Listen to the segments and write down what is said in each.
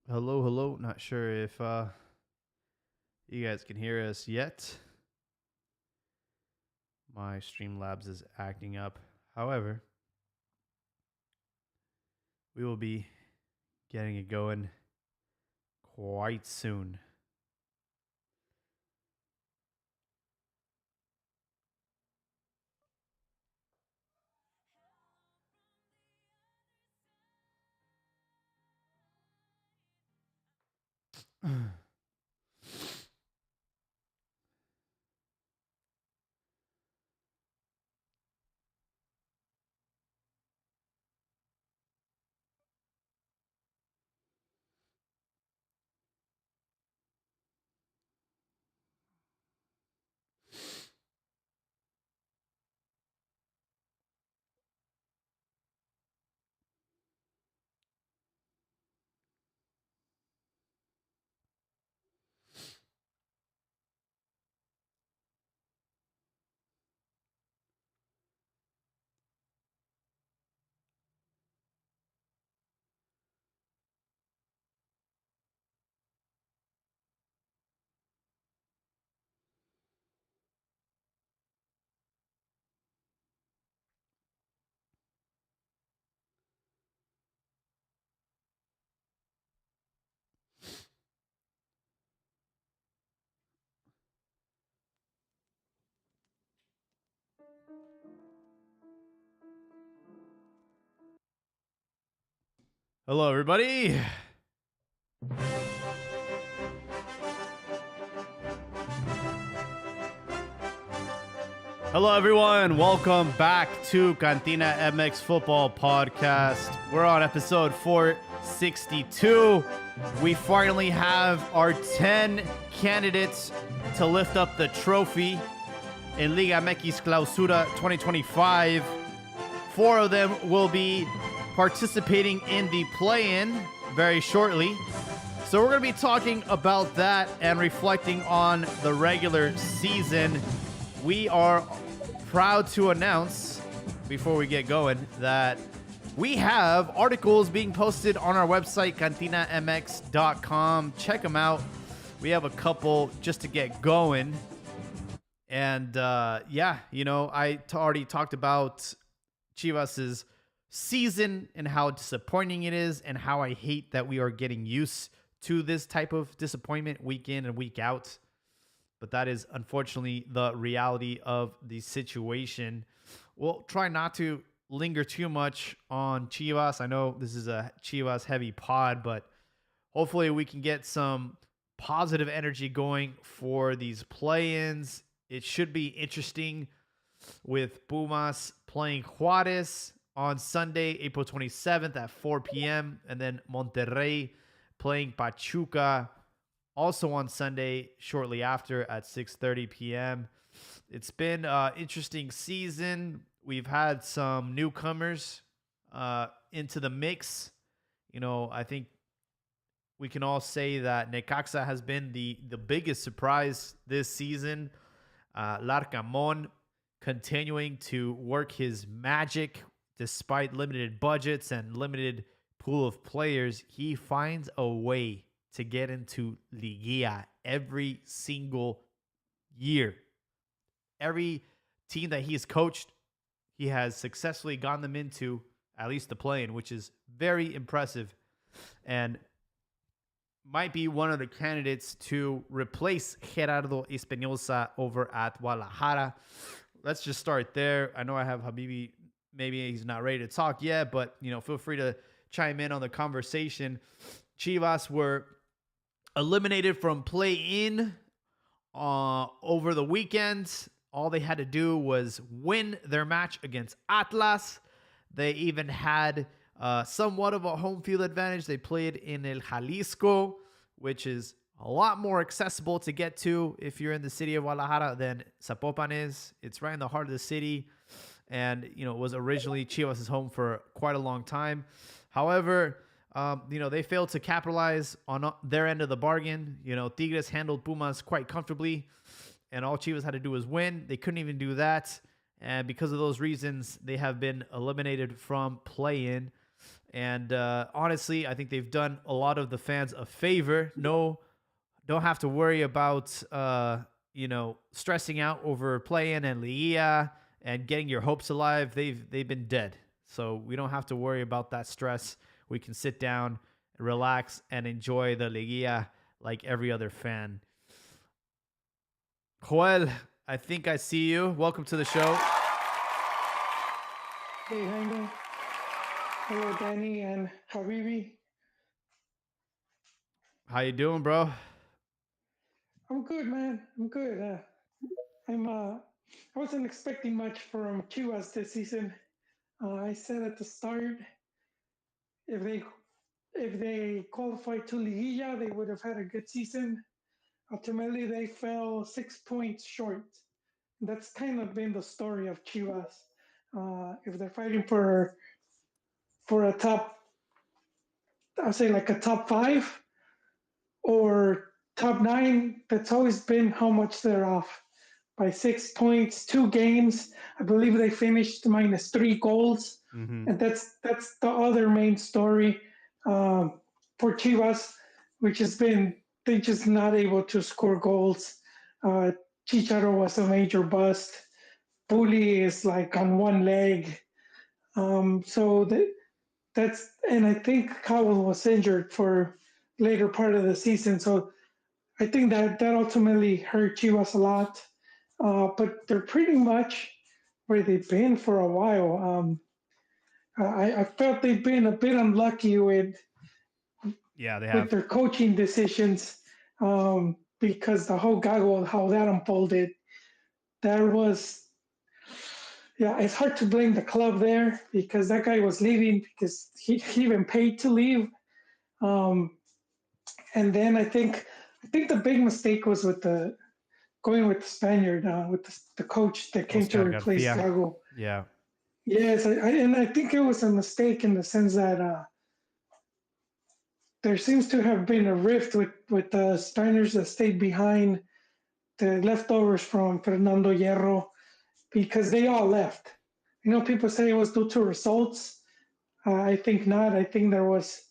Hello, hello. Not sure if you guys can hear us yet. My Streamlabs is acting up. However, we will be getting it going quite soon. Hello, everybody. Hello, everyone. Welcome back to Cantina MX Football Podcast. We're on episode 462. We finally have our 10 candidates to lift up the trophy in Liga MX Clausura 2025. 4 of them will be participating in the play-in very shortly. So we're going to be talking about that and reflecting on the regular season. We are proud to announce, before we get going, that we have articles being posted on our website, cantinamx.com. Check them out. We have a couple just to get going. And I already talked about Chivas's season and how disappointing it is and how I hate that we are getting used to this type of disappointment week in and week out. But that is unfortunately the reality of the situation. We'll try not to linger too much on Chivas. I know this is a Chivas heavy pod, but hopefully we can get some positive energy going for these play-ins. It should be interesting with Pumas playing Juarez on Sunday, April 27th at 4 p.m. And then Monterrey playing Pachuca also on Sunday shortly after at 6:30 p.m. It's been an interesting season. We've had some newcomers into the mix. I think we can all say that Necaxa has been the biggest surprise this season. Larcamon continuing to work his magic despite limited budgets and limited pool of players. He finds a way to get into Liguilla every single year. Every team that he's coached, he has successfully gotten them into at least the play-in, which is very impressive and might be one of the candidates to replace Gerardo Espinosa over at Guadalajara. Let's just start there. I know I have Habibi. Maybe he's not ready to talk yet, but feel free to chime in on the conversation. Chivas were eliminated from play-in over the weekend. All they had to do was win their match against Atlas. They even had somewhat of a home field advantage. They played in El Jalisco, which is a lot more accessible to get to if you're in the city of Guadalajara than Zapopan is. It's right in the heart of the city, and it was originally Chivas' home for quite a long time. However, they failed to capitalize on their end of the bargain. Tigres handled Pumas quite comfortably, and all Chivas had to do was win. They couldn't even do that, and because of those reasons, they have been eliminated from play-in. And honestly, I think they've done a lot of the fans a favor. No, don't have to worry about stressing out over playing and Liga and getting your hopes alive. They've been dead, so we don't have to worry about that stress. We can sit down, relax, and enjoy the Liga like every other fan. Joel, I think I see you. Welcome to the show. Hey, Jaime. Hello, Danny and Habibi. How you doing, bro? I'm good, man. I'm good. I wasn't expecting much from Chivas this season. I said at the start, if they if they qualified to Liguilla, they would have had a good season. Ultimately, they fell 6 points short. That's kind of been the story of Chivas. If they're fighting for a top, I'll say like a top five, or top nine, that's always been how much they're off by 6 points, 2 games. I believe they finished minus 3 goals, Mm-hmm. and that's the other main story for Chivas, which has been they just not able to score goals. Uh, Chicharo was a major bust. Puli is like on one leg. That's and I think Cowell was injured for later part of the season, so I think that ultimately hurt Chivas a lot. But they're pretty much where they've been for a while. I felt they've been a bit unlucky Yeah, they with have. their coaching decisions, because the whole gaggle, how that unfolded, that was, yeah, it's hard to blame the club there because that guy was leaving because he even paid to leave. Um, and then I think the big mistake was with the going with the Spaniard, with the coach that came to Oscar replace Garcia. Gago. Yeah. Yes, and I think it was a mistake in the sense that there seems to have been a rift with the Spaniards that stayed behind, the leftovers from Fernando Hierro, because they all left. People say it was due to results. I think not. I think there was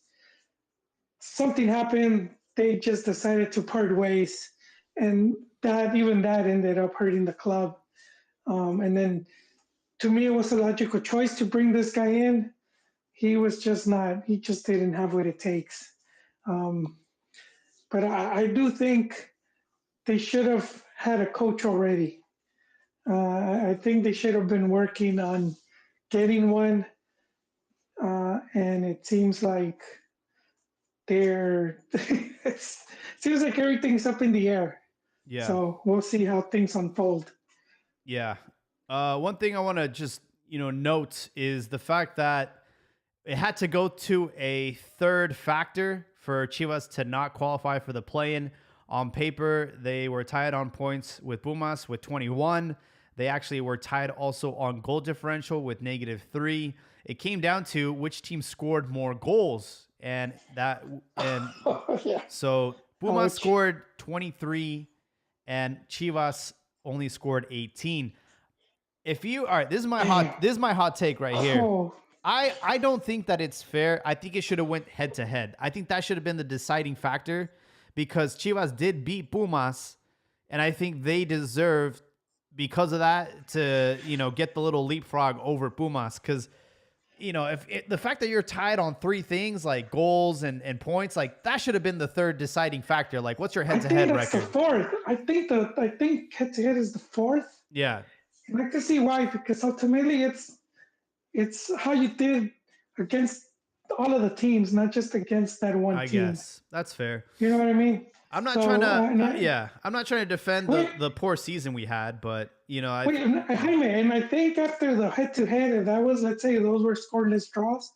something happened. They just decided to part ways, and that ended up hurting the club. And then to me, it was a logical choice to bring this guy in. He was just not. He just didn't have what it takes. Um, but I do think they should have had a coach already. I think they should have been working on getting one, and it seems like it seems like everything's up in the air. Yeah. So we'll see how things unfold. Yeah. One thing I want to just note is the fact that it had to go to a third factor for Chivas to not qualify for the play-in. On paper, they were tied on points with Pumas with 21. They actually were tied also on goal differential with -3. It came down to which team scored more goals, and Yeah. so Pumas Ouch. scored 23 and Chivas only scored 18. If you all right, Damn. this is my hot take right here. Oh, I don't think that it's fair. I think it should have went head to head. I think that should have been the deciding factor because Chivas did beat Pumas, and I think they deserved because of that to get the little leapfrog over Pumas because if the fact that you're tied on three things like goals and points, like that should have been the third deciding factor. Like, what's your I head to think head that's the record? fourth. I think head to head is the fourth, Yeah, and I can see why because ultimately it's how you did against all of the teams, not just against that one I team. guess that's fair. You know what I mean? I'm not trying So, to, yeah, I'm not trying to defend wait, the poor season we had, but wait, Jaime, and I think after the head to head, if that was, let's say, those were scoreless draws.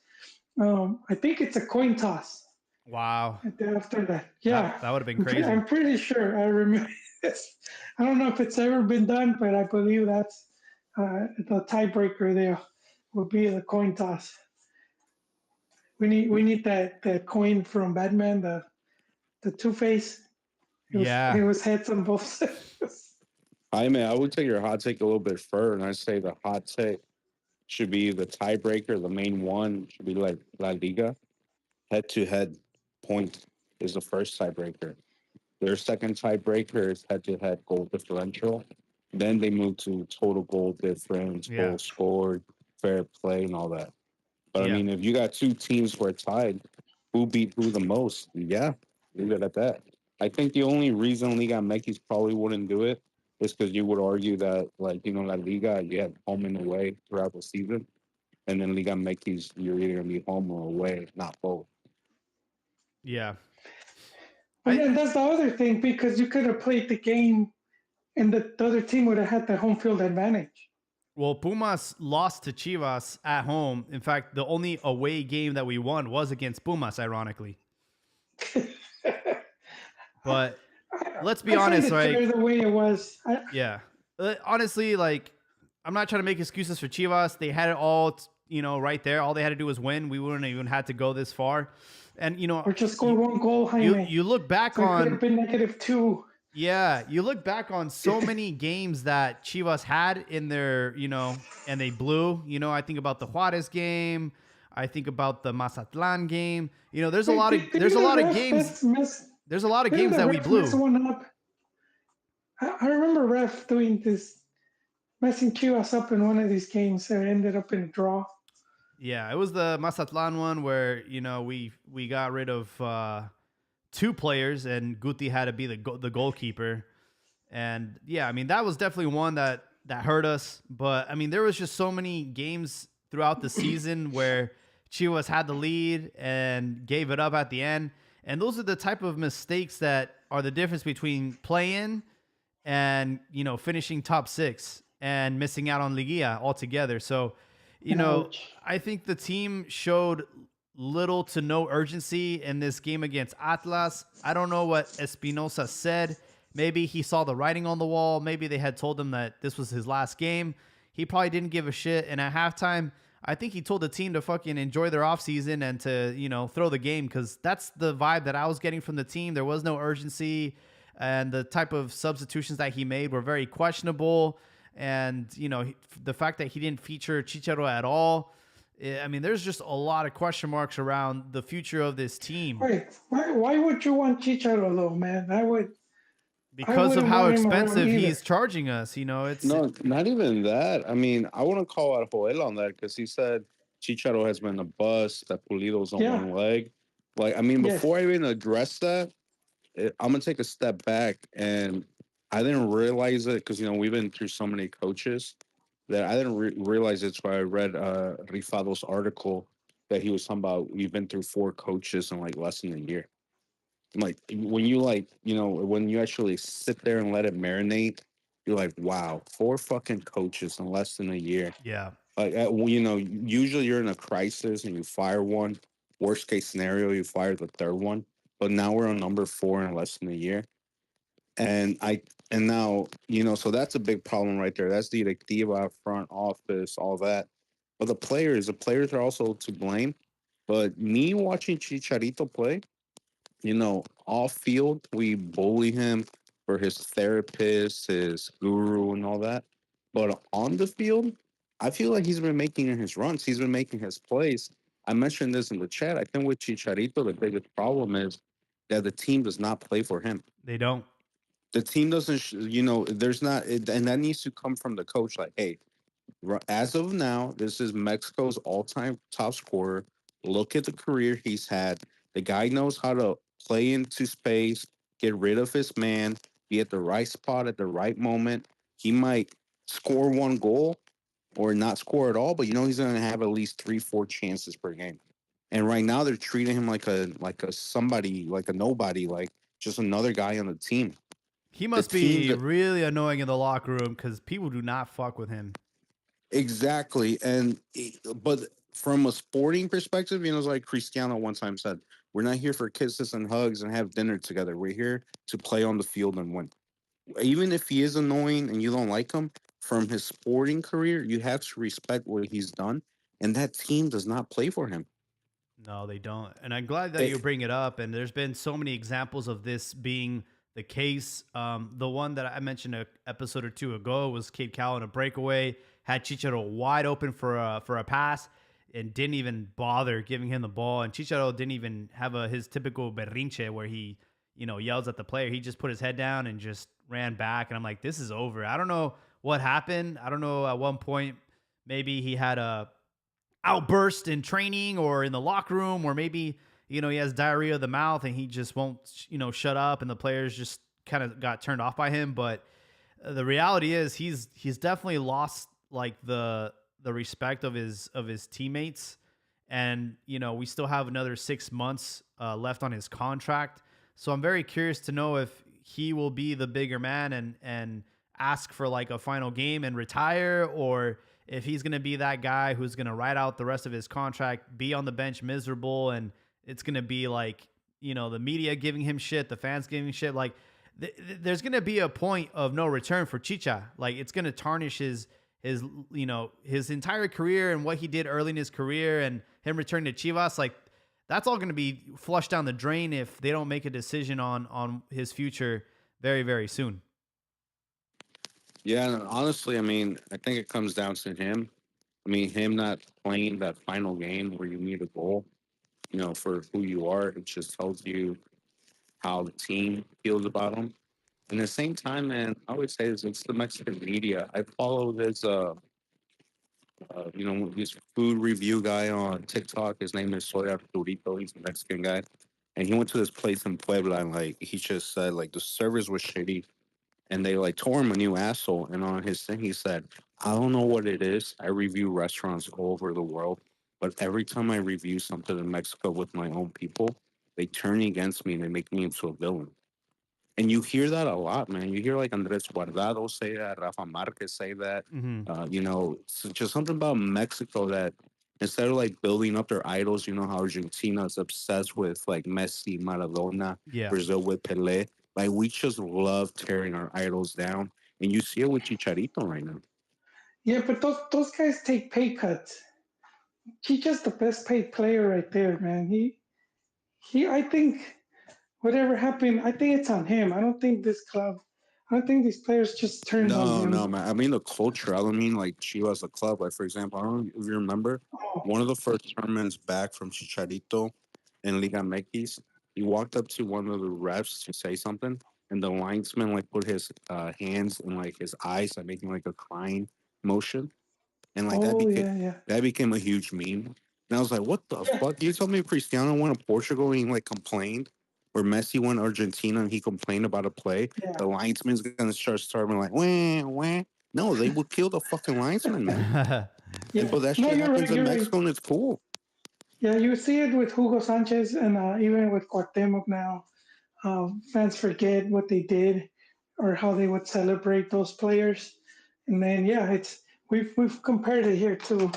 I think it's a coin toss wow, after that. that Yeah, that would have been I'm crazy. pretty sure. I remember this. I don't know if it's ever been done, but I believe that's the tiebreaker there would be the coin toss. We need that coin from Batman, the Two Face. It Yeah, was heads on both sides. I would take your hot take a little bit further, and I say the hot take should be the tiebreaker. The main one should be like La Liga. Head to head point is the first tiebreaker. Their second tiebreaker is head to head goal differential. Then they move to total goal difference, Yeah. goal scored, fair play, and all that. But I Yeah. mean, if you got two teams who are tied, who beat who the most? Yeah, leave it at that. I think the only reason Liga MX probably wouldn't do it is because you would argue that, like, La Liga, you have home and away throughout the season. And then Liga MX, you're either going to be home or away, not both. Yeah. And I then that's the other thing because you could have played the game and the other team would have had the home field advantage. Well, Pumas lost to Chivas at home. In fact, the only away game that we won was against Pumas, ironically. But let's be I find honest, it fair like, the way it was. yeah. Honestly, like, I'm not trying to make excuses for Chivas. They had it all, right there. All they had to do was win. We wouldn't even had to go this far. And Or just score one goal, Jaime. you look back So it could have on been -2. yeah, you look back on so many games that Chivas had in their, and they blew. I think about the Juarez game. I think about the Mazatlan game. There's a lot of Didn't the ref games. mess, There's a lot of didn't games the that we ref blew. mess one up? I remember ref doing this, messing Chivas up in one of these games that ended up in a draw. Yeah, it was the Mazatlan one where we got rid of two players and Guti had to be the goalkeeper. And yeah, I mean that was definitely one that hurt us. But I mean there was just so many games throughout the season where Chivas had the lead and gave it up at the end. And those are the type of mistakes that are the difference between playing and finishing top 6 and missing out on Liguilla altogether. So Ouch. I think the team showed little to no urgency in this game against Atlas. I don't know what Espinosa said. Maybe he saw the writing on the wall. Maybe they had told him that this was his last game. He probably didn't give a shit. And at halftime, I think he told the team to fucking enjoy their offseason and to, throw the game because that's the vibe that I was getting from the team. There was no urgency, and the type of substitutions that he made were very questionable. And, the fact that he didn't feature Chicharo at all, I mean, there's just a lot of question marks around the future of this team. Wait, why would you want Chicharo though, man? Because of wouldn't how want him around expensive either. he's charging us, it's No, not even that. I mean, I want to call out Joel on that because he said Chicharo has been a bust, that Pulido's on Yeah. one leg. Like, I mean, Yes. before I even address that, I'm going to take a step back. And I didn't realize it because, we've been through so many coaches that I didn't realize it. So I read Rifado's article that he was talking about we've been through 4 coaches in like less than a year. Like when you when you actually sit there and let it marinate, you're like, wow, 4 fucking coaches in less than a year. yeah. Like usually you're in a crisis and you fire one. Worst case scenario, you fire the third one. But now we're on number 4 in less than a year, and now so that's a big problem right there. That's the directiva, front office, all that. But the players are also to blame. But me watching Chicharito play, off field, we bully him for his therapist, his guru, and all that. But on the field, I feel like he's been making his runs. He's been making his plays. I mentioned this in the chat. I think with Chicharito, the biggest problem is that the team does not play for him. They don't. The team doesn't, there's not, and that needs to come from the coach. Like, hey, as of now, this is Mexico's all-time top scorer. Look at the career he's had. The guy knows how to play into space, get rid of his man, be at the right spot at the right moment. He might score 1 goal or not score at all, but he's going to have at least 3-4 chances per game. And right now they're treating him like a somebody, like a nobody, like just another guy on the team. He must be really annoying in the locker room because people do not fuck with him. Exactly. But from a sporting perspective, it's like Cristiano one time said, we're not here for kisses and hugs and have dinner together. We're here to play on the field and win. Even if he is annoying and you don't like him, from his sporting career, you have to respect what he's done. And that team does not play for him. No, they don't. And I'm glad that you bring it up. And there's been so many examples of this being the case. The one that I mentioned an episode or 2 ago was Cape Cal in a breakaway. had Chicharito wide open for a pass and didn't even bother giving him the ball. And Chicharito didn't even have his typical berrinche where he, yells at the player. He just put his head down and just ran back. And I'm like, this is over. I don't know what happened. I don't know at one point maybe he had a outburst in training or in the locker room, or maybe he has diarrhea of the mouth and he just won't shut up, and the players just kind of got turned off by him. But the reality is he's definitely lost like the respect of his teammates, and we still have another 6 months left on his contract. So I'm very curious to know if he will be the bigger man and ask for like a final game and retire, or if he's going to be that guy who's going to ride out the rest of his contract, be on the bench miserable, and it's going to be like, the media giving him shit, the fans giving him shit. Like, there's going to be a point of no return for Chicha. Like, it's going to tarnish his entire career and what he did early in his career, and him returning to Chivas. Like, that's all going to be flushed down the drain if they don't make a decision on his future very, very soon. Yeah, and honestly, I mean, I think it comes down to him. I mean, him not playing that final game where you need a goal, for who you are. It just tells you how the team feels about him. And at the same time, man, I always say this, it's the Mexican media. I follow this food review guy on TikTok. His name is Soy Arturito. He's a Mexican guy. And he went to this place in Puebla, and like he just said like the service was shitty, and they like tore him a new asshole. And on his thing, he said, "I don't know what it is. I review restaurants all over the world, but every time I review something in Mexico with my own people, they turn against me and they make me into a villain." And you hear that a lot, man. You hear like Andres Guardado say that, Rafa Marquez say that. Mm-hmm. So just something about Mexico that instead of like building up their idols, how Argentina is obsessed with like Messi, Maradona, Yeah. Brazil with Pelé. Like we just love tearing our idols down, and you see it with Chicharito right now. Yeah, but those guys take pay cuts. He's just the best paid player right there, man. He. I think whatever happened, I think it's on him. I don't think this club. I don't think these players just turned on No, no, him. man. I mean the culture. I don't mean like Chivas, a club. Like for example, I don't know if you remember Oh, one of the first tournaments back from Chicharito in Liga MX. He walked up to one of the refs to say something, and the linesman like put his hands in like his eyes, like making like a crying motion, and like oh yeah, yeah, that became a huge meme. And I was like, "What the yeah, fuck?" You told me Cristiano went to Portugal and he like complained, or Messi went to Argentina and he complained about a play. yeah, The linesman's gonna start starting like, "Wah, wah." No, they would kill the fucking linesman, man. And yeah. but that No, shit you're right. happens in You're right. Mexico and it's cool. Yeah, you see it with Hugo Sanchez and even with Cuauhtemoc now. Fans forget what they did or how they would celebrate those players, and then yeah, it's we've compared it here to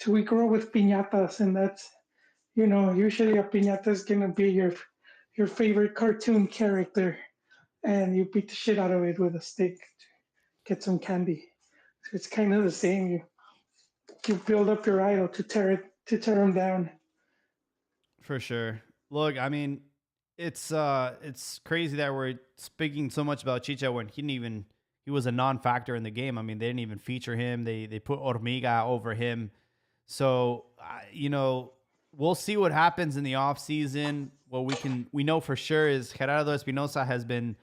we grow with piñatas, and that's usually a piñata is gonna be your favorite cartoon character, and you beat the shit out of it with a stick to get some candy. So it's kind of the same. You build up your idol to tear him down. For sure. Look, I mean, it's crazy that we're speaking so much about Chicha when he was a non-factor in the game. I mean, they didn't even feature him. They put Ormiga over him. So, we'll see what happens in the offseason. What we know for sure is Gerardo Espinosa has been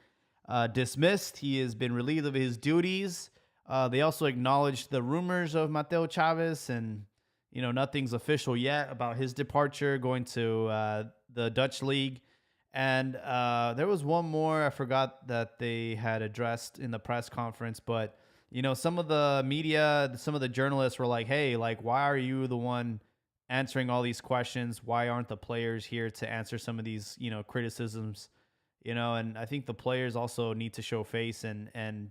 dismissed. He has been relieved of his duties. They also acknowledged the rumors of Mateo Chavez, and nothing's official yet about his departure going to the Dutch league. And there was one more I forgot that they had addressed in the press conference, but some of the media, some of the journalists were like, "Hey, like, why are you the one answering all these questions? Why aren't the players here to answer some of these criticisms?" And I think the players also need to show face and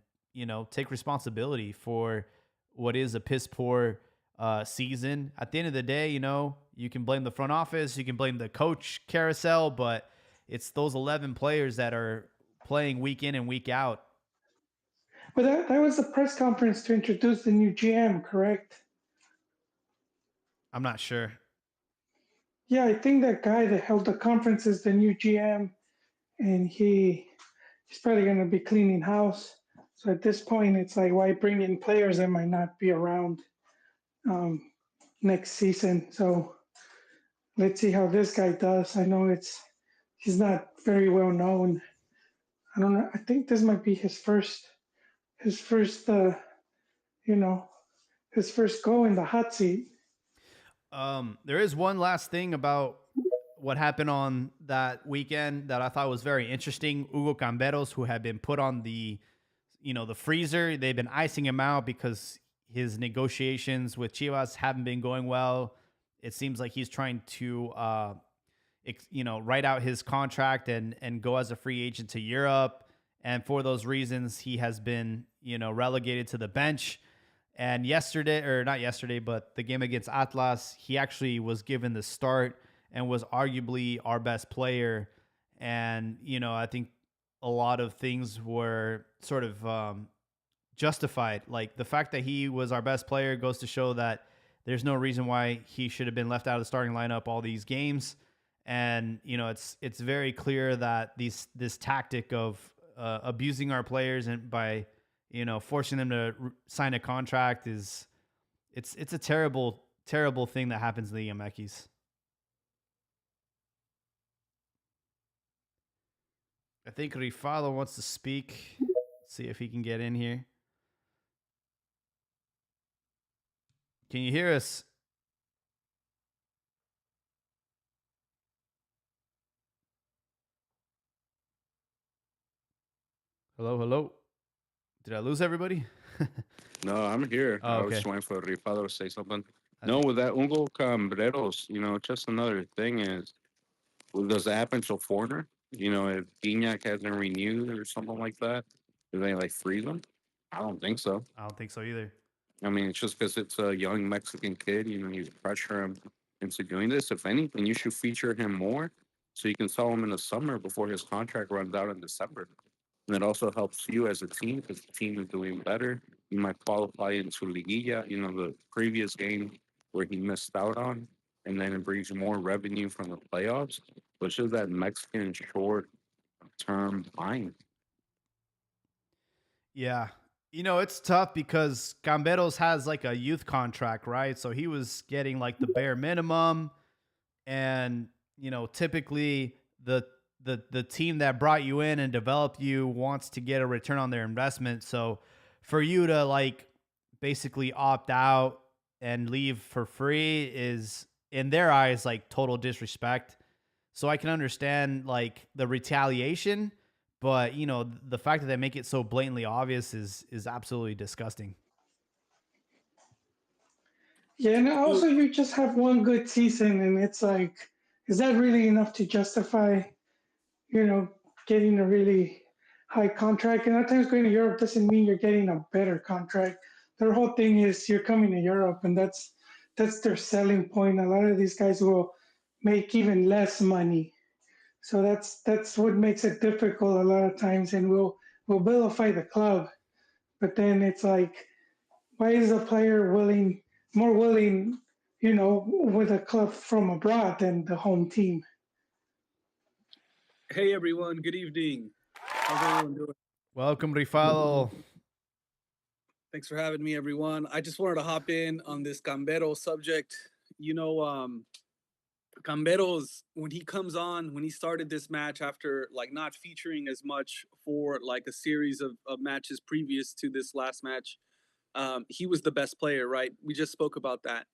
take responsibility for what is a piss poor season. At the end of the day, you can blame the front office, you can blame the coach carousel, but it's those 11 players that are playing week in and week out. But that was the press conference to introduce the new GM, correct? I'm not sure. Yeah, I think that guy that held the conference is the new GM, and he's probably going to be cleaning house. So at this point, it's like, why bring in players that might not be around um, next season? So let's see how this guy does. I know he's not very well known. I don't know. I think this might be his first you know his first go in the hot seat. There is one last thing about what happened on that weekend that I thought was very interesting. Hugo Camberos, who had been put on the freezer, they've been icing him out because his negotiations with Chivas haven't been going well. It seems like he's trying to, write out his contract and go as a free agent to Europe. And for those reasons, he has been, relegated to the bench. And yesterday, or not yesterday, but the game against Atlas, he actually was given the start and was arguably our best player. And, I think a lot of things were sort of justified. Like the fact that he was our best player goes to show that there's no reason why he should have been left out of the starting lineup all these games. And, it's very clear that this tactic of abusing our players and by forcing them to sign a contract it's a terrible thing that happens in the Yamekis. I think Rifalo wants to speak. Let's see if he can get in here. Can you hear us? Hello. Did I lose everybody? No, I'm here. Oh, I was okay. just waiting for Rifado to say something. I No, think with that Ungo Cambreros, just another thing is, does that happen to a foreigner? If Gignac hasn't renewed or something like that, do they like freeze him? I don't think so. I don't think so either. I mean, it's just because it's a young Mexican kid, you pressure him into doing this. If anything, you should feature him more so you can sell him in the summer before his contract runs out in December. And it also helps you as a team because the team is doing better. You might qualify into Liguilla, the previous game where he missed out on, and then it brings more revenue from the playoffs. But it's just that Mexican short term buying. Yeah. It's tough because Gamberos has like a youth contract, right? So he was getting like the bare minimum. And, typically the team that brought you in and developed you wants to get a return on their investment. So for you to like basically opt out and leave for free is in their eyes like total disrespect. So I can understand like the retaliation, but the fact that they make it so blatantly obvious is absolutely disgusting. Yeah, and Well, also you just have one good season, and it's like, is that really enough to justify, you know, getting a really high contract? And at times going to Europe doesn't mean you're getting a better contract. Their whole thing is you're coming to Europe, and that's their selling point. A lot of these guys will make even less money, so that's what makes it difficult a lot of times, and we'll vilify the club, but then it's like, why is a player more willing, with a club from abroad than the home team? hey everyone, good evening. How's everyone doing? Welcome, Rifalo. Thanks for having me, everyone. I just wanted to hop in on this Gambero subject. You know, Gambero's when he comes on, when he started this match after like not featuring as much for like a series of matches previous to this last match, he was the best player, right? We just spoke about that.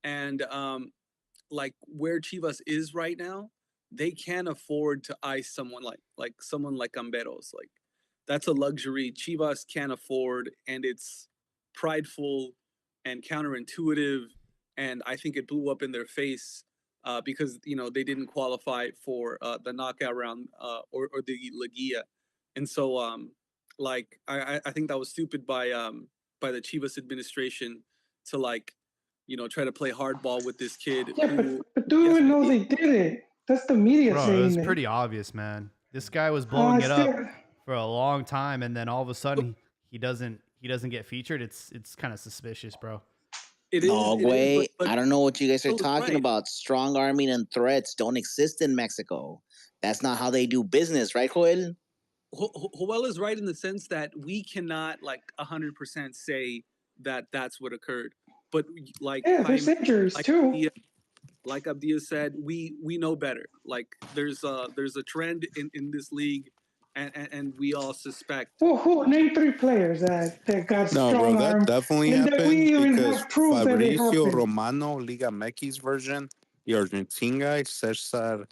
And like where Chivas is right now, they can't afford to ice someone like Gamberos. Like that's a luxury Chivas can't afford, and it's prideful and counterintuitive. And I think it blew up in their face because they didn't qualify for the knockout round or the Liguilla, and so like I think that was stupid by the Chivas administration to like try to play hardball with this kid Yeah, who but do you yes even know they did it? That's the media Bro, it was saying it. pretty obvious, man. This guy was blowing it up Still, for a long time, and then all of a sudden he doesn't get featured. It's kind of suspicious, bro. No it is, way. but I don't know what you guys are Phil's talking right. about. Strong arming and threats don't exist in Mexico. That's not how they do business, right, Joel? Joel is right in the sense that we cannot like 100% say that that's what occurred. But like Yeah, there's Jaime, injuries like too. like Abdia said, we know better. Like there's a trend in this league, and we all suspect. Who name three players that got No, bro, strong that armed definitely and that happened we even because have proof that it Fabricio happened? Romano, Liga Meki's version, the Argentine guy, Cesar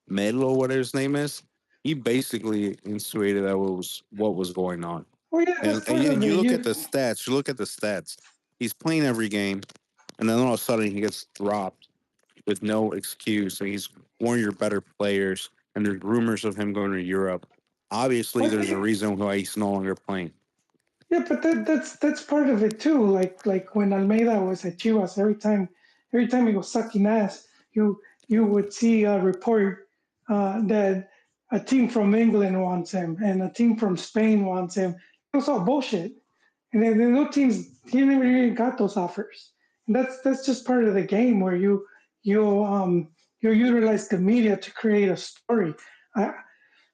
Melo, whatever his name is, he basically insinuated that was what was going on. Well, yeah, that's part And of you it. look at the stats, you look at the stats. He's playing every game, and then all of a sudden he gets dropped with no excuse. And he's one of your better players, and there's rumors of him going to Europe. Obviously, I there's a think, reason why he's no longer playing. yeah, but that's part of it too. Like when Almeida was at Chivas, every time he was sucking ass, you would see a report that a team from England wants him and a team from Spain wants him. It was all bullshit. And then no teams he never even got those offers. And that's just part of the game where you utilize the media to create a story. I,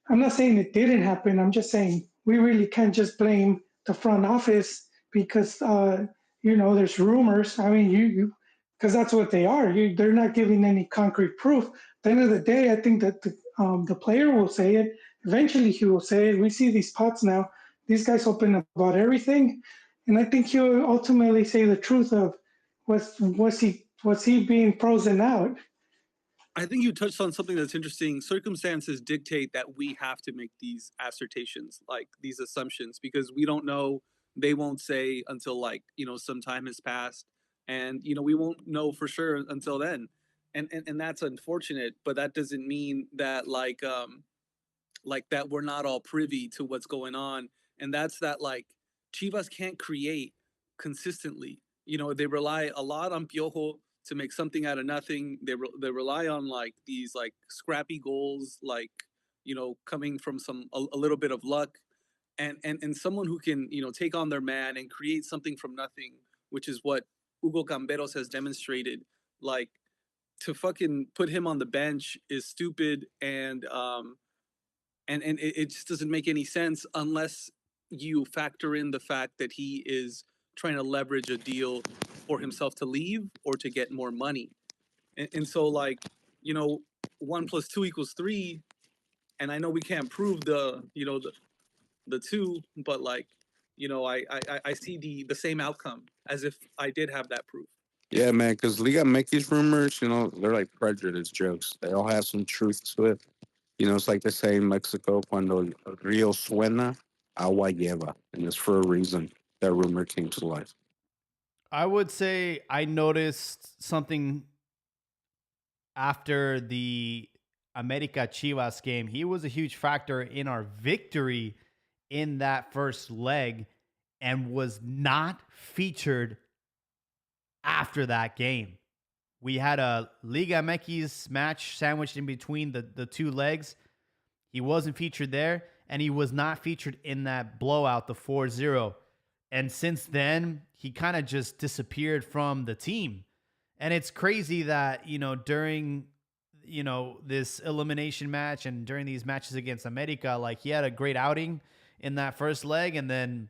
I'm not saying it didn't happen. I'm just saying we really can't just blame the front office because there's rumors. I mean, you because that's what they are. They're not giving any concrete proof. At the end of the day, I think that the player will say it. Eventually, he will say it. We see these pots now. These guys open up about everything, and I think he'll ultimately say the truth of was he being frozen out. I think you touched on something that's interesting. Circumstances dictate that we have to make these assertions, like these assumptions, because we don't know. They won't say until like some time has passed, and we won't know for sure until then, and that's unfortunate. But that doesn't mean that like that we're not all privy to what's going on, and that's that like Chivas can't create consistently. They rely a lot on Piojo to make something out of nothing. They rely on like these like scrappy goals, like coming from a little bit of luck, and someone who can take on their man and create something from nothing, which is what Hugo Camberos has demonstrated. Like to fucking put him on the bench is stupid, and it just doesn't make any sense unless you factor in the fact that he is trying to leverage a deal for himself to leave or to get more money. And so like, you know, 1 + 2 = 3. And I know we can't prove the two, but like, I see the same outcome as if I did have that proof. Yeah, man, because Liga Meki's rumors, they're like prejudice jokes. They all have some truth to it. It's like they say in Mexico, cuando el río suena, agua lleva. And it's for a reason that rumor came to life. I would say I noticed something after the America Chivas game. He was a huge factor in our victory in that first leg and was not featured after that game. We had a Liga MX match sandwiched in between the two legs. He wasn't featured there, and he was not featured in that blowout, the 4-0. And since then, he kind of just disappeared from the team. And it's crazy that, during, this elimination match and during these matches against America, like he had a great outing in that first leg and then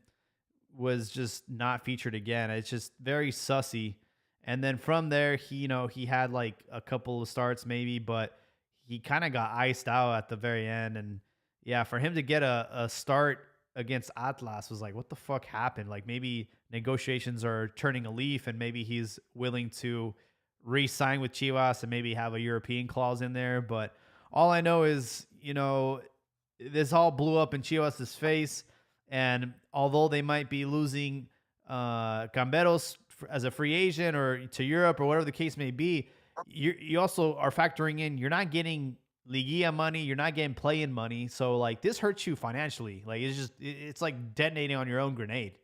was just not featured again. It's just very sussy. And then from there, he had like a couple of starts maybe, but he kind of got iced out at the very end. And yeah, for him to get a start against Atlas was like, what the fuck happened? Like maybe negotiations are turning a leaf and maybe he's willing to re-sign with Chivas and maybe have a European clause in there. But all I know is, this all blew up in Chivas' face. And although they might be losing Camberos as a free agent or to Europe or whatever the case may be, you also are factoring in you're not getting Liguilla money, you're not getting play-in money, so like this hurts you financially. Like it's like detonating on your own grenade.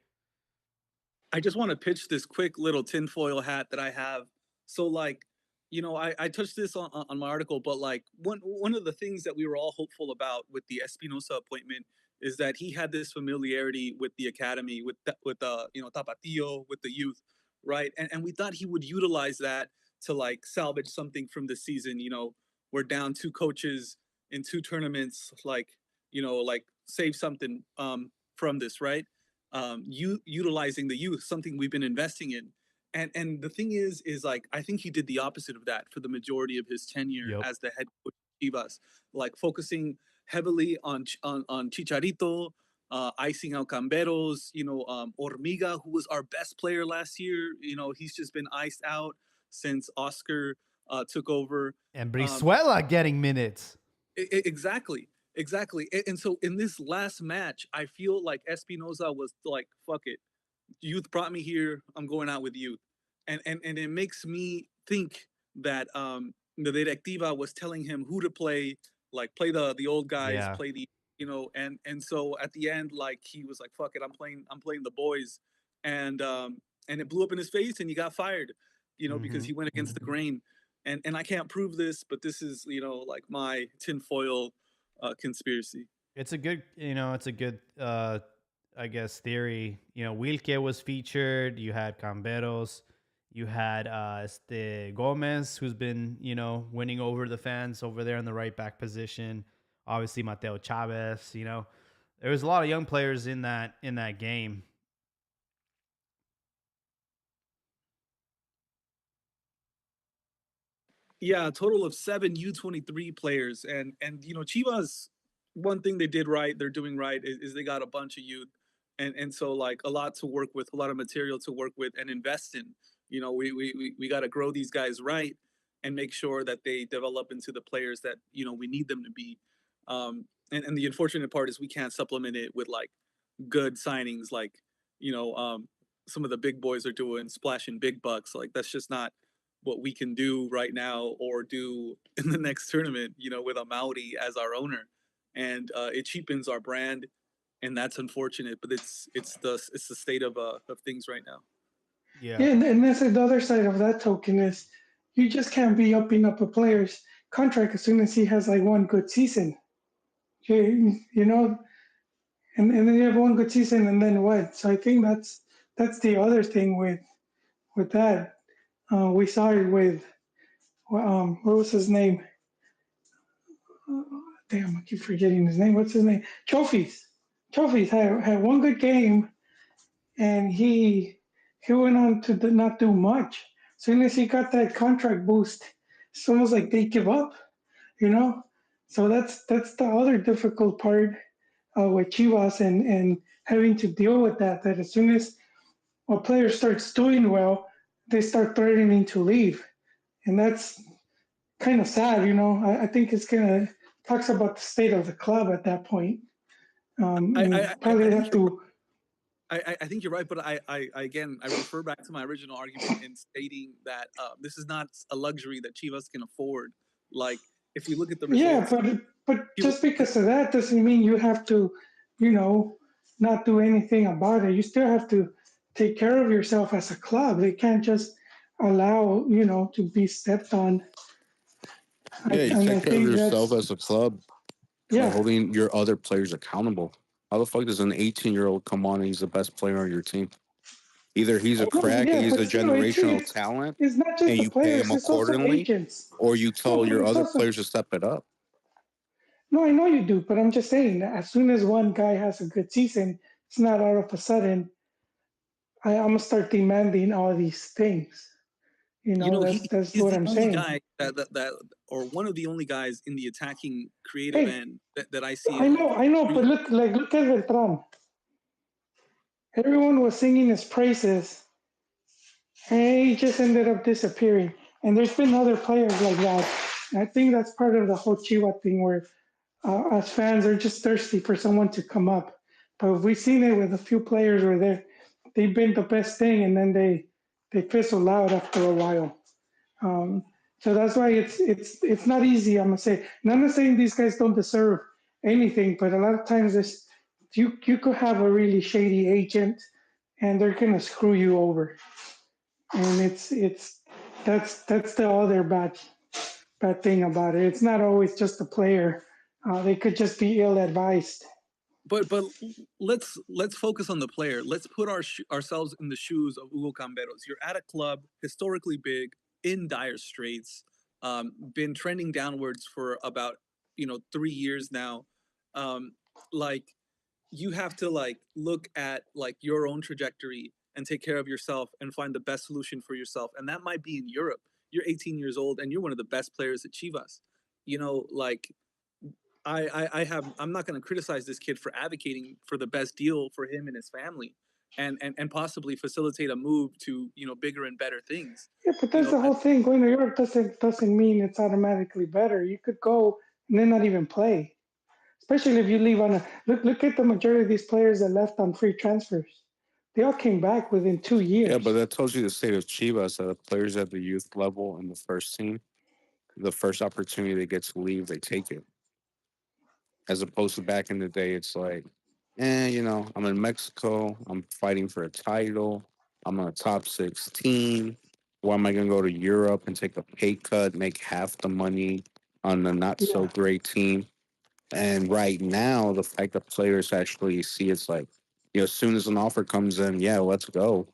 I just want to pitch this quick little tinfoil hat that I have. So like, I touched this on my article, but like one of the things that we were all hopeful about with the Espinosa appointment is that he had this familiarity with the academy, with Tapatio, with the youth, right? And we thought he would utilize that to like salvage something from the season. We're down two coaches in two tournaments, like like save something from this, right? You utilizing the youth, something we've been investing in. And the thing is like I think he did the opposite of that for the majority of his tenure Yep. as the head coach of Chivas, like focusing heavily on Chicharito, icing out Camberos, Hormiga, who was our best player last year. He's just been iced out since Oscar took over. And Um, Brizuela getting minutes. exactly, exactly. And so in this last match, I feel like Espinoza was like, "Fuck it, youth brought me here. I'm going out with youth," and it makes me think that the directiva was telling him who to play, like play the old guys, Yeah. play the and so at the end, like he was like, "Fuck it, I'm playing the boys," and it blew up in his face, and he got fired, because he went against the grain. And I can't prove this, but this is like my tinfoil conspiracy. It's a good, it's a good, I guess, theory. Wilke was featured. You had Camberos. You had Gomez, who's been, winning over the fans over there in the right back position. Obviously, Mateo Chavez. There was a lot of young players in that game. Yeah, a total of 7 U23 players, and Chivas. One thing they did right, they're doing right, is they got a bunch of youth, and so like a lot to work with, a lot of material to work with and invest in. We got to grow these guys right and make sure that they develop into the players that we need them to be. And the unfortunate part is we can't supplement it with like good signings, like some of the big boys are doing, splashing big bucks. Like that's just not what we can do right now or do in the next tournament, with a Mauri as our owner. And it cheapens our brand, and that's unfortunate. But it's the state of things right now. Yeah. Yeah, and that's the other side of that token is you just can't be upping up a player's contract as soon as he has like one good season. You know, and then you have one good season and then what? So I think that's the other thing with that. We saw it with what was his name? Damn, I keep forgetting his name. What's his name? Trophies. Trophies had one good game, and he went on to not do much. As soon as he got that contract boost, it's almost like they give up, you know. So that's the other difficult part with Chivas and having to deal with that. That as soon as a player starts doing well, they start threatening to leave, and that's kind of sad, you know. I think it's gonna talks about the state of the club at that point, I I, and I, I probably think have to. I think you're right, but I refer back to my original argument in stating that this is not a luxury that Chivas can afford. Like if we look at the Yeah, results, but Chivas, just because of that doesn't mean you have to, you know, not do anything about it. You still have to take care of yourself as a club. They can't just allow to be stepped on. Yeah, you And I take care of think yourself that's as a club by yeah. holding your other players accountable. How the fuck does an 18-year-old come on and he's the best player on your team? Either he's a No, crack and yeah, he's but a still, generational talent it's not just and the you pay players; him it's also accordingly, agents. or you No, tell but your it's other also players to step it up. no. I know you do, but I'm just saying that as soon as one guy has a good season, it's not all of a sudden I'm gonna start demanding all these things. he That's he's what the I'm only saying. guy that or one of the only guys in the attacking creative Hey, end that I see. I know, but look at Beltran. Everyone was singing his praises, and he just ended up disappearing. And there's been other players like that. And I think that's part of the whole Chiva thing, where as fans are just thirsty for someone to come up. But we've seen it with a few players where they've been the best thing, and then they fizzle out after a while. Um, so that's why it's not easy. I'm gonna say. And I'm not saying these guys don't deserve anything, but a lot of times this you could have a really shady agent, and they're gonna screw you over. And it's that's the other bad thing about it. It's not always just the player. They could just be ill advised. But let's focus on the player. Let's put ourselves in the shoes of Hugo Camberos. You're at a club historically big, in dire straits, been trending downwards for about 3 years now. like you have to like look at like your own trajectory and take care of yourself and find the best solution for yourself. And that might be in Europe. You're 18 years old and you're one of the best players at Chivas. You know, like I'm not going to criticize this kid for advocating for the best deal for him and his family, and possibly facilitate a move to bigger and better things. Yeah, but You that's know, the whole thing. Going to Europe doesn't mean it's automatically better. You could go and then not even play. Especially if you leave on a look at the majority of these players that left on free transfers. They all came back within 2 Yeah, but years. that tells you the state of Chivas that the players at the youth level in the first team, the first opportunity they get to leave, they take it. As opposed to back in the day, it's like, I'm in Mexico, I'm fighting for a title, I'm on a top 16. Why am I going to go to Europe and take a pay cut, make half the money on a not so Yeah, great team? And right now, the fact that players actually see it's like, as soon as an offer comes in, yeah, let's go.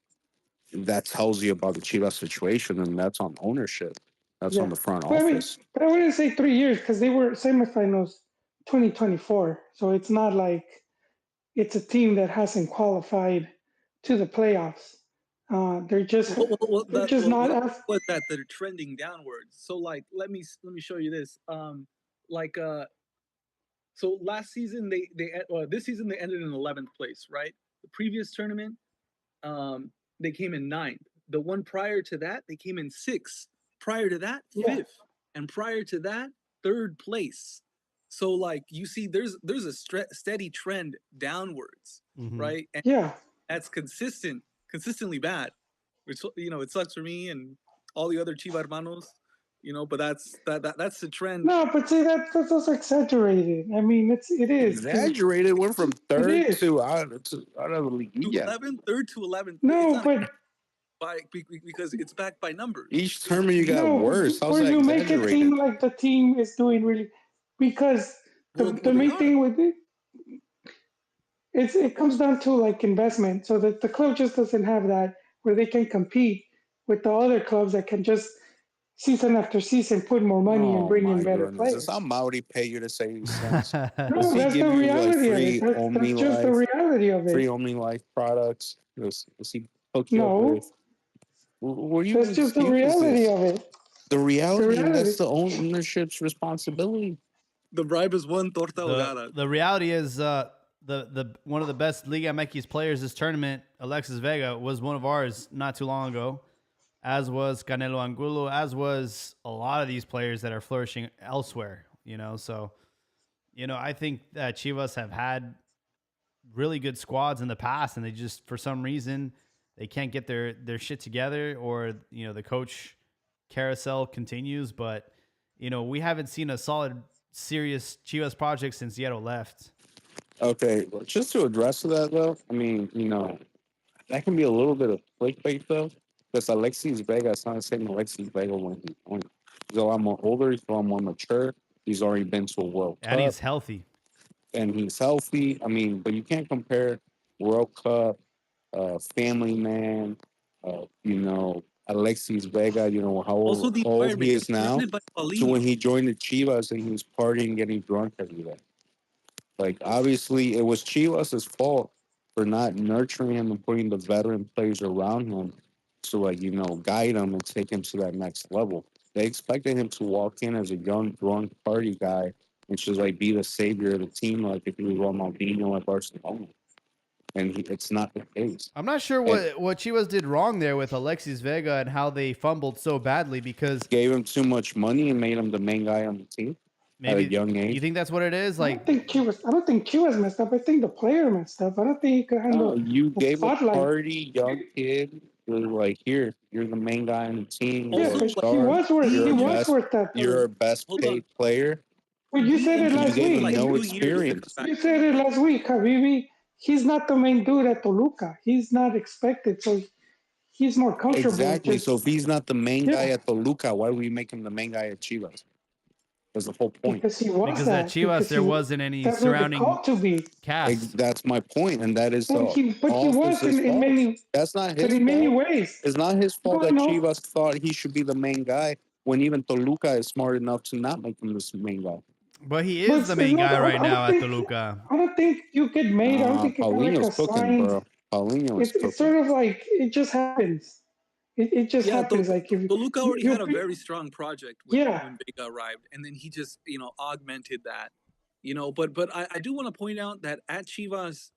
That tells you about the Chivas situation, and that's on ownership. That's on yeah. the front But I mean, office. but I wouldn't say 3 years because they were semifinals 2024. So it's not like it's a team that hasn't qualified to the playoffs. They're just they're just not that as was that they're trending downwards. So like, let me show you this. Like so last season this season they ended in 11th place, right? The previous tournament, they came in ninth. The one prior to that, they came in sixth. Prior to that, yeah, fifth, and prior to that, third place. So like you see, there's a steady trend downwards, Mhm. right? And yeah. that's consistently bad. Which it sucks for me and all the other Chiva hermanos, but that's the trend. No, but see that's also exaggerated. I mean, it is because Exaggerated. Went from it third is. out of the To Liguilla. 11th, third to 11th. It's No, not but because it's backed by numbers. Each tournament you got no, worse. How's where that you make it seem exaggerated? like the team is doing really because the They main are. thing with it it comes down to like investment. So that the club just doesn't have that where they can compete with the other clubs that can just season after season put more money and Oh bring in my better goodness. Does players. Mauri pay you to say these things? Does No, he that's the give you like reality of it. free That's just the reality of Free it. Omni Life products? Does he hook you up No, with? What do you that's mean just the excuse reality this? of it. The The reality, and that's reality. the ownership's responsibility. The bribe is one torta ahogada. The reality is the one of the best Liga MX players this tournament, Alexis Vega, was one of ours not too long ago, as was Canelo Angulo, as was a lot of these players that are flourishing elsewhere. So I think that Chivas have had really good squads in the past, and they just for some reason they can't get their shit together, or the coach carousel continues. But we haven't seen a solid, serious Chivas project since Hierro left. Okay, well, just to address that though, I mean, that can be a little bit of clickbait though, because Alexis Vega is not the same Alexis Vega when he's a lot more older, he's a lot more mature. He's already been to a World And Cup he's healthy. and he's healthy. I mean, but you can't compare World Cup, family man, Alexis Vega, how Also, the old environment. he He's is now, surrounded by to when Paulino. he joined the Chivas and he was partying, getting drunk every day. Like, obviously, it was Chivas' fault for not nurturing him and putting the veteran players around him to, like, guide him and take him to that next level. They expected him to walk in as a young, drunk party guy and just, like, be the savior of the team, like if he was Ronaldinho at Barcelona. And it's not the case. I'm not sure It what Chivas did wrong there with Alexis Vega and how they fumbled so badly, because gave him too much money and made him the main guy on the team at a maybe young you age. think that's what it is. Like, I don't think Q was messed up. I think the player messed up. I don't think he could No, handle you the gave a spotlight. party young kid. You're like, here, you're the main guy on the team. Yeah, You're Also, a but like star. he You're a was best. worth that You're though. a best hold on. paid player, But you said it He and you last gave spent week. him like no 2 years as experience. a You backup. said it last week, Habibi. He's not the main dude at Toluca. He's not expected, so he's more comfortable with Exactly. just So if he's not the main guy yeah, at Toluca, why would we make him the main guy at Chivas? That's the whole point. because he was because at that. Chivas Because there he wasn't any that's what they're surrounding called to be. cast. That's my point, and that is And the he was office's in fault. many That's not but his in many fault. ways. It's not his No, fault I that know. Chivas thought he should be the main guy when even Toluca is smart enough to not make him the main guy. But he But is the main guy right I now don't at think Toluca. I don't think you get made. I don't think you got like Paulinho's a cooking, signed. bro. Paulinho is It's cooking. sort of like it just happens. It just Yeah, happens. Like if Toluca already you had a very strong project yeah. when Vega arrived, and then he just augmented that. But I do want to point out that at Chivas,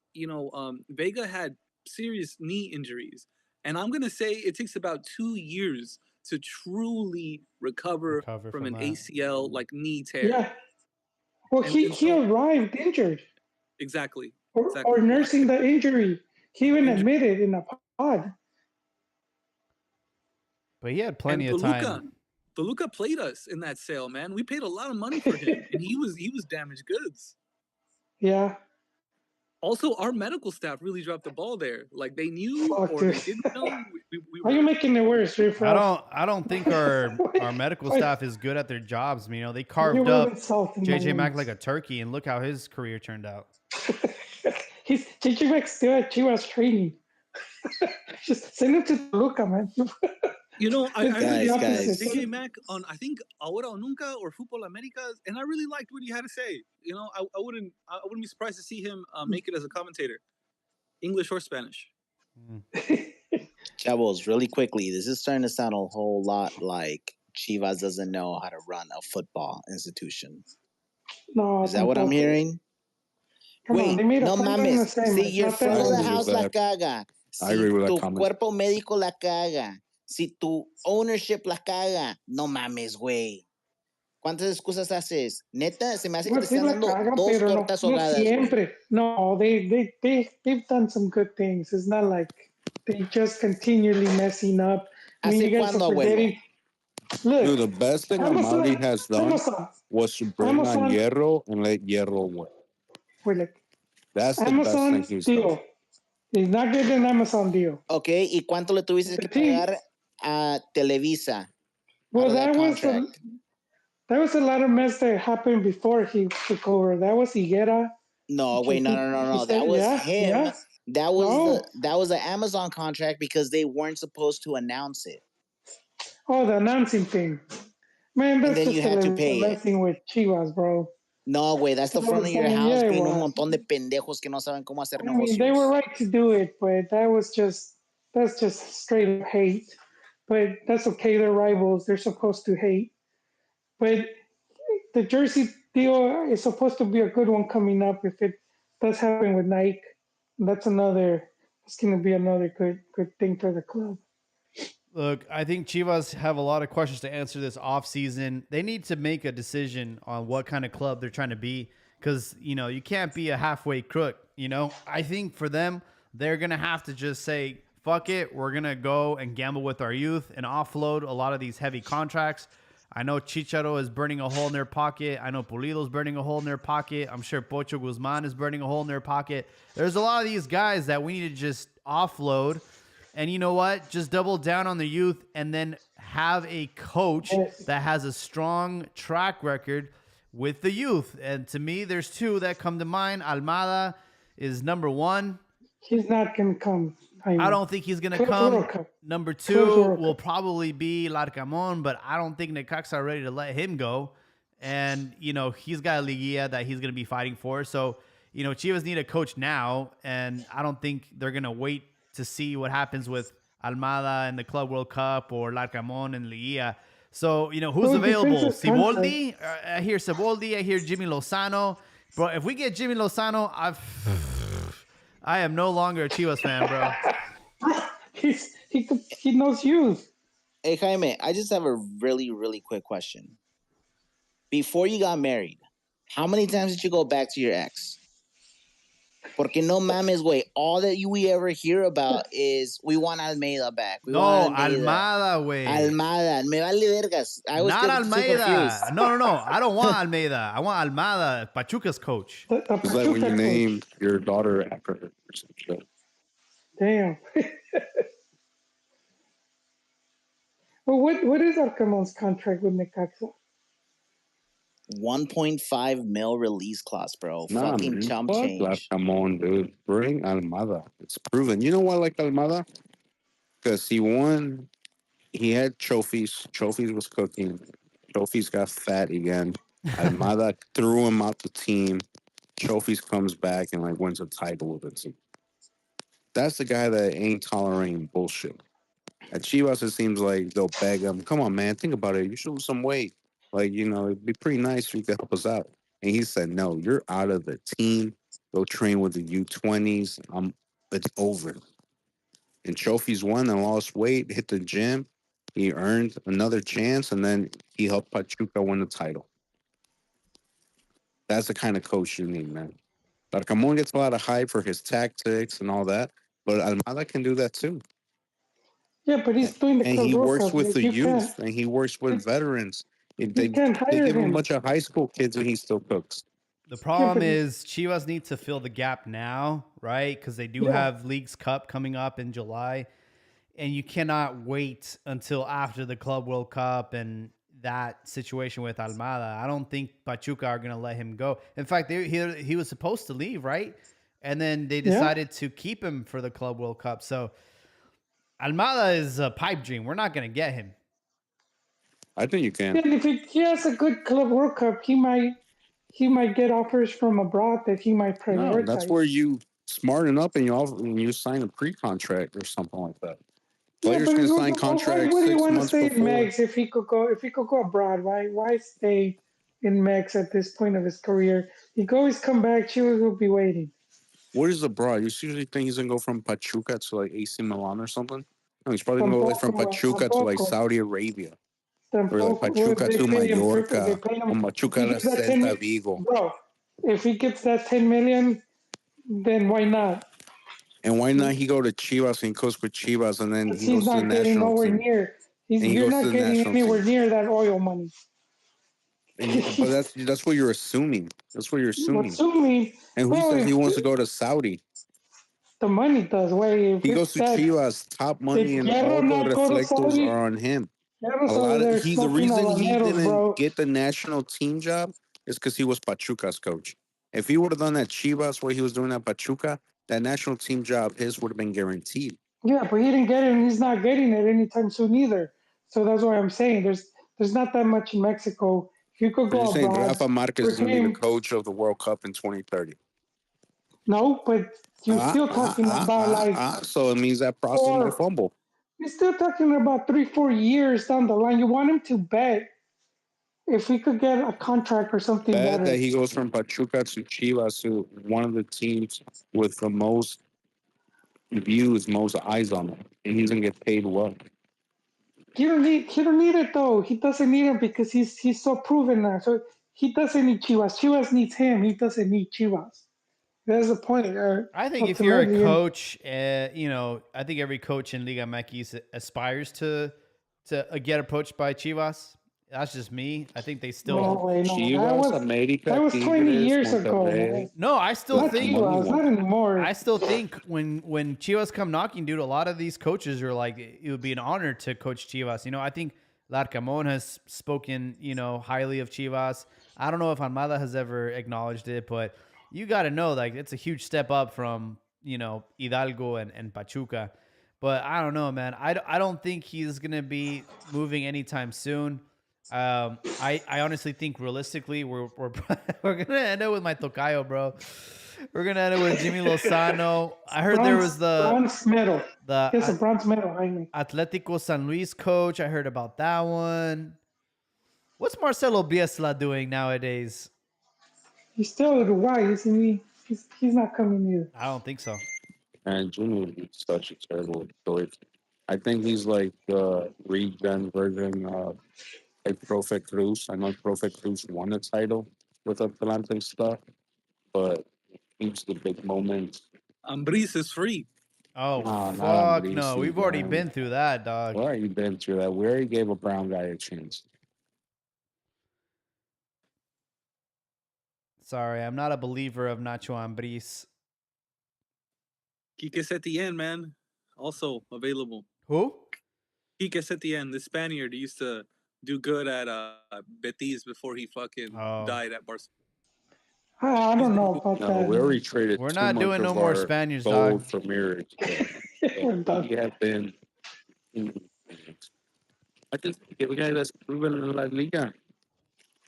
Vega had serious knee injuries, and I'm gonna say it takes about 2 years to truly recover from an that. ACL like knee tear. Yeah. Well, And he so arrived injured exactly, or Well, nursing the injury. He even injury. admitted in a pod. But he had And plenty of time. Toluca played us in that sale, man. We paid a lot of money for him, and he was damaged goods. Yeah. Also, our medical staff really dropped the ball there. Like they knew Fuck, or dude. they didn't know. We Are you were making it worse, Riff Raff? I don't think our medical Why- staff is good at their jobs. You know, they You carved rubbing up salt in my JJ Mack wounds. like a turkey, and look how his career turned out. He's JJ Max still at Chivas training. Just send him to Toluca, man. I It's heard the Guys, opposite. JJ Mack on I think Ahora o Nunca or Fútbol Americas, and I really liked what he had to say. I wouldn't be surprised to see him make it as a commentator, English or Spanish. Chavos, really quickly, this is starting to sound a whole lot like Chivas doesn't know how to run a football institution. No, Is that what I'm tampoco. hearing? Come on, Wait, they made a no fun the mames. same. Si It's your not that front of I the agree bad. house with la that. caga, I si agree with that tu comment. cuerpo médico la caga, si tu ownership la caga, no mames, güey. ¿Cuántas excusas haces? Neta, se me hace que te Well, sí están la dando cagan, dos pero tortas no ahogadas, güey. siempre. No, they've done some good things. It's not like they just continually messing up. I mean, ¿Hace you guys are cuándo, abuelo? forgetting. Look, Dude, the best thing Amadi has done Amazon, was to bring on Amazon, Hierro and let Hierro win. wait, look, That's the best thing Amazon he's done. deal. He's not getting an Amazon deal. Ok, ¿y cuánto le tuviste que The team- pagar a Televisa? Well, out of that was contract? that was a lot of mess that happened before he took over. That was Higuera. No, wait, no. He That said, was yeah, him. yeah. That was No. the Amazon contract because they weren't supposed to announce it. Oh, the announcing thing. Man, And that's then just you had to Televisa pay it. messing with Chivas, bro. No, güey, that's the All front the of your time, house yeah, it being un was. montón de pendejos que no saben cómo hacer I mean, they were negocios. right to do it, but that's just straight up hate. But that's okay. They're rivals. They're supposed to hate. But the jersey deal is supposed to be a good one coming up if it does happen with Nike. That's another. It's going to be another good thing for the club. Look, I think Chivas have a lot of questions to answer this offseason. They need to make a decision on what kind of club they're trying to be because, you can't be a halfway crook, I think for them, they're going to have to just say, fuck it, we're going to go and gamble with our youth and offload a lot of these heavy contracts. I know Chicharo is burning a hole in their pocket. I know Pulido's burning a hole in their pocket. I'm sure Pocho Guzman is burning a hole in their pocket. There's a lot of these guys that we need to just offload. And you know what? Just double down on the youth and then have a coach that has a strong track record with the youth. And to me, there's two that come to mind. Almada is number one. He's not going to come. I don't think he's going to come. Number two will probably be Larcamon, but I don't think Necaxa are ready to let him go. And, he's got a Liguilla that he's going to be fighting for. So, Chivas need a coach now, and I don't think they're going to wait to see what happens with Almada in the Club World Cup or Larcamon and Liguilla. So, who's available? Siboldi? I hear Siboldi. I hear Jimmy Lozano. Bro, if we get Jimmy Lozano, I am no longer a Chivas fan, bro. He knows you. Hey, Jaime, I just have a really, really quick question. Before you got married, how many times did you go back to your ex? Porque no mames, güey. All that we ever hear about is we want Almeida back. We want Almada, güey. Almada. Me vale vergas. I was Not Almeida. No. I don't want Almeida. I want Almada, Pachuca's coach. It's like when you name your daughter after her or some shit. Damn. Well, what is Arcamon's contract with Necaxa? 1.5 mil release clause, bro. Fucking man. chump change. Come on, dude. Bring Almada. It's proven. You know why I like Almada? Because he won. He had trophies. Trophies was cooking. Trophies got fat again. Almada threw him out the team. Trophies comes back and like wins a title with the team. That's the guy that ain't tolerating bullshit. At Chivas, it seems like they'll beg him, "Come on, man, think about it. You should lose some weight. Like, it'd be pretty nice if you could help us out." And he said, "No, you're out of the team. Go train with the U20s. It's over." And Trophies won and lost weight, hit the gym. He earned another chance, and then he helped Pachuca win the title. That's the kind of coach you need, man. Arcamon gets a lot of hype for his tactics and all that, but Almada can do that too. Yeah, but he's doing the And Club he World works Cup. with Like the you can't, youth, and he works with you, veterans. you can't They hire give him a him. bunch of high school kids, and he still cooks. The Yeah, problem but is Chivas need to fill the gap now, right? Because they do yeah, have League's Cup coming up in July, and you cannot wait until after the Club World Cup and that situation with Almada. I don't think Pachuca are going to let him go. In fact, he was supposed to leave, right? And then they yeah. decided to keep him for the Club World Cup. So Almada is a pipe dream. We're not going to get him. I think you can. Yeah, and if he has a good Club World Cup, he might get offers from abroad that he might No, that's where prioritize. you smarten up and you sign a pre-contract or something like that. Yeah, Players but can sign why contracts would he 6 want to months stay in before. Megs if he could go abroad? Why stay in Megs at this point of his career? He could always come back. Chivas will be waiting. What is abroad? You usually think he's gonna go from Pachuca to like AC Milan or something? No, he's probably gonna go like from Tampoco, Pachuca to like tampoco, Saudi Arabia or like tampoco. Well, Pachuca they to pay him triple. They Mallorca pay or him if Pachuca he to gets that 10 Celta million, Vigo. bro. If he gets that 10 million, then why not? And why not he go to Chivas and coach with Chivas and then Because he he's goes to the not getting national nowhere team near. and he You're goes to not the getting national anywhere team. near that oil money. But that's what you're assuming. That's what you're assuming. Assuming, And who well, says he if wants to go to Saudi? the money does, way if He goes it's to that, Chivas. Top money did and Guerrero all the not go to reflectors Saudi? are on him. A Guerrero's over lot of there the smoking reason he habaneros, didn't bro. get the national team job is because he was Pachuca's coach. If he would have done that Chivas where he was doing at Pachuca, that national team job his would have been guaranteed. Yeah, but he didn't get it, and he's not getting it anytime soon either. So that's why I'm saying there's not that much in Mexico. If you could So you're go saying abroad Rafa Marquez for is going to be the him, coach of the World Cup in 2030? no, but you're still talking about like So it means that process might four. fumble. You're still talking about 3-4 years down the line. You want him to bet if we could get a contract or something Bet that better. he goes from Pachuca to Chivas to one of the teams with the most views, most eyes on him, and he's going to get paid well. He don't need it though. He doesn't need it because he's so proven now. So he doesn't need Chivas. Chivas needs him. He doesn't need Chivas. That's the point. I think if you're a Ultimately, and coach, I think every coach in Liga MX aspires to get approached by Chivas. That's just me. I think they no still. way, no. Chivas, América, That was 20 Tigres, years ago, man. Monterrey. No, I still Not That's think. money Chivas, not one. I anymore. still think when Chivas come knocking, dude, a lot of these coaches are like, it would be an honor to coach Chivas. I think Larcamon has spoken, highly of Chivas. I don't know if Almada has ever acknowledged it, but you got to know, like, it's a huge step up from, Hidalgo and Pachuca. But I don't know, man. I don't think he's going to be moving anytime soon. I honestly think realistically, we're we're going to end up with my Tocayo, bro. We're gonna end it with Jimmy Lozano. I heard there was Bronze medal. He has a the bronze medal, Jaime. Atletico San Luis coach. I heard about that one. What's Marcelo Bielsa doing nowadays? He's still at Uruguay, isn't he? He's not coming either. I don't think so. And Jimmy is such a terrible choice. I think he's like the regen version of like Profe Cruz. I know Profe Cruz won a title with Atlanta and stuff, but he's the big moment. Ambris is free. Oh No, not on fuck no. BC, We've already man. been through that, dog. Why you been through that? We already gave a brown guy a chance. Sorry, I'm not a believer of Nacho Ambriz. Quique Setien, man, also available. Who? Quique Setien, the Spaniard, he used to do good at Betis before he fucking Oh, died at Barcelona. I He's don't been know moved. about No, that, we man. already traded we're too not much doing no of more our Spaniards, gold dog. for mirrors. We're done. We have been. I just give a guy that's proven in La Liga.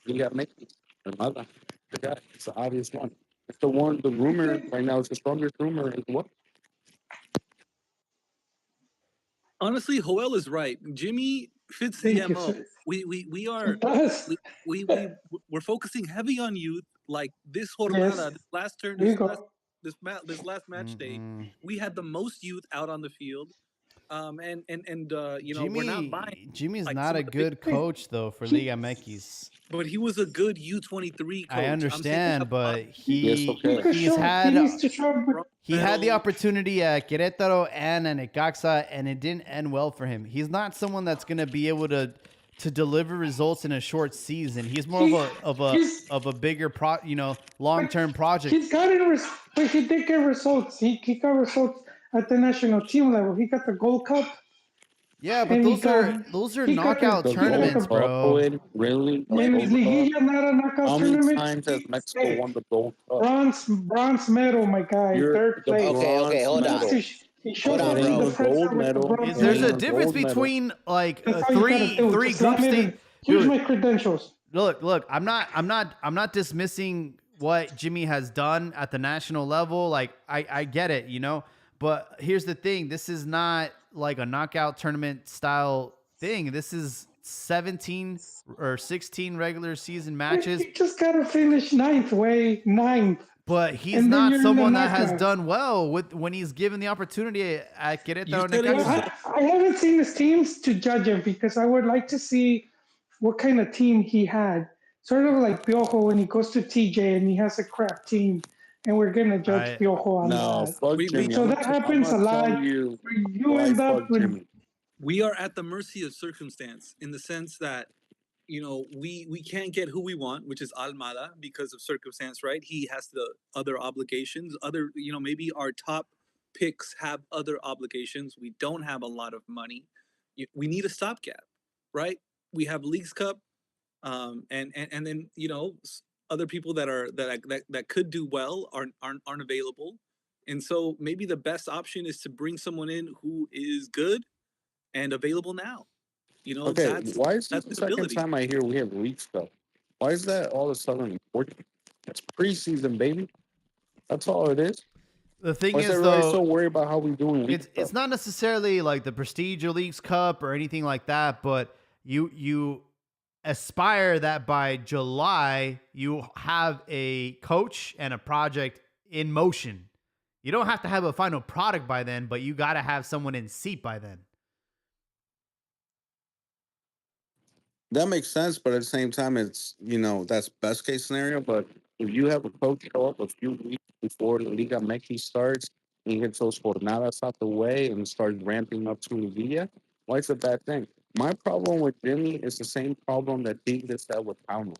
Liga Mexico. Armada. The guy. It's the obvious one. It's the one. The rumor right now is the strongest rumor is what? Honestly, Joel is right. Jimmy fits the Thank you, MO. sir. We He are does. we're focusing heavy on youth. Like this Yes. jornada, this last turn, There you go. this last match day, Mm-mm. we had the most youth out on the field. We're not buying Jimmy's like not some a of the big, good coach though for He, Liga MX. but he was a good U23 I coach. I'm saying we have understand, a lot but of Yes, he he okay. could he's show. He had needs to show. bronze he had the medal. opportunity at Querétaro and at Necaxa, and it didn't end well for him. He's not someone that's going to be able to deliver results in a short season. He's more He, he's of a bigger long term project. he's got it. But he did get results. He got results at the national team level. He got the Gold Cup, Yeah, but and those are he got knockout the The he got gold tournaments, the cup, bro. Owen, really? A and gold his cup? Liguilla not a knockout How many tournament. times has Mexico Hey, won the gold cup? bronze medal, my guy, You're third the place. Okay, bronze hold on. medal. He Hold shows on, up It to ain't the bro. a French gold with the medal. bronze It There's ain't a a medal. difference gold medal. between like That's all you gotta do. three Just group let me state. Here's Dude, my credentials. look. I'm not dismissing what Jimmy has done at the national level. Like I get it, you know. But here's the thing: this is not like a knockout tournament style thing. This is 17 or 16 regular season matches. You just gotta finish ninth, But he's and then not you're in the someone that has knockouts. done well with when he's given the opportunity at You Querétaro said it Well, Necaxa. yourself. I haven't seen his teams to judge him because I would like to see what kind of team he had. Sort of like Piojo when he goes to TJ and he has a crap team, and we're gonna judge I Piojo on No, that. fuck We Jimmy. So that I'm happens gonna a tell lot. you Where you why end up fuck with Jimmy. we are at the mercy of circumstance in the sense that we can't get who we want, which is Almada, because of circumstance, right? He has the other obligations. Other, maybe our top picks have other obligations. We don't have a lot of money. We need a stopgap, right? We have Leagues Cup, and then other people that could do well aren't available, and so maybe the best option is to bring someone in who is good and available now. Okay, why is this That's the second stability. time I hear we have league stuff? Why is that all of a sudden important? It's preseason, baby. That's all it is. The thing Why is is everybody so though, worried about how we doing league it's stuff? not necessarily like the Prestige or Leagues Cup or anything like that, but you aspire that by July you have a coach and a project in motion. You don't have to have a final product by then, but you got to have someone in seat by then. That makes sense, but at the same time, it's that's best case scenario. But if you have a coach show up a few weeks before the Liga MX starts and he gets those jornadas out the way and starts ramping up to Liga, why is it a bad thing? My problem with Jimmy is the same problem that Tigres had with Pauno,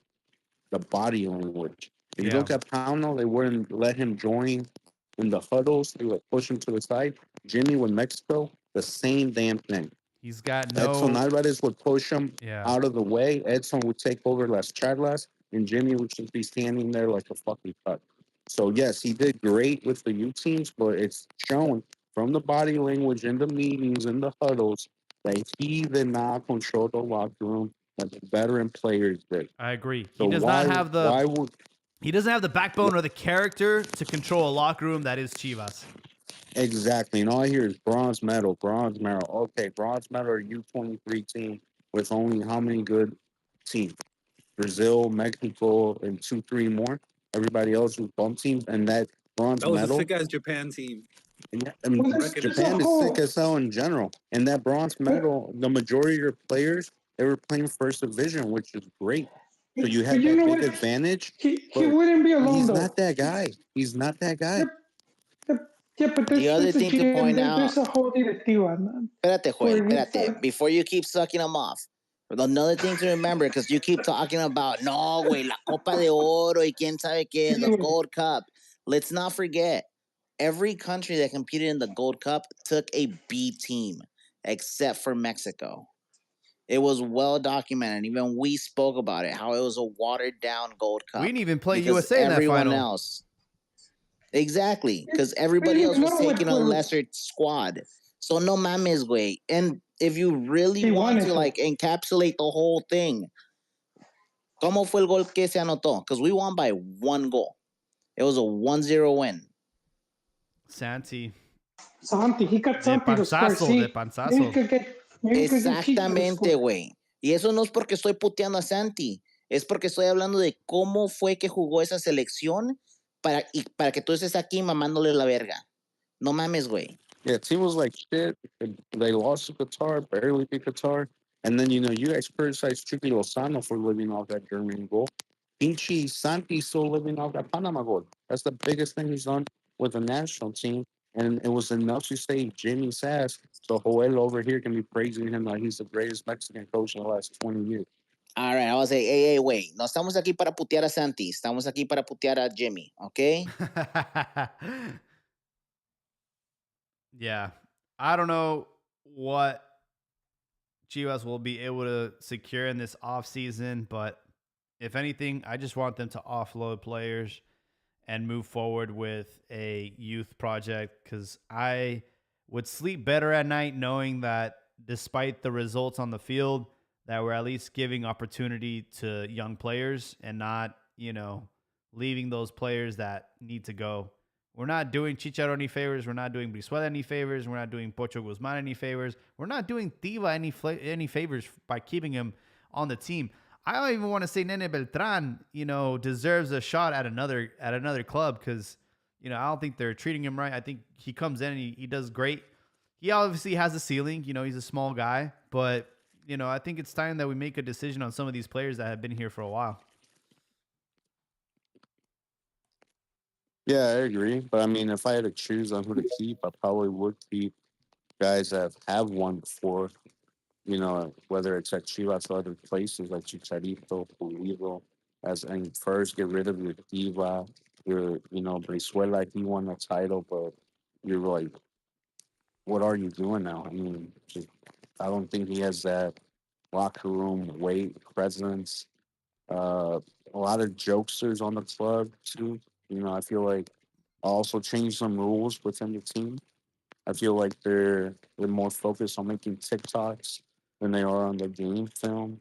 the body language. If you Yeah. look at Pauno, they wouldn't let him join in the huddles. They would push him to the side. Jimmy with Mexico, the same damn thing. He's got Edson no Alvarez would push him yeah. out of the way. Edson would take over las charlas, and Jimmy would just be standing there like a fucking cut. So, yes, he did great with the U teams, but it's shown from the body language in the meetings, in the huddles, that he did not control the locker room like the veteran players did. I agree. So why would He doesn't have the backbone or the character to control a locker room that is Chivas. exactly? And all I hear is bronze medal, bronze medal. Okay, bronze medal or U23 team with only how many good teams? Brazil, Mexico, and 2, 3 more. Everybody else was bump teams, and that bronze That was a medal. sick ass Japan team. I mean, Well, I there's a Japan is sick whole. as hell in general, and that bronze medal, the majority of your players they were playing first division, which is great. So you But have you that know big what? advantage. He But wouldn't be alone he's though. not that guy. He's not that guy. Yep, yep, yeah, but The other there's a thing to point out, there's a whole directiva, man. espérate, Joel, For espérate, before you keep sucking them off. Another thing to remember, because you keep talking about, no, güey, la Copa de Oro y quién sabe qué, the Gold Cup. Let's not forget, every country that competed in the Gold Cup took a B team, except for Mexico. It was well documented. Even we spoke about it, how it was a watered down Gold Cup. We didn't even play because USA in that everyone final. else. Exactly, because everybody else was taking a lesser squad. So no mames, güey. And if you really want to like encapsulate the whole thing, ¿Cómo fue el gol que se anotó? Because we won by 1 goal. It was a 1-0 win. Santi. He got Santi to score. See, De panzazo. Exactamente, güey. Y eso no es porque estoy puteando a Santi. Es porque estoy hablando de cómo fue que jugó esa selección para que tú estés aquí mamándole la verga. No mames, güey. Yeah, team was like shit. They lost to Qatar, barely beat Qatar. And then, you guys criticized Chucky Lozano for living off that German goal. Pinchi Santi still living off that Panama goal. That's the biggest thing he's done with the national team. And it was enough to say Jimmy Sass. So Joel over here can be praising him like he's the greatest Mexican coach in the last 20 years. All right, I was like, hey, wait. No estamos aquí para putear a Santi. Estamos aquí para putear a Jimmy, okay? Yeah. I don't know what Chivas will be able to secure in this offseason, but if anything, I just want them to offload players and move forward with a youth project because I would sleep better at night knowing that despite the results on the field, that we're at least giving opportunity to young players and not, leaving those players that need to go. We're not doing Chicharo any favors. We're not doing Brizuela any favors. We're not doing Pocho Guzman any favors. We're not doing Tiva any favors by keeping him on the team. I don't even want to say Nene Beltran, deserves a shot at another club because, I don't think they're treating him right. I think he comes in and he does great. He obviously has a ceiling. He's a small guy, but I think it's time that we make a decision on some of these players that have been here for a while. Yeah, I agree. But I mean, if I had to choose on who to keep, I probably would keep guys that have won before. Whether it's at Chivas or other places like Chicharito, Pulido, and first get rid of your diva, Brizuela, he won the title, but you're like, what are you doing now? I mean, I don't think he has that locker room weight, presence. A lot of jokesters on the club too. I feel like also changed some rules within the team. I feel like they're more focused on making TikToks than they are on the game film,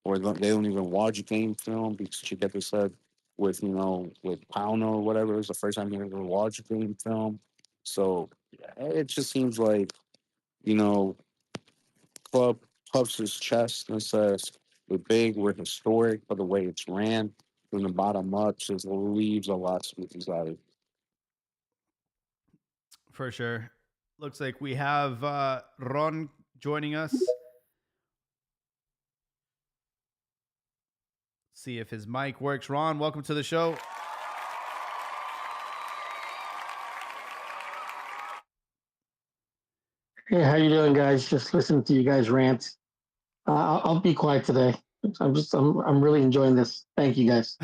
or they don't even watch game film because you get this said with with Pauno or whatever. It was the first time he ever watched game film, so it just seems like club puffs his chest and says we're big, we're historic, but the way it's ran from the bottom up just leaves a lot to be desired. For sure. Looks like we have Ron joining us. See if his mic works. Ron, welcome to the show. Hey, how you doing, guys? Just listening to you guys rant. I'll be quiet today. I'm really enjoying this. Thank you, guys.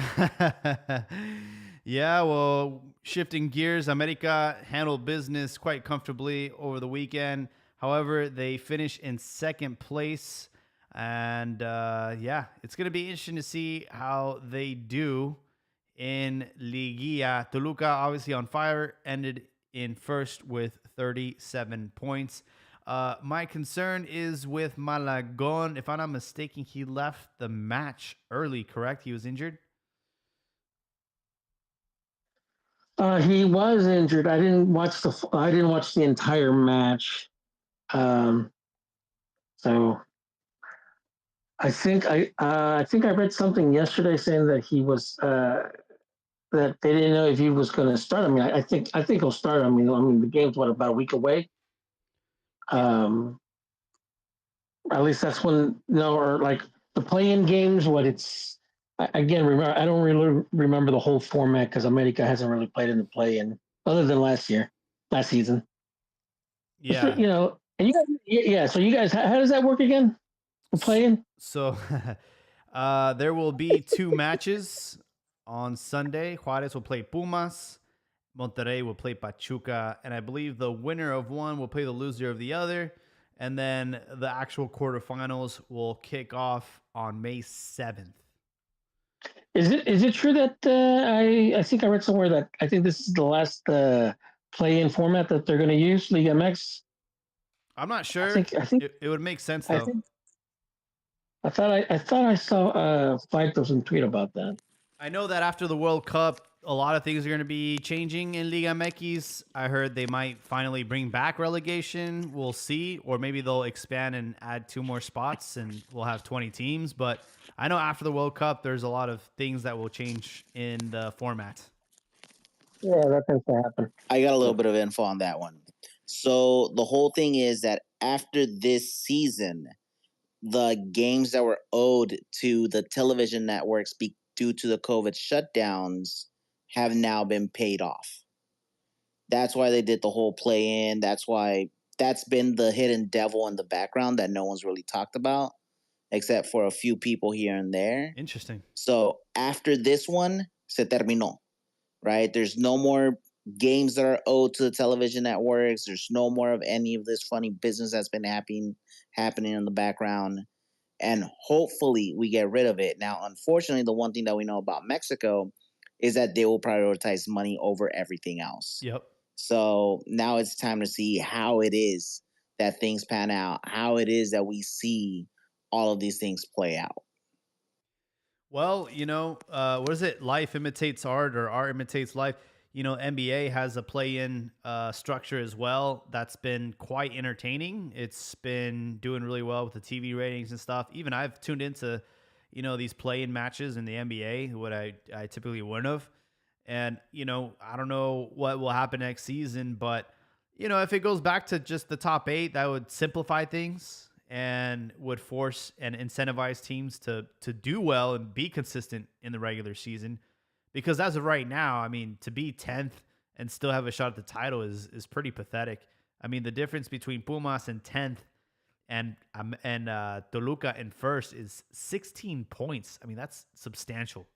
Yeah, well, shifting gears, America handled business quite comfortably over the weekend. However, they finished in second place. And it's going to be interesting to see how they do in Liguilla. Toluca, obviously on fire, ended in first with 37 points. My concern is with Malagon. If I'm not mistaken, he left the match early, correct? He was injured? He was injured. I didn't watch the entire match. So I think I read something yesterday saying that he was that they didn't know if he was going to start. I mean, I think he'll start. I mean, the game's about a week away. At least that's when or like the play-in games. Again, remember, I don't really remember the whole format because America hasn't really played in the play-in other than last season. Yeah. And you guys, yeah. So you guys, how does that work again? The play-in? So there will be two matches on Sunday. Juarez will play Pumas. Monterrey will play Pachuca. And I believe the winner of one will play the loser of the other. And then the actual quarterfinals will kick off on May 7th. Is it true that I think I read somewhere that I think this is the last play-in format that they're going to use, Liga MX? I'm not sure. I think it would make sense though. I thought I saw Faito's tweet about that. I know that after the World Cup, a lot of things are going to be changing in Liga MX. I heard they might finally bring back relegation. We'll see. Or maybe they'll expand and add 2 more spots and we'll have 20 teams. But I know after the World Cup, there's a lot of things that will change in the format. Yeah, that tends to happen. I got a little bit of info on that one. So the whole thing is that after this season, the games that were owed to the television networks due to the COVID shutdowns have now been paid off. That's why they did the whole play in. That's why that's been the hidden devil in the background that no one's really talked about, except for a few people here and there. Interesting. So after this one, se terminó, right? There's no more games that are owed to the television networks. There's no more of any of this funny business that's been happening in the background. And hopefully we get rid of it. Now, unfortunately, the one thing that we know about Mexico is that they will prioritize money over everything else. Yep. So now it's time to see how it is that things pan out, how it is that we see all of these things play out. Well, what is it? Life imitates art, or art imitates life. NBA has a play-in structure as well. That's been quite entertaining. It's been doing really well with the TV ratings and stuff. Even I've tuned into, these play-in matches in the NBA, what I typically wouldn't have. And, I don't know what will happen next season, but, if it goes back to just the top 8, that would simplify things and would force and incentivize teams to do well and be consistent in the regular season. Because as of right now, I mean, to be 10th and still have a shot at the title is pretty pathetic. I mean, the difference between Pumas and 10th and Toluca in first is 16 points. I mean, that's substantial.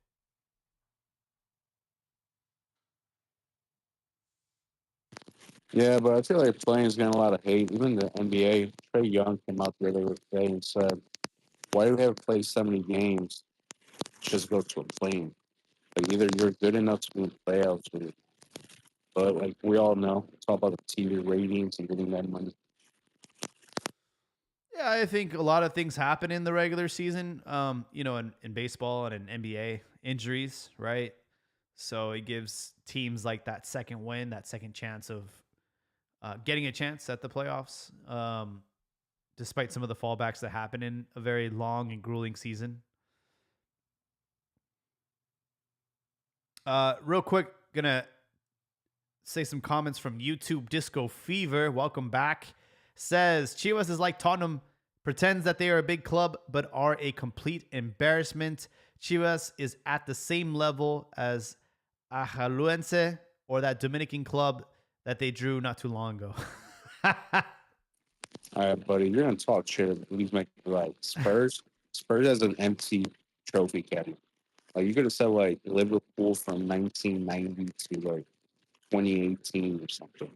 Yeah, but I feel like playing's getting a lot of hate. Even the NBA, Trey Young came out the other day and said, "Why do we have to play so many games? Just go to a plane. Like either you're good enough to be in the playoffs, but like we all know, it's all about the TV ratings and getting that money." Yeah, I think a lot of things happen in the regular season. In baseball and in NBA, injuries, right? So it gives teams like that second win, that second chance of getting a chance at the playoffs, despite some of the fallbacks that happen in a very long and grueling season. Real quick, gonna say some comments from YouTube. Disco Fever, welcome back. Says Chivas is like Tottenham, pretends that they are a big club but are a complete embarrassment. Chivas is at the same level as Ajaluense or that Dominican club that they drew not too long ago. All right, buddy, you're gonna talk shit. Please make it right. Spurs has an empty trophy cabinet. Like you could have said like Liverpool from 1990 to like 2018 or something.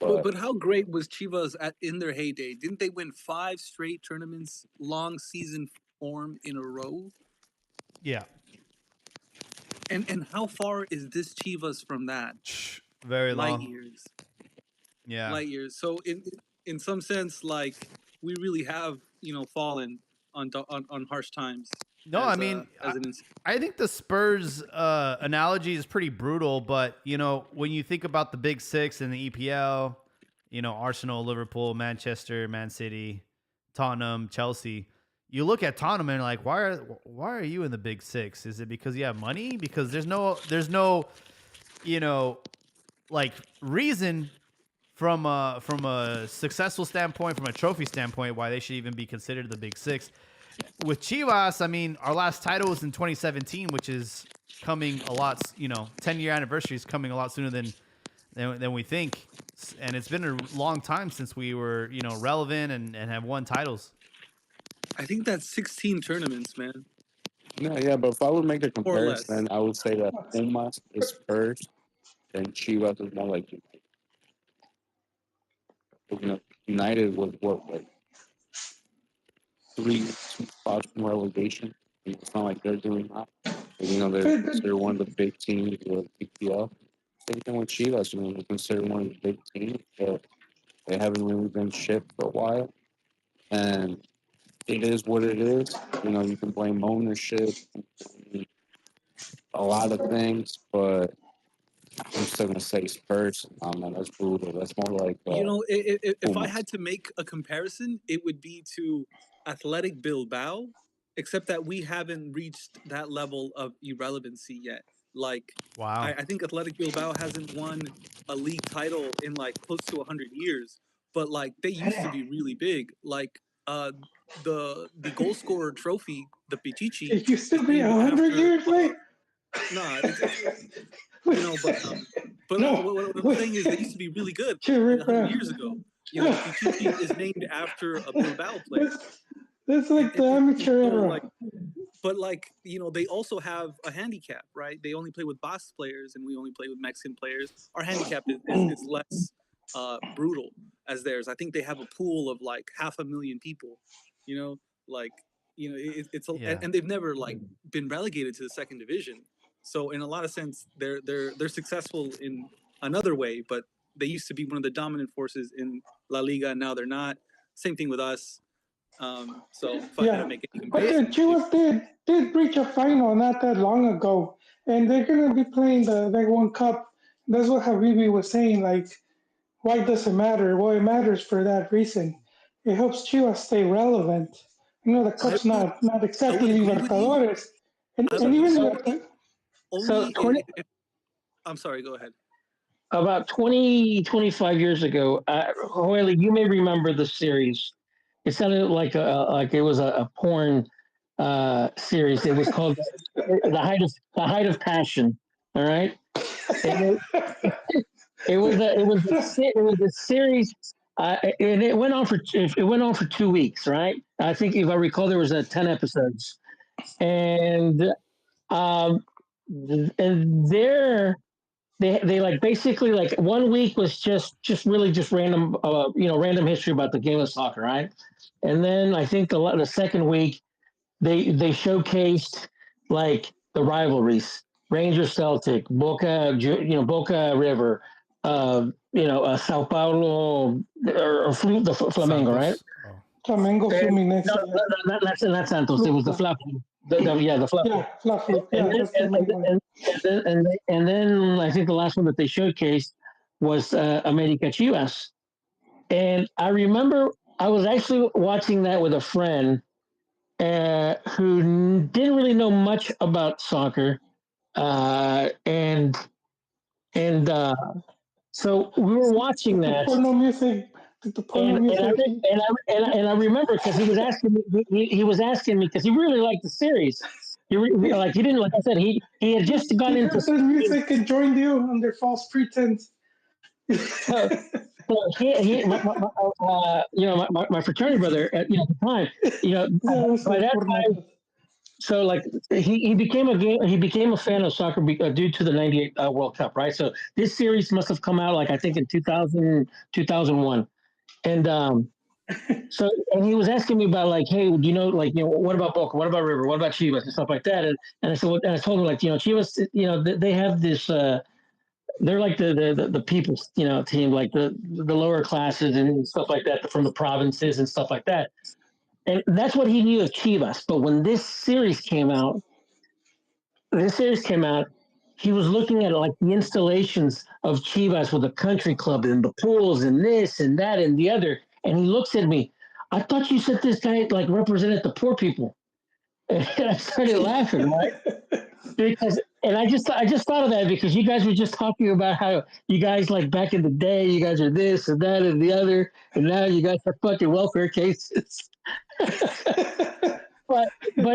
But how great was Chivas in their heyday? Didn't they win 5 straight tournaments, long season form in a row? Yeah. And how far is this Chivas from that? Very Light long. years. Yeah. Light years. So in some sense, like we really have fallen on harsh times. No, I mean, I think the Spurs analogy is pretty brutal, but when you think about the Big Six in the EPL, Arsenal, Liverpool, Manchester, Man City, Tottenham, Chelsea, you look at Tottenham and like, why are you in the Big Six? Is it because you have money? Because there's no like reason from a successful standpoint, from a trophy standpoint, why they should even be considered the Big Six. With Chivas, I mean, our last title was in 2017, which is coming a lot, 10-year anniversary is coming a lot sooner than we think. And it's been a long time since we were, relevant and have won titles. I think that's 16 tournaments, man. No, yeah, but if I would make a comparison, I would say that Pumas is first and Chivas is more like United was what, like 2 spots from relegation. It's not like they're doing that. They're considered one of the big teams of EPL. Same thing with Chivas. They're considered one of the big teams, but they haven't really been shit for a while. And it is what it is. You know, you can blame ownership, a lot of things, but I'm still gonna say Spurs. Man, that's brutal. That's more like You know, if I Pumas. had to make a comparison, it would be to Athletic Bilbao, except that we haven't reached that level of irrelevancy yet. Like, Wow. I think Athletic Bilbao hasn't won a league title in like close to 100 years, but like they used to be really big. Like, the goal scorer trophy, the Pichichi, It used is to be named 100 years, after. mate. Nah, it's but No, what I'm saying is they used to be really good like Chirip, 100 years ago. You know, the Pichichi is named after a Bilbao player, that's and, like the and amateur so era. like, but like you know, they also have a handicap, right? They only play with Basque players, and we only play with Mexican players. Our handicap is less brutal as theirs. I think they have a pool of like 500,000 people. You know, like it's Yeah. and they've never like been relegated to the second division. So in a lot of sense, they're successful in another way, but they used to be one of the dominant forces in La Liga, and now they're not. Same thing with us. So if I had to Yeah, make any but the comparison, Chivas did reach a final not that long ago, and they're gonna be playing the one cup. That's what Habibi was saying. Like, why does it matter? Well, it matters for that reason. It helps Chivas stay relevant. You know, the I cup's would not I would exactly agree with you. Libertadores, I would and even agree So, with you. so Only 20, I'm sorry. Go ahead. about 20, 25 years ago, Hoyle, you may remember the series. It sounded like it was a porn series. It was called the height of passion. All right, and it was a series, and it went on for 2 weeks. Right, I think if I recall, there was 10 episodes, and um, and there they like basically like one week was just really just random random history about the game of soccer, right? And then I think the second week they showcased like the rivalries, Ranger Celtic, Boca River, Sao Paulo or the Flamengo, right? Santos. Oh. Flamengo And Fluminense. no, not Santos. It was the Flap. The Flap. Yeah, Fluffy. and Yeah, then that's the main one. and then I think the last one that they showcased was America Chivas. And I remember I was actually watching that with a friend who didn't really know much about soccer, and so we were watching Did the that, porno music? Did the porno and I music? re- and I remember because he was asking me, he was asking me because he really liked the series. Like he didn't, like I said, he had just gone He into. heard the music and joined you under false pretense. So, so my fraternity brother at the time, Sabes by de that porno. time, so like he became a fan of soccer due to the '98 World Cup, right? So this series must have come out like I think in 2001, and and he was asking me about like, hey, what about Boca, what about River, what about Chivas and stuff like that, and I said, well, and I told him like, Chivas, they have this. They're like the people's team, like the lower classes and stuff like that from the provinces and stuff like that, and that's what he knew of Chivas. But when this series came out, he was looking at like the installations of Chivas with the country club and the pools and this and that and the other, and he looks at me. I thought you said this guy like represented the poor people, and I started laughing, right? Because and I just thought of that because you guys were just talking about how you guys like back in the day you guys are this and that and the other, and now you guys are fucking welfare cases. but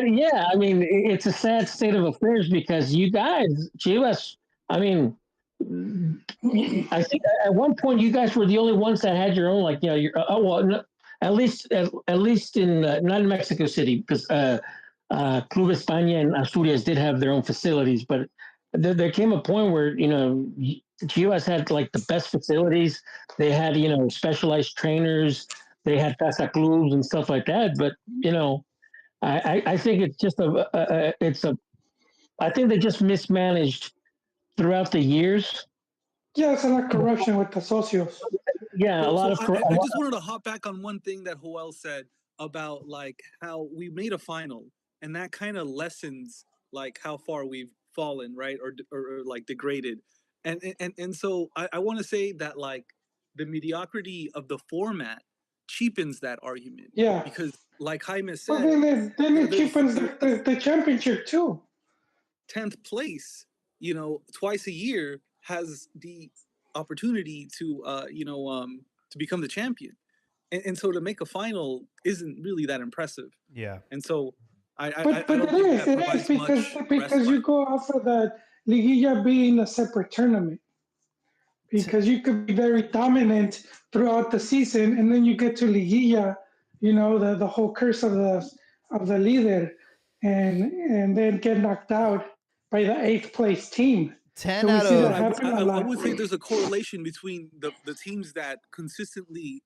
yeah, I mean it's a sad state of affairs because you guys, Chivas, I mean, I think at one point you guys were the only ones that had your own like your well no, at least in not in Mexico City because Club España and Asturias did have their own facilities, but there came a point where Chivas had like the best facilities. They had specialized trainers. They had casa clubs and stuff like that. But I think it's just I think they just mismanaged throughout the years. Yeah, it's a lot of corruption with the socios. Yeah, a So, lot so of I just wanted to hop back on one thing that Joel said. about like how we made a final, and that kind of lessens like how far we've fallen, right, or like degraded, and so I want to say that like the mediocrity of the format cheapens that argument Yeah. because, like Jaime Well, said, then it cheapens there's the championship too. 10th place, twice a year has the opportunity to become the champion. And so to make a final isn't really that impressive. Yeah. And so I But don't it think is that it is provides much because you respite. go off of the Liguilla being a separate tournament. Because you could be very dominant throughout the season, and then you get to Liguilla, the whole curse of the leader, and then get knocked out by the eighth place team. 10 So we out see that But of happen a I lot. would say there's a correlation between the teams that consistently,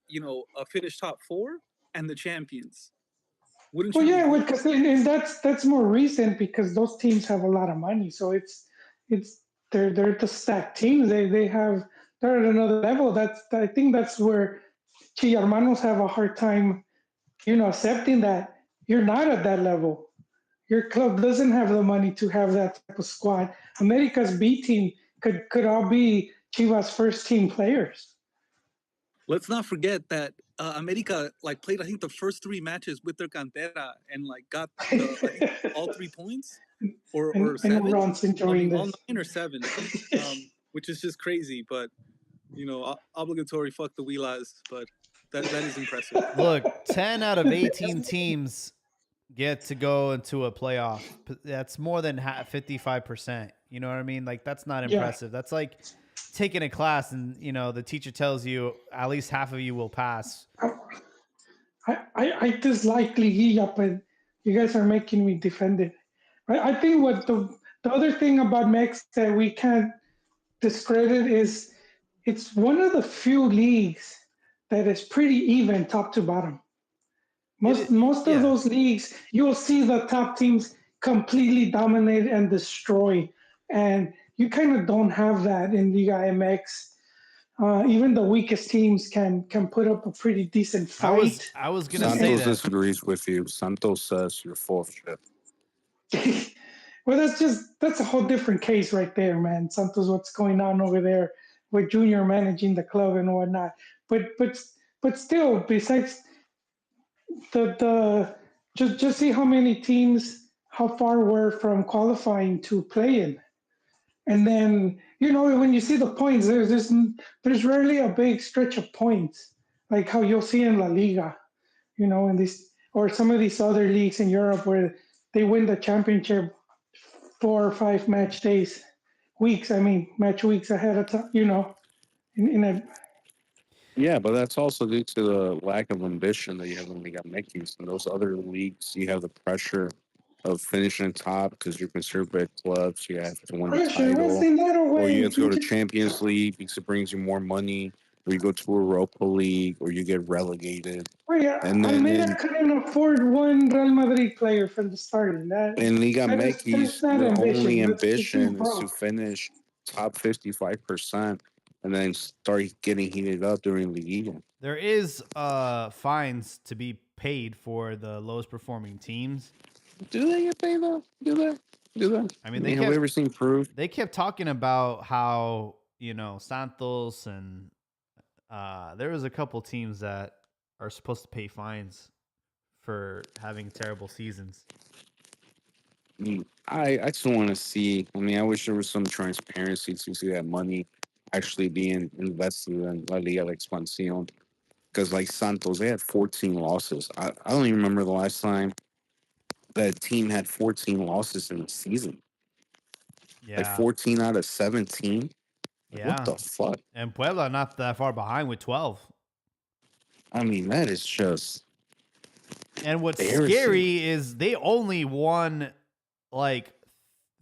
finish top four and the champions. Wouldn't Well, you yeah, agree? because and that's more recent because those teams have a lot of money, so it's they're the stacked teams. They're at another level. I think that's where Chillarmanos have a hard time, accepting that you're not at that level. Your club doesn't have the money to have that type of squad. America's B team could all be Chivas first team players. Let's not forget that America like played I think the first three matches with their cantera and like got the I think all 3 points or I know seven. Ron's I enjoying mean all this. 9 or 7, which is just crazy. But obligatory fuck the Wheelas, but that is impressive. look, 10 out of 18 teams get to go into a playoff. That's more than 55%. You know what I mean? Like that's not Yeah, impressive. That's like taking a class and, the teacher tells you at least half of you will pass. I dislike Liguilla, but you guys are making me defend it. I think what the other thing about Mex that we can't discredit is it's one of the few leagues that is pretty even top to bottom. Most of Yeah. those leagues, you'll see the top teams completely dominate and destroy, and you kind of don't have that in Liga MX. Even the weakest teams can put up a pretty decent I was fight. I was going to say Santos that. disagrees with you. Santos says you're full of shit. Well, that's a whole different case right there, man. Santos, what's going on over there with Junior managing the club and whatnot. But still, besides the just see how many teams, how far we're from qualifying to play in. And then when you see the points, there's rarely a big stretch of points like how you'll see in La Liga, in this or some of these other leagues in Europe where they win the championship 4 or 5 match days, weeks. I mean, match weeks ahead of time. In a Yeah, but that's also due to the lack of ambition that you have when you got Mickey's. In those other leagues, you have the pressure of finishing top because you're considered big clubs. You have to win a pressure, what's title, in that or you away? have to go to Champions League because it brings you more money, or you go to Europa League, or you get relegated. Wait, And then Almeida couldn't afford one Real Madrid player from the starting. in Liga That's Mekis, not your only ambition. That's just being ambition is to broke. finish top 55% and then start getting heated up during Liga. There is fines to be paid for the lowest performing teams. Do they get paid though? Do they? Do they? I mean, Have we ever seen proof? they kept talking about how, Santos and there was a couple teams that are supposed to pay fines for having terrible seasons. I just want to see. I mean, I wish there was some transparency to see that money actually being invested in La Liga Expansión. Because like Santos, they had 14 losses. I don't even remember the last time that team had 14 losses in a season. Like Yeah. 14 out of 17. Like, what Yeah. the fuck? And Puebla not that far behind with 12. I mean, that is just And what's embarrassing. scary is they only won like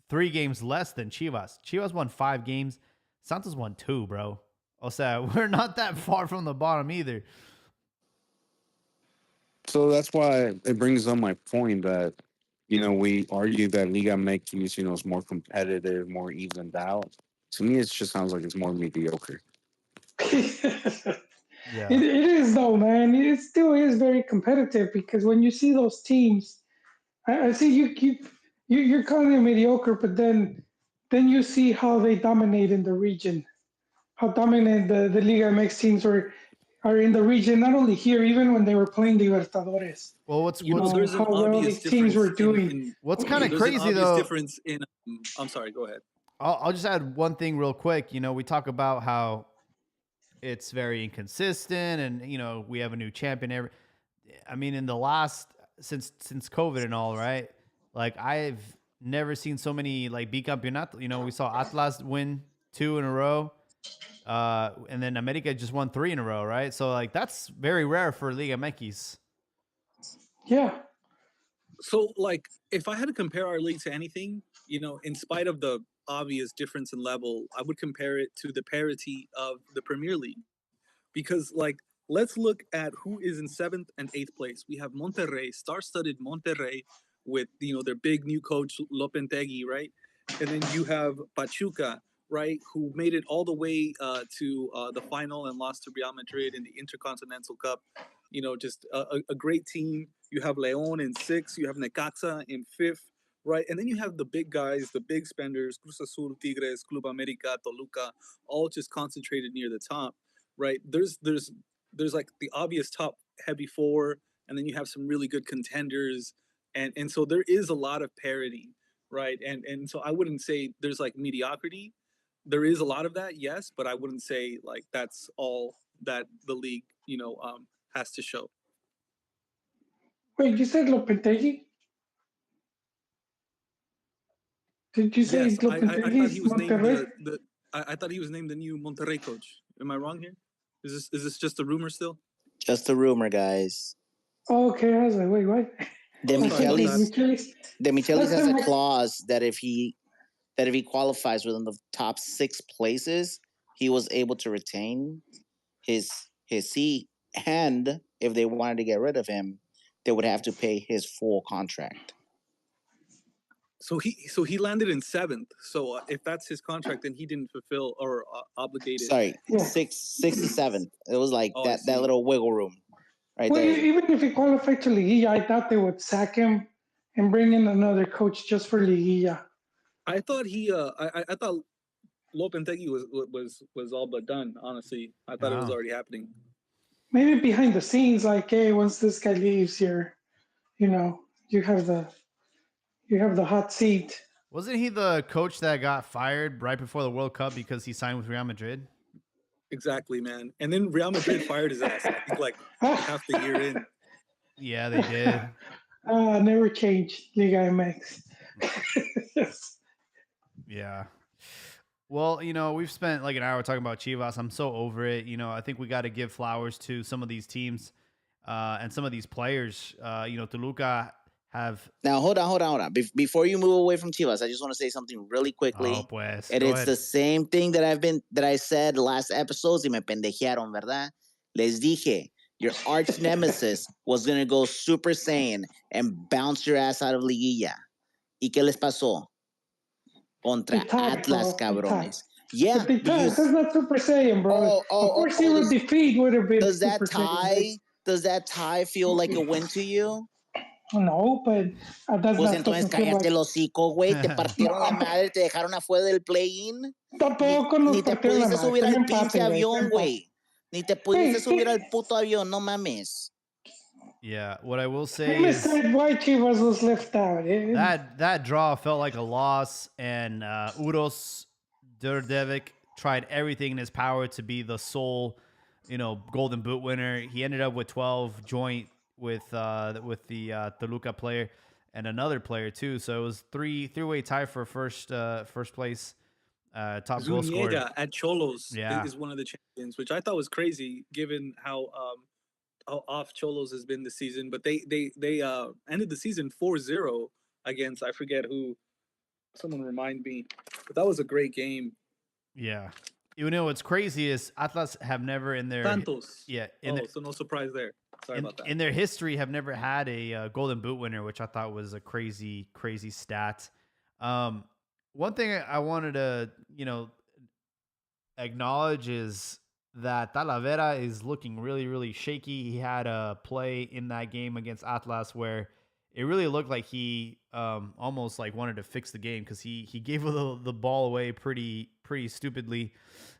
3 games less than Chivas. Chivas won 5 games. Santos won 2, bro. O sea, we're not that far from the bottom either. So that's why it brings up my point that, we argue that Liga MX, is more competitive, more evened out. To me, it just sounds like it's more mediocre. Yeah. It is though, man. It still is very competitive because when you see those teams, I see you're calling it mediocre, but then you see how they dominate in the region, how dominant the Liga MX teams are in the region. Not only here, even when they were playing Libertadores, Well, There's an how well obvious these teams were difference doing. what's kind of there's an crazy obvious though. difference in. I'm sorry. Go ahead. I'll just add one thing real quick. We talk about how it's very inconsistent, and we have a new champion every. I mean, in the last since COVID and all, right? Like I've never seen so many like bicampeonato. We saw Atlas win 2 in a row. And then America just won 3 in a row, right? So like that's very rare for Liga MX. Yeah, So, like, if I had to compare our league to anything, in spite of the obvious difference in level, I would compare it to the parity of the Premier League. Because, like, let's look at who is in 7th and 8th place. We have Monterrey, star-studded Monterrey, with their big new coach Lopetegui, right? And then you have Pachuca, right, who made it all the way to the final and lost to Real Madrid in the Intercontinental Cup. Just a great team. You have León in 6th. You have Necaxa in 5th, right? And then you have the big guys, the big spenders, Cruz Azul, Tigres, Club America, Toluca, all just concentrated near the top, right? There's like the obvious top heavy four, and then you have some really good contenders, and so there is a lot of parity, right? And so I wouldn't say there's like mediocrity. There is a lot of that, yes, but I wouldn't say like that's all that the league, has to show. wait, you said Lopetegui? Did you say Yes, I thought he Lopetegui's was named Monterrey? I thought he was named the new Monterrey coach. Am I wrong here? Is this just a rumor still? Just a rumor, guys. Oh, okay, I was like, wait, what? De Oh, sorry about that. Michelis Last has time a clause that if he qualifies within the top 6 places, he was able to retain his seat, and if they wanted to get rid of him, they would have to pay his full contract. So he landed in 7th. So if that's his contract, then he didn't fulfill or obligated. Sorry, Yeah. 6 to 7th. It was like Oh, I that see. little wiggle room right Well, there. even if he qualified to Liguilla, I thought they would sack him and bring in another coach just for Liguilla. I thought I thought Lopetegui was all but done. Honestly, I thought it was Oh. already happening. Maybe behind the scenes, like, hey, once this guy leaves, you have the hot seat. Wasn't he the coach that got fired right before the World Cup because he signed with Real Madrid? Exactly, man. And then Real Madrid fired his ass. I think like half the year in. Yeah, they did. Never change Liga MX. Yeah. Well, we've spent like an hour talking about Chivas. I'm so over it. I think we got to give flowers to some of these teams and some of these players. Toluca have. Now, hold on. Before you move away from Chivas, I just want to say something really quickly. Oh, pues. And Go it's ahead. the same thing that I said last episodes y me pendejearon, ¿verdad? Les dije, your arch nemesis was going to go Super Saiyan and bounce your ass out of Liguilla. ¿Y qué les pasó? Contra Atlas, cabrones. Yeah. But they tied. That's not Super Saiyan, bro. Of course, he would defeat would have been Does that Super Saiyan. does that tie feel like a win to you? No, but that's Pues not entonces doesn't feel cállate like. el hocico, güey. Te partieron la madre, te dejaron afuera del play-in. Tampoco Ni nos te partieron la pudiste madre. subir Fue un al empate, pinche güey. avión, güey. Ni te pudiste Hey, subir al puto avión, no mames. Yeah. What I will say Him is said why Chivas was left out. that draw felt like a loss, and Uros Derdevic tried everything in his power to be the sole, Golden Boot winner. He ended up with 12 joint with the Toluca player and another player too. So it was three-way tie for first place. Top goal scorer. Zuniga at Cholos Yeah. is one of the champions, which I thought was crazy given how off Cholos has been this season. But they ended the season 4-0 against, I forget who. Someone remind me. But that was a great game. Yeah. What's crazy is Atlas have never in their Santos. Yeah. So no surprise there. Sorry about that. In their history, have never had a Golden Boot winner, which I thought was a crazy stat. One thing I wanted to acknowledge is that Talavera is looking really, really shaky. He had a play in that game against Atlas where it really looked like he almost like wanted to fix the game because he gave the ball away pretty stupidly,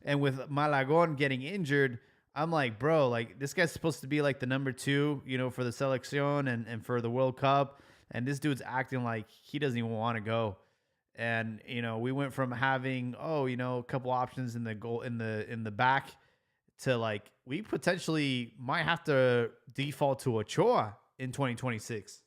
and with Malagon getting injured, I'm like, bro, like this guy's supposed to be like the number 2, for the selección and for the World Cup, and this dude's acting like he doesn't even want to go. And we went from having a couple options in the goal in the back to like we potentially might have to default to Ochoa in 2026.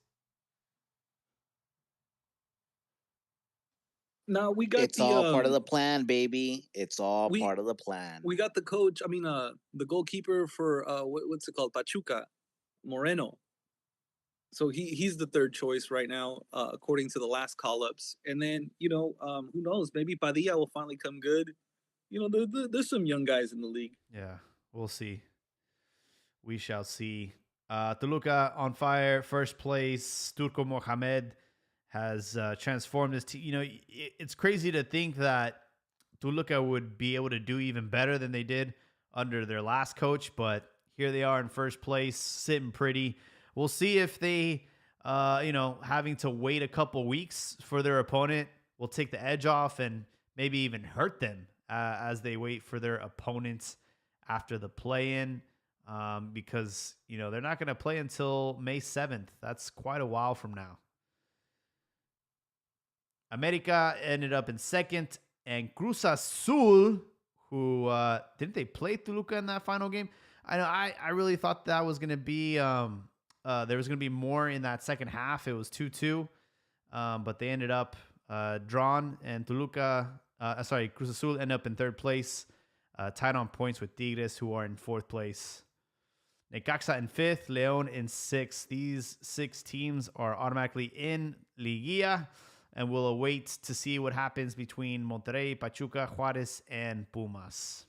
Now we got It's all part of the plan, baby. It's all we part of the plan. we got the coach. I mean, the goalkeeper for what's it called, Pachuca, Moreno. So he's the third choice right now, according to the last call ups. And then who knows? Maybe Padilla will finally come good. There's some young guys in the league. Yeah, we'll see. We shall see. Toluca on fire, first place. Turco Mohamed has transformed this team. It's crazy to think that Toluca would be able to do even better than they did under their last coach, but here they are in first place, sitting pretty. We'll see if they, having to wait a couple weeks for their opponent will take the edge off and maybe even hurt them as they wait for their opponents after the play-in, because they're not going to play until May 7th. That's quite a while from now. America ended up in second, and Cruz Azul, who didn't they play Toluca in that final game? I know I really thought that was going to be there was going to be more in that second half. It was 2-2, but they ended up drawn, and Cruz Azul ended up in third place, tied on points with Tigres, who are in fourth place. Necaxa in fifth, León in sixth. These 6 teams are automatically in Liguilla, and we'll await to see what happens between Monterrey, Pachuca, Juárez, and Pumas.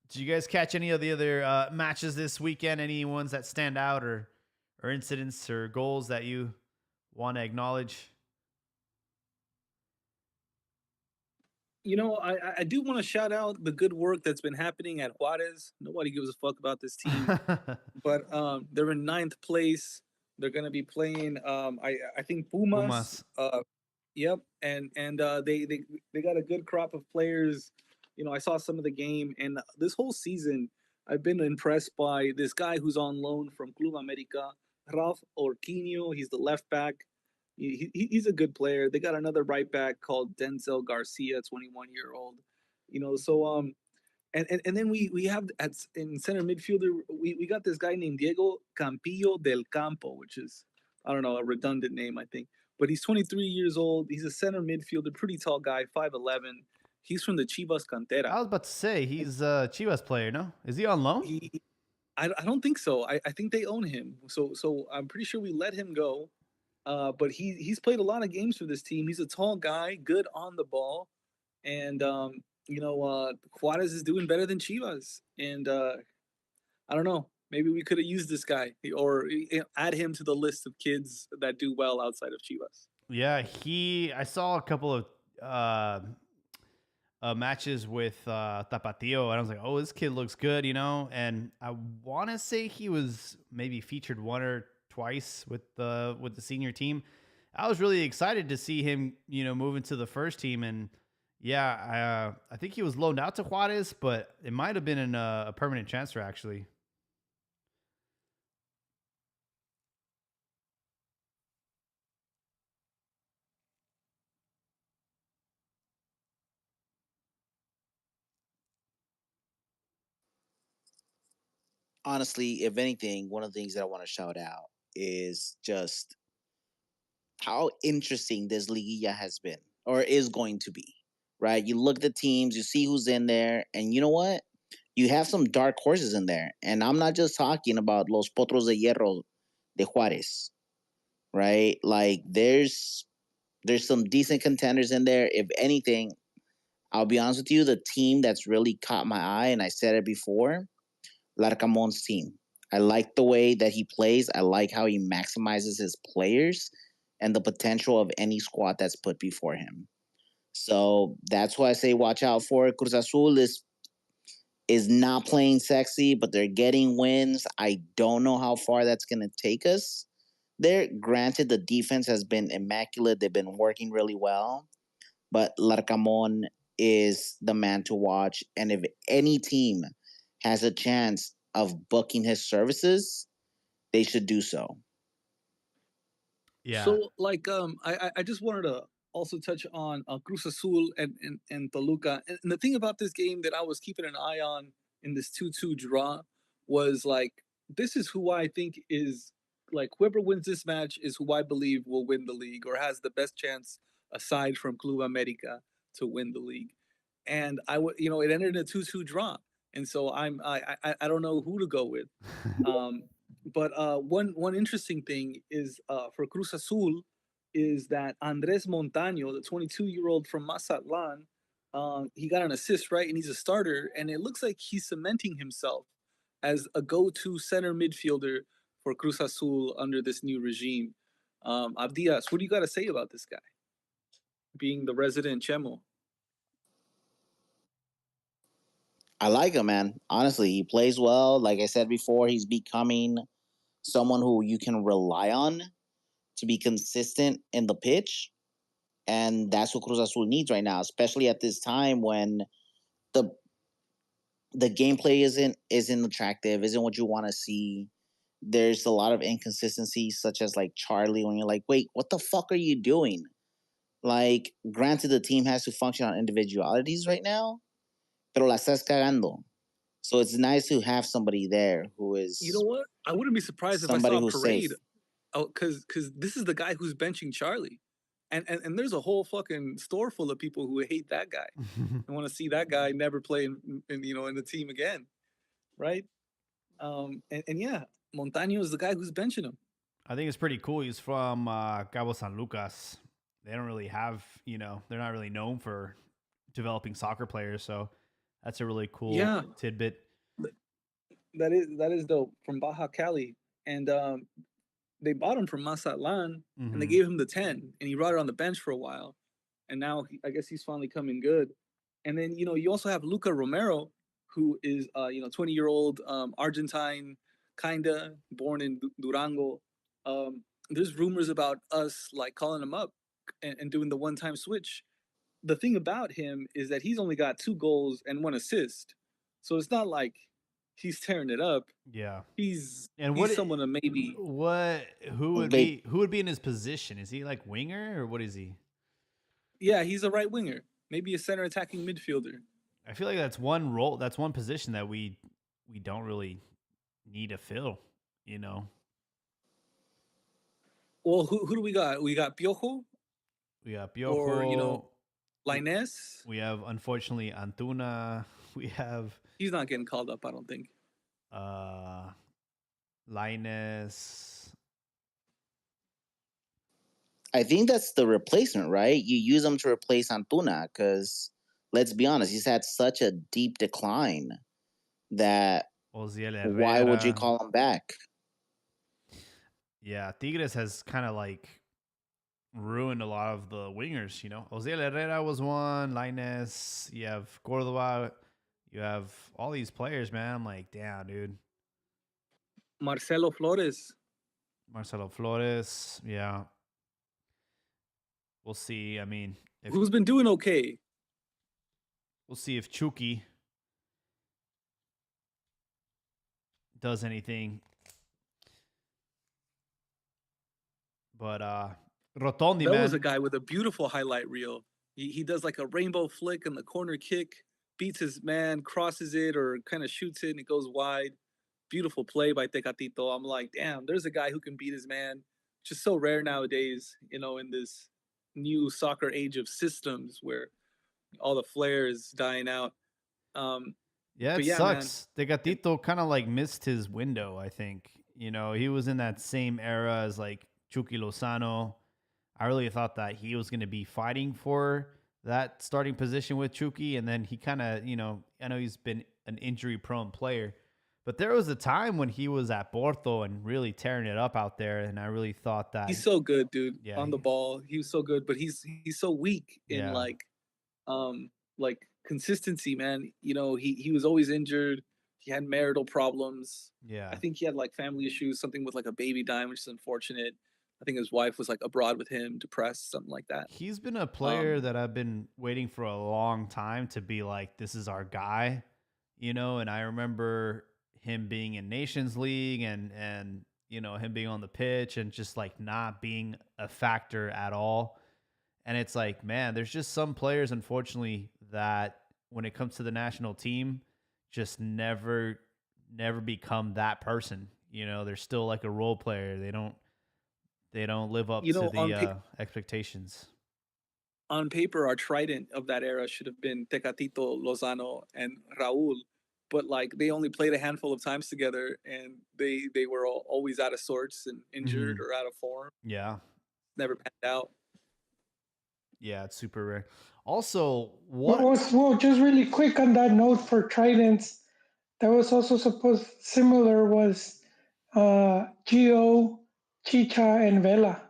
Did you guys catch any of the other matches this weekend? Any ones that stand out or incidents or goals that you want to acknowledge? I do want to shout out the good work that's been happening at Juárez. Nobody gives a fuck about this team, but they're in 9th place. They're going to be playing, I think Pumas. Yep, and they got a good crop of players. I saw some of the game, and this whole season, I've been impressed by this guy who's on loan from Club America, Ralph Orquinho. He's the left back. He's a good player. They got another right back called Denzel Garcia, 21-year-old. And then we have in center midfielder we got this guy named Diego Campillo del Campo, which is, I don't know, a redundant name, I think, but he's 23 years old. He's a center midfielder, pretty tall guy, 5'11". He's from the Chivas Cantera. I was about to say he's a Chivas player. No, is he on loan? I don't think so. I think they own him. So I'm pretty sure we let him go. But he's played a lot of games for this team. He's a tall guy, good on the ball, and Juárez is doing better than Chivas. And I don't know. Maybe we could have used this guy or add him to the list of kids that do well outside of Chivas. Yeah, I saw a couple of matches with Tapatio, and I was like, oh, this kid looks good, and I want to say he was maybe featured one or twice with the senior team. I was really excited to see him, move into the first team, and yeah, I think he was loaned out to Juárez, but it might have been in a permanent transfer actually. Honestly, if anything, one of the things that I want to shout out is just how interesting this Liguilla has been or is going to be, right? You look at the teams, you see who's in there, and you know what? You have some dark horses in there. And I'm not just talking about Los Potros de Hierro de Juárez, right? Like there's some decent contenders in there. If anything, I'll be honest with you, the team that's really caught my eye, and I said it before, Larcamon's team. I like the way that he plays. I like how he maximizes his players and the potential of any squad that's put before him. So that's why I say watch out for it. Cruz Azul is not playing sexy, but they're getting wins. I don't know how far that's going to take us there. Granted, the defense has been immaculate. They've been working really well, but Larcamon is the man to watch. And if any team has a chance of booking his services, they should do so. Yeah. So, like, I just wanted to also touch on Cruz Azul and Toluca. And the thing about this game that I was keeping an eye on in this 2-2 draw was like, this is who I think is like whoever wins this match is who I believe will win the league or has the best chance aside from Club America to win the league. And it ended in a 2-2 draw, and so I don't know who to go with. Um, but one interesting thing is for Cruz Azul is that Andres Montaño, the 22-year-old from Mazatlan, he got an assist, right, and he's a starter, and it looks like he's cementing himself as a go-to center midfielder for Cruz Azul under this new regime. Abdias, what do you got to say about this guy being the resident Chemo? I like him, man. Honestly, he plays well. Like I said before, he's becoming someone who you can rely on to be consistent in the pitch. And that's what Cruz Azul needs right now, especially at this time when the the gameplay isn't attractive, isn't what you want to see. There's a lot of inconsistencies, such as like Charlie, when you're like, wait, what the fuck are you doing? Like, granted, the team has to function on individualities right now, pero la estás cagando. So it's nice to have somebody there who is. You know what? I wouldn't be surprised if I somebody saw a who's parade. safe. Oh, because this is the guy who's benching Charlie, and there's a whole fucking store full of people who hate that guy and want to see that guy never play in the team again, right? And yeah, Montaño is the guy who's benching him. I think it's pretty cool. He's from Cabo San Lucas. They don't really have, they're not really known for developing soccer players. So that's a really cool tidbit. That is dope, from Baja Cali, and they bought him from Mazatlan, and they gave him the 10, and he rotted on the bench for a while, and now I guess he's finally coming good. And then you also have Luca Romero, who is 20-year-old Argentine, kinda born in Durango. There's rumors about us like calling him up and doing the one-time switch. The thing about him is that he's only got 2 goals and 1 assist, so it's not like he's tearing it up. Yeah. He's what someone to maybe who would be in his position? Is he like winger or what is he? Yeah, he's a right winger, maybe a center attacking midfielder. I feel like that's one role, that's one position that we don't really need to fill, Well, who do we got? We got Piojo. We got Piojo. Or Lainez. We have, unfortunately, Antuna. We have. He's not getting called up, I don't think. Lainez. I think that's the replacement, right? You use him to replace Antuna because, let's be honest, he's had such a deep decline that why would you call him back? Yeah, Tigres has kind of like ruined a lot of the wingers, Osiel Herrera was one, Lainez, you have Cordova, you have all these players, man. I'm like, damn, dude. Marcelo Flores, yeah. We'll see. I mean, who's been doing okay. We'll see if Chucky does anything. But Rotondi, that man, was a guy with a beautiful highlight reel. He does like a rainbow flick on the corner kick, beats his man, crosses it, or kind of shoots it, and it goes wide. Beautiful play by Tecatito. I'm like, damn, there's a guy who can beat his man. Just so rare nowadays, in this new soccer age of systems where all the flair is dying out. Yeah, it sucks. Tecatito kind of like missed his window, I think. He was in that same era as like Chucky Lozano. I really thought that he was going to be fighting for that starting position with Chucky, and then he kind of, I know he's been an injury-prone player, but there was a time when he was at Porto and really tearing it up out there, and I really thought that he's so good, dude. On the ball, he was so good, but he's so weak in like like consistency, man. You know, he was always injured. He had marital problems. Yeah. I think he had like family issues, something with like a baby dying, which is unfortunate. I think his wife was like abroad with him, depressed, something like that. He's been a player Um, that I've been waiting for a long time to be like, this is our guy, you know. And I remember him being in Nations League and you know him being on the pitch and just like not being a factor at all. And it's like, man, there's just some players, unfortunately, that when it comes to the national team, just never become that person. You know, they're still like a role player. They don't live up you to know, the expectations. on paper, our trident of that era should have been Tecatito, Lozano, and Raul. But like they only played a handful of times together, and they were always out of sorts and injured Hmm. or out of form. Yeah, Never panned out. yeah, it's super rare. Also, What what? was well, just really quick on that note for tridents, that was also supposed similar was Gio, Chicha, and Vela.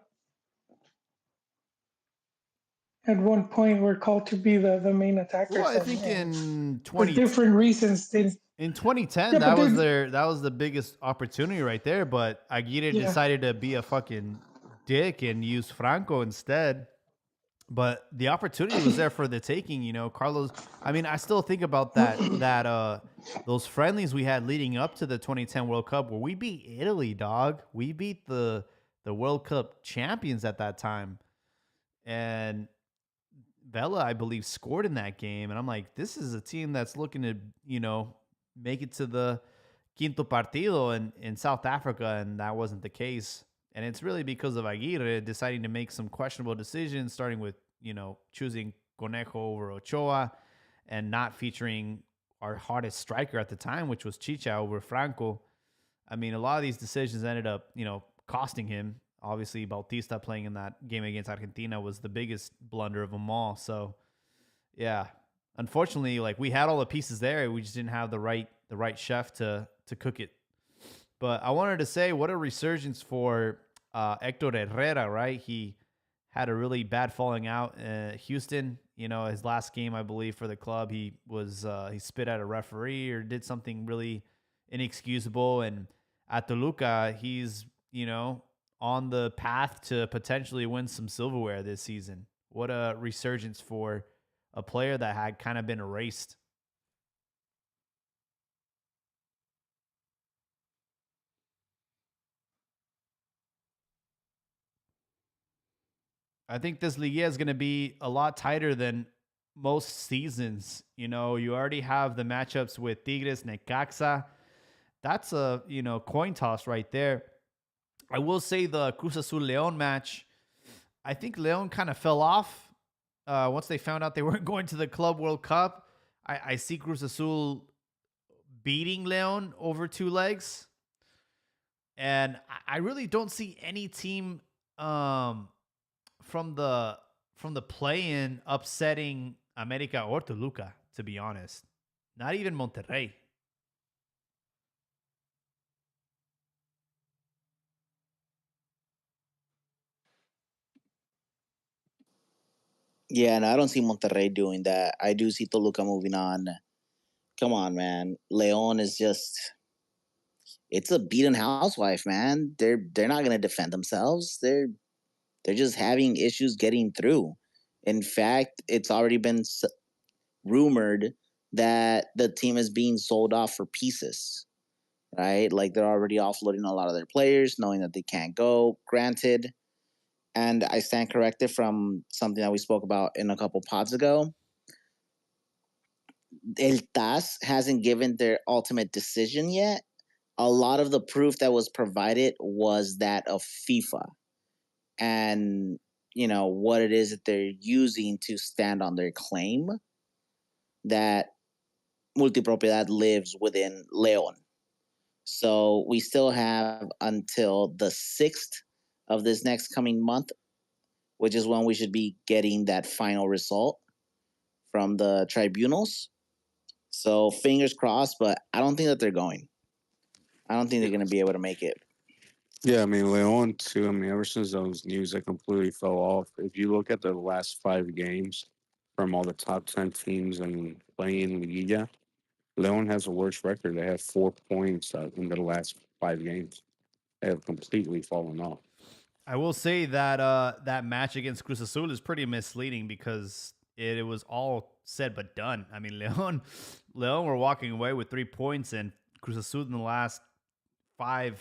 At one point were called to be the main Well, attackers, I think and in for 20 different reasons they in 2010 yeah, but there's that was the biggest opportunity right there. But Aguirre yeah. decided to be a fucking dick and use Franco instead. But the opportunity was there for the taking, you know. Carlos, I mean, I still think about that those friendlies we had leading up to the 2010 World Cup where we beat Italy, dog. We beat the World Cup champions at that time. And Vela, I believe, scored in that game. And I'm like, this is a team that's looking to, you know, make it to the Quinto Partido in South Africa. And that wasn't the case. And it's really because of Aguirre deciding to make some questionable decisions, starting with, you know, choosing Conejo over Ochoa and not featuring our hardest striker at the time, which was Chicha over Franco. I mean, a lot of these decisions ended up, you know, costing him. Obviously, Bautista playing in that game against Argentina was the biggest blunder of them all. So, yeah, unfortunately, like we had all the pieces there, we just didn't have the right chef to cook it. But I wanted to say, what a resurgence for Hector Herrera, right? He had a really bad falling out. Houston, you know, his last game, I believe, for the club, he spit at a referee or did something really inexcusable. And at Toluca, he's, you know, on the path to potentially win some silverware this season. What a resurgence for a player that had kind of been erased. I think this Liga is going to be a lot tighter than most seasons. You know, you already have the matchups with Tigres, Necaxa. That's a, you know, coin toss right there. I will say the Cruz Azul Leon match, I think Leon kind of fell off once they found out they weren't going to the Club World Cup. I see Cruz Azul beating Leon over two legs. And I really don't see any team um, from the play-in upsetting America or Toluca, to be honest. Not even Monterrey. Yeah, no, I don't see Monterrey doing that. I do see Toluca moving on. Come on, man. Leon is just it's a beaten housewife, man. They're not gonna defend themselves. They're just having issues getting through. In fact, it's already been rumored that the team is being sold off for pieces, right? Like they're already offloading a lot of their players, knowing that they can't go. Granted, and I stand corrected from something that we spoke about in a couple pods ago. El TAS hasn't given their ultimate decision yet. A lot of the proof that was provided was that of FIFA and what it is that they're using to stand on their claim that multipropiedad lives within Leon. So we still have until the 6th of this next coming month, which is when we should be getting that final result from the tribunals. So fingers crossed, but I don't think that they're going. I don't think they're going to be able to make it. Yeah, I mean Leon too. I mean, ever since those news, that completely fell off. If you look at the last 5 games, from all the top 10 teams and playing Liguilla, Leon has a worse record. They have 4 points in the last 5 games. They have completely fallen off. I will say that that match against Cruz Azul is pretty misleading because it was all said but done. I mean, Leon were walking away with 3 points, and Cruz Azul in the last five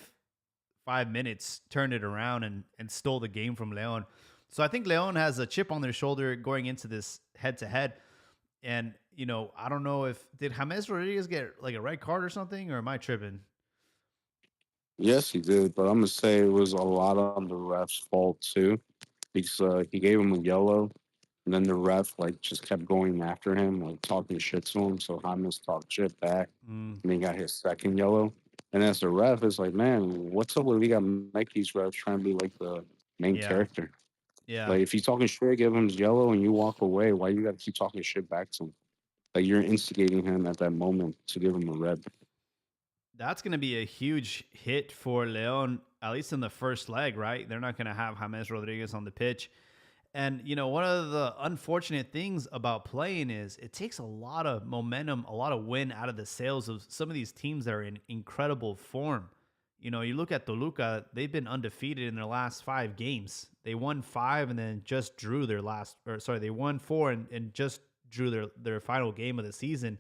5 minutes turned it around and stole the game from Leon. So I think Leon has a chip on their shoulder going into this head to head. And I don't know if did James Rodriguez get like a red card or something, or am I tripping? Yes, he did, but I'm gonna say it was a lot on the ref's fault too, because he gave him a yellow, and then the ref like just kept going after him, like talking shit to him. So James talked shit back, Mm, and he got his second yellow. And as the ref, it's like, man, what's up with we got make these refs trying to be like the main yeah, character? yeah. Like if he's talking shit, give him his yellow, and you walk away. Why you got to keep talking shit back to him? Like you're instigating him at that moment to give him a red. That's going to be a huge hit for Leon, at least in the first leg, right? They're not going to have James Rodriguez on the pitch. And, one of the unfortunate things about playing is it takes a lot of momentum, a lot of win out of the sails of some of these teams that are in incredible form. You look at Toluca, they've been undefeated in their last 5 games. They won 5 and then just drew they won 4 and just drew their final game of the season.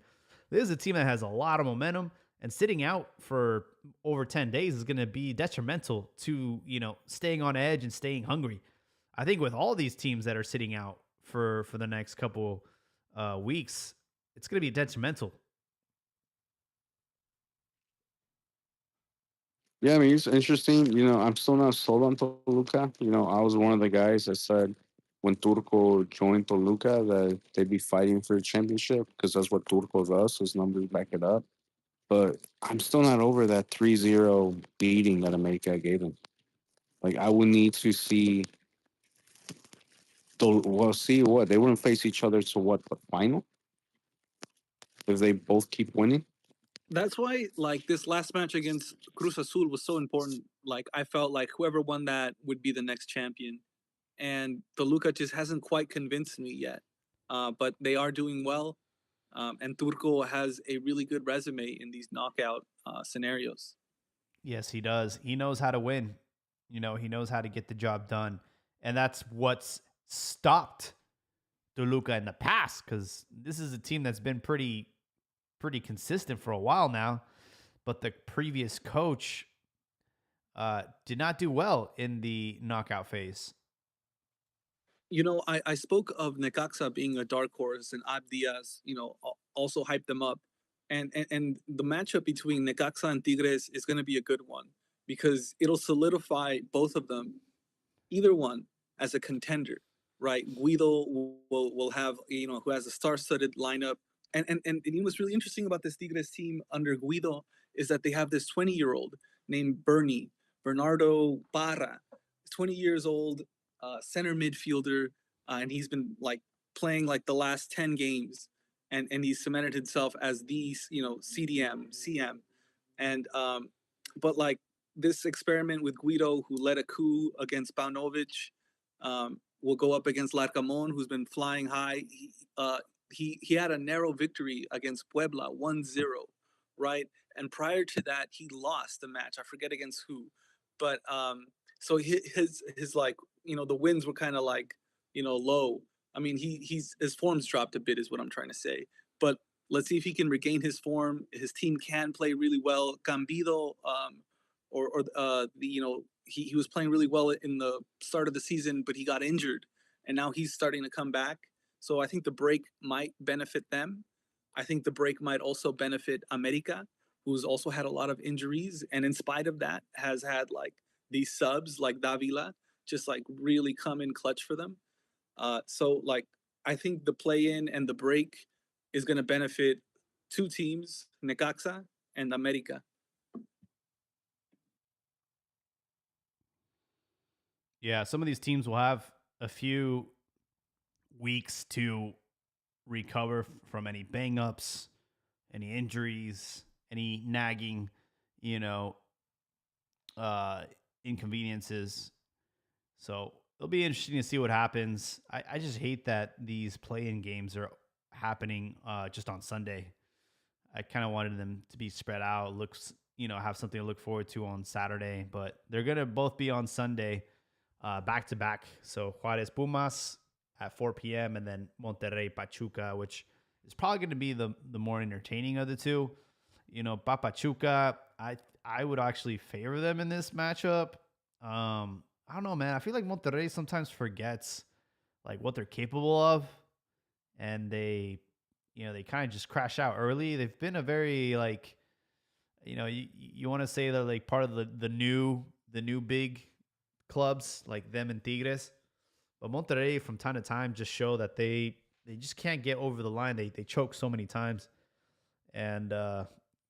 This is a team that has a lot of momentum, and sitting out for over 10 days is going to be detrimental to, staying on edge and staying hungry. I think with all these teams that are sitting out for the next couple weeks, it's going to be detrimental. Yeah, I mean, it's interesting. I'm still not sold on Toluca. I was one of the guys that said when Turco joined Toluca that they'd be fighting for the championship because that's what Turco does. His numbers back it up. But I'm still not over that 3-0 beating that America gave them. Like, I would need to see. Well, see what? They wouldn't face each other to what? The final? If they both keep winning? That's why, like, this last match against Cruz Azul was so important. Like, I felt like whoever won that would be the next champion. And Toluca just hasn't quite convinced me yet. But they are doing well. And Turco has a really good resume in these knockout scenarios. Yes, he does. He knows how to win. He knows how to get the job done. And that's what's stopped Toluca in the past, because this is a team that's been pretty consistent for a while now. But the previous coach did not do well in the knockout phase. I spoke of Necaxa being a dark horse and Abdias, also hyped them up. And the matchup between Necaxa and Tigres is going to be a good one because it'll solidify both of them, either one, as a contender, right? Guido will have, who has a star-studded lineup. And what's really interesting about this Tigres team under Guido is that they have this 20-year-old named Bernardo Parra, 20 years old, center midfielder, and he's been like playing like the last 10 games, and he's cemented himself as the CM, and but like this experiment with Guido, who led a coup against Paunovic, will go up against Larcamon, who's been flying high. He had a narrow victory against Puebla, 1-0, right? And prior to that, he lost the match. I forget against who, but so his like the wins were kind of like low. I mean, his form's dropped a bit, is what I'm trying to say. But let's see if he can regain his form. His team can play really well. Cambido, he was playing really well in the start of the season, but he got injured, and now he's starting to come back. So I think the break might benefit them. I think the break might also benefit America, who's also had a lot of injuries, and in spite of that, has had like these subs like Davila just like really come in clutch for them. So like I think the play-in and the break is going to benefit two teams, Necaxa and America. Yeah, some of these teams will have a few weeks to recover from any bang ups, any injuries, any nagging, you know, uh, inconveniences. So it'll be interesting to see what happens. I just hate that these play-in games are happening just on Sunday. I kind of wanted them to be spread out, looks, have something to look forward to on Saturday, but they're gonna both be on Sunday, back to back. So Juarez Pumas at 4 p.m. and then Monterrey Pachuca, which is probably going to be the more entertaining of the two. Pachuca, I would actually favor them in this matchup. I don't know, man. I feel like Monterrey sometimes forgets like what they're capable of, and they kind of just crash out early. They've been a very like, you want to say they're like part of the new big clubs like them and Tigres, but Monterrey from time to time just show that they just can't get over the line. They choke so many times, and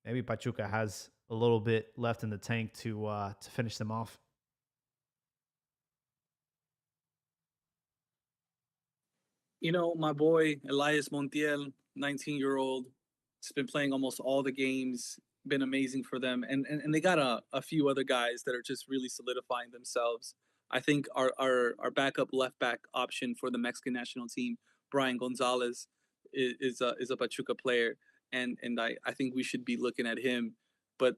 maybe Pachuca has a little bit left in the tank to finish them off. My boy Elias Montiel, 19-year-old, has been playing almost all the games, been amazing for them. And they got a few other guys that are just really solidifying themselves. I think our backup left back option for the Mexican national team, Brian Gonzalez, is a Pachuca player. And I think we should be looking at him. But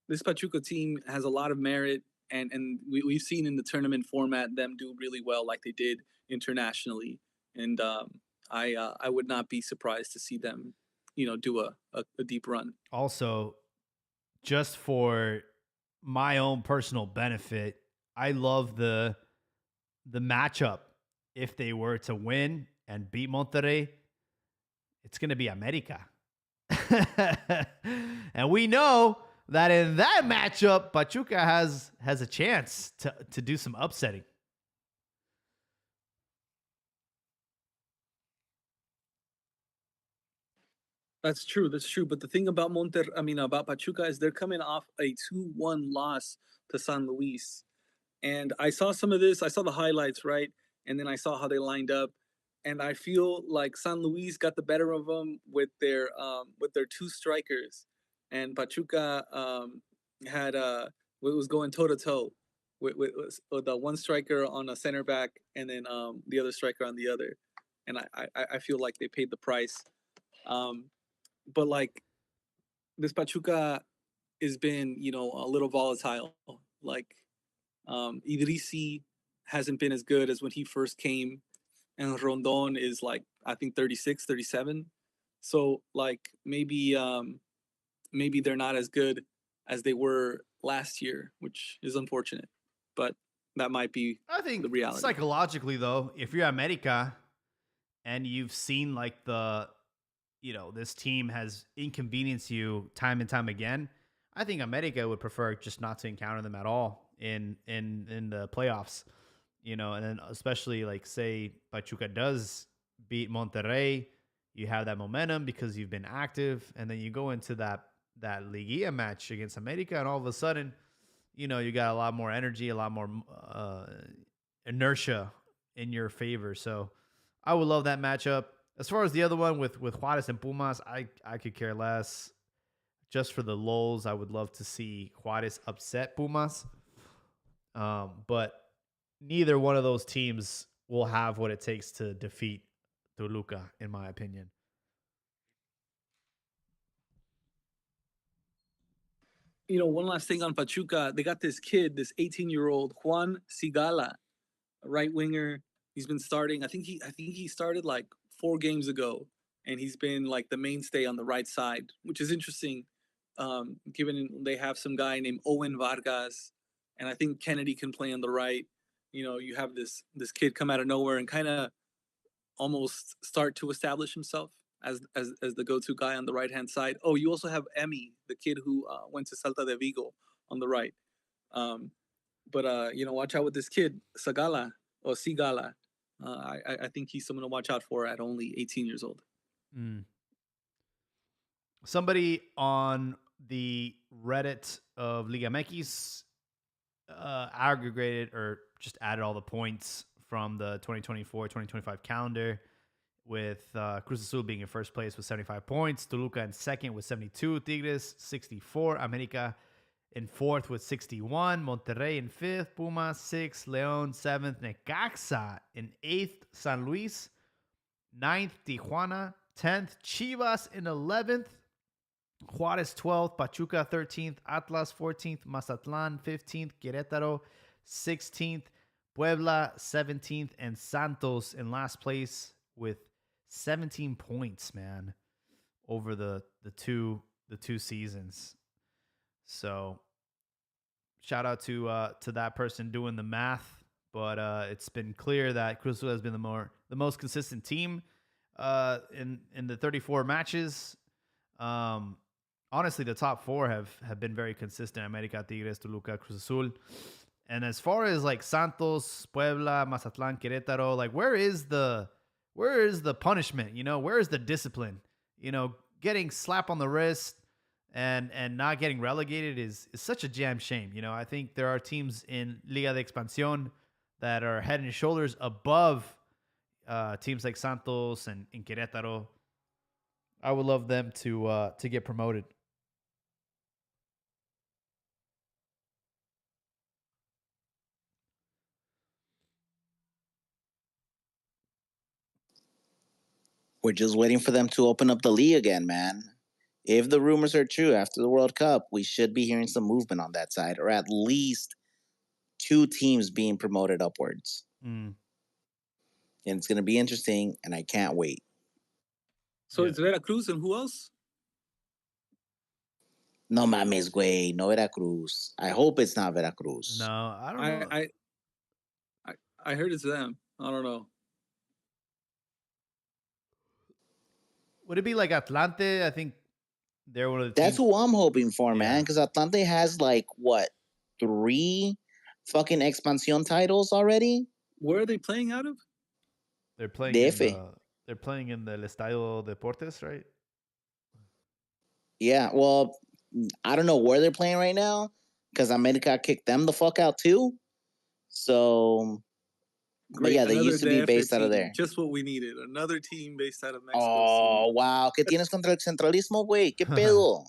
this Pachuca team has a lot of merit, and we've seen in the tournament format them do really well like they did internationally. And I would not be surprised to see them, do a deep run. Also, just for my own personal benefit, I love the matchup. If they were to win and beat Monterrey, it's going to be America. And we know that in that matchup, Pachuca has a chance to do some upsetting. That's true. That's true. But the thing about about Pachuca is they're coming off a 2-1 loss to San Luis. And I saw some of this. I saw the highlights, right? And then I saw how they lined up. And I feel like San Luis got the better of them with their two strikers, and Pachuca had was going toe to toe with the one striker on a center back, and then the other striker on the other. And I feel like they paid the price. But like this Pachuca has been, a little volatile. Like Idrisi hasn't been as good as when he first came, and Rondon is like I think 36, 37. So like maybe they're not as good as they were last year, which is unfortunate. But that might be I think the reality. Psychologically though, if you're America and you've seen like this team has inconvenienced you time and time again, I think America would prefer just not to encounter them at all in the playoffs. And then especially like say Pachuca does beat Monterrey, you have that momentum because you've been active, and then you go into that Liguilla match against America, and all of a sudden, you got a lot more energy, a lot more inertia in your favor. So I would love that matchup. As far as the other one with Juarez and Pumas, I could care less. Just for the lulz, I would love to see Juarez upset Pumas. But neither one of those teams will have what it takes to defeat Toluca, in my opinion. One last thing on Pachuca, they got this kid, this 18-year-old Juan Sigala, a right winger. He's been starting. I think he started like 4 games ago, and he's been like the mainstay on the right side, which is interesting, given they have some guy named Owen Vargas, and I think Kennedy can play on the right. You have this kid come out of nowhere and kind of almost start to establish himself as the go-to guy on the right-hand side. Oh, you also have Emmy, the kid who went to Salta de Vigo, on the right. But watch out with this kid, Sagala or Sigala. I think he's someone to watch out for at only 18 years old. Mm. Somebody on the Reddit of Liga MX aggregated or just added all the points from the 2024-2025 calendar, with Cruz Azul being in first place with 75 points, Toluca in second with 72, Tigres 64, America in fourth with 61. Monterrey in fifth. Pumas 6th. León 7th. Necaxa in 8th. San Luis 9th. Tijuana 10th. Chivas in 11th. Juárez 12th. Pachuca 13th. Atlas 14th. Mazatlan 15th. Querétaro 16th. Puebla 17th. And Santos in last place with 17 points, man, over the two seasons. So shout out to that person doing the math, but it's been clear that Cruzul has been the most consistent team in the 34 matches. Honestly, the top four have been very consistent: America, Tigres, Toluca, Cruz Azul. And as far as like Santos, Puebla, Mazatlan, Querétaro, like where is the punishment? You know, where is the discipline? You know, getting slap on the wrist and not getting relegated is such a damn shame. You know, I think there are teams in Liga de Expansión that are head and shoulders above teams like Santos and Querétaro. I would love them to get promoted. We're just waiting for them to open up the league again, man. If the rumors are true after the World Cup, we should be hearing some movement on that side, or at least 2 teams being promoted upwards. And it's going to be interesting, and I can't wait. So it's Veracruz and who else? No mames, güey. No Veracruz. I hope it's not Veracruz. No, I don't know. I heard it's them. I don't know. Would it be like Atlante? I think they're one of the That's teams. who I'm hoping for, Yeah. man. Because Atlante has like what 3 fucking expansión titles already. Where are they playing out of? They're playing they're playing in the Estadio Deportes, right? Yeah, well, I don't know where they're playing right now because America kicked them the fuck out too. So, Great. but yeah, they Another used to be DF based out of team. there. Just what we needed. Another team based out of Mexico Oh, City. wow. ¿Qué tienes contra el centralismo, güey? ¿Qué pedo?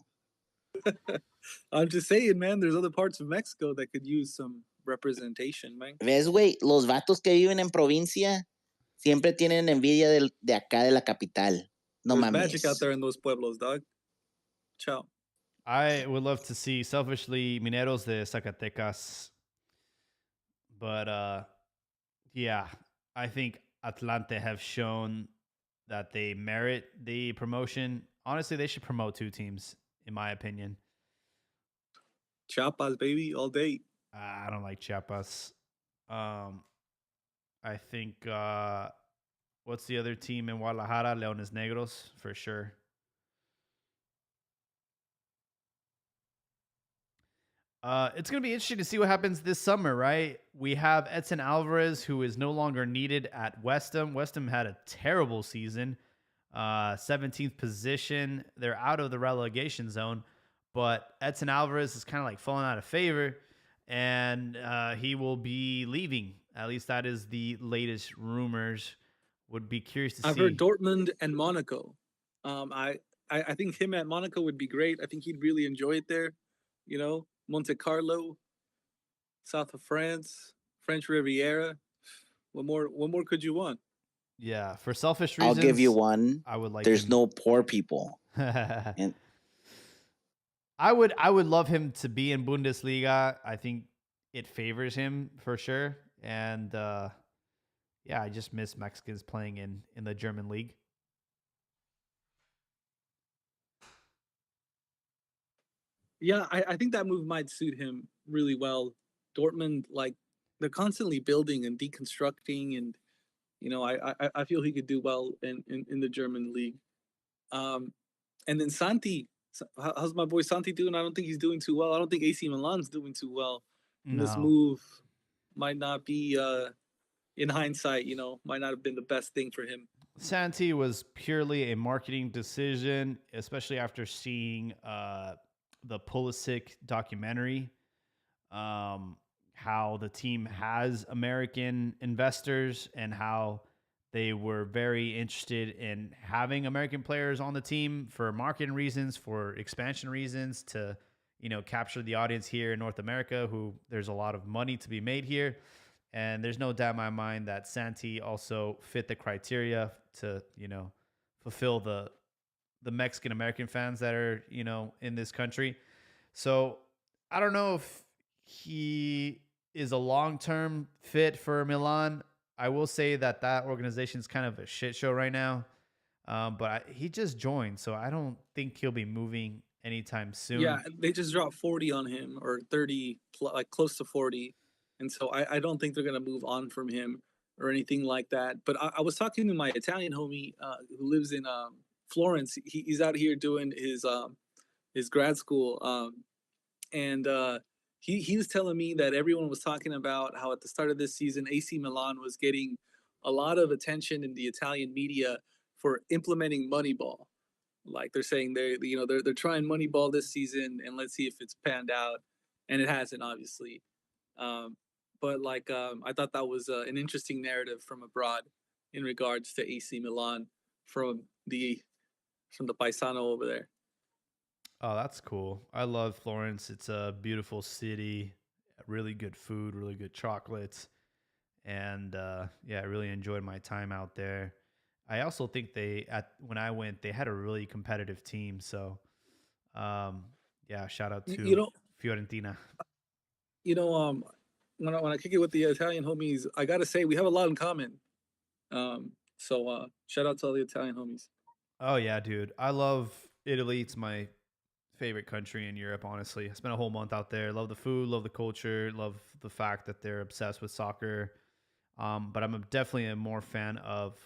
I'm just saying, man, there's other parts of Mexico that could use some representation, man. ¿Ves, güey? Los vatos que viven en provincia siempre tienen envidia de acá de la capital. No There's mames. magic out there in those pueblos, dog. Ciao. I would love to see selfishly Mineros de Zacatecas. But yeah, I think Atlante have shown that they merit the promotion. Honestly, they should promote 2 teams, in my opinion. Chiapas, baby, all day. I don't like Chiapas. I think what's the other team in Guadalajara? Leones Negros, for sure. It's going to be interesting to see what happens this summer, right? We have Edson Alvarez, who is no longer needed at West Ham. West Ham had a terrible season, 17th position. They're out of the relegation zone, but Edson Alvarez is kind of like falling out of favor, and he will be leaving. At least that is the latest rumors. Would be curious to see. I've heard Dortmund and Monaco. I think him at Monaco would be great. I think he'd really enjoy it there. You know, Monte Carlo, south of France, French Riviera. What more could you want? Yeah, for selfish reasons, I'll give you one. I would like. There's no poor people. And I would love him to be in Bundesliga. I think it favors him for sure. And yeah, I just miss Mexicans playing in the German league. Yeah, I think that move might suit him really well. Dortmund, like, they're constantly building and deconstructing, and you know, I feel he could do well in the German league. And then Santi, how's my boy Santi doing? I don't think he's doing too well. I don't think AC Milan's doing too well. And this move might not be, in hindsight, you know, might not have been the best thing for him. Santi was purely a marketing decision, especially after seeing the Pulisic documentary. How the team has American investors and how they were very interested in having American players on the team for marketing reasons, for expansion reasons, to capture the audience here in North America, who there's a lot of money to be made here. And there's no doubt in my mind that Santi also fit the criteria to, fulfill the Mexican American fans that are, in this country. So I don't know if he is a long term fit for Milan. I will say that organization is kind of a shit show right now. But he just joined, so I don't think he'll be moving anytime soon. Yeah, they just dropped 40 on him, or 30, like close to 40. And so I don't think they're going to move on from him or anything like that. But I was talking to my Italian homie who lives in Florence. He's out here doing his grad school. And he was telling me that everyone was talking about how at the start of this season, AC Milan was getting a lot of attention in the Italian media for implementing Moneyball. Like they're saying they're trying Moneyball this season, and let's see if it's panned out. And it hasn't, obviously. But I thought that was an interesting narrative from abroad in regards to AC Milan from the paisano over there. Oh, that's cool. I love Florence. It's a beautiful city, really good food, really good chocolates. And yeah, I really enjoyed my time out there. I also think when I went, they had a really competitive team. So yeah, shout out to You know, Fiorentina. When I kick it with the Italian homies, I gotta say we have a lot in common. So shout out to all the Italian homies. Oh yeah, dude. I love Italy. It's my favorite country in Europe, honestly. I spent a whole month out there. Love the food, love the culture, love the fact that they're obsessed with soccer. But I'm definitely a more fan of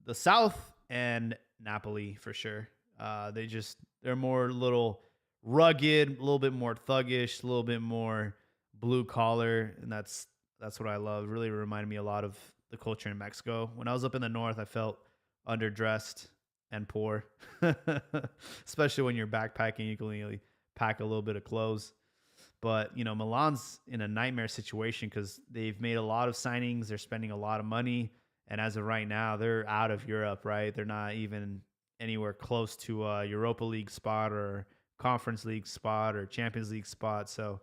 the South and Napoli for sure. They're more little rugged, a little bit more thuggish, a little bit more blue collar, and that's what I love. It really reminded me a lot of the culture in Mexico. When I was up in the north, I felt underdressed and poor, especially when you're backpacking. You can only pack a little bit of clothes. But Milan's in a nightmare situation because they've made a lot of signings. They're spending a lot of money, and as of right now, they're out of Europe. Right? They're not even anywhere close to a Europa League spot or Conference League spot or Champions League spot. So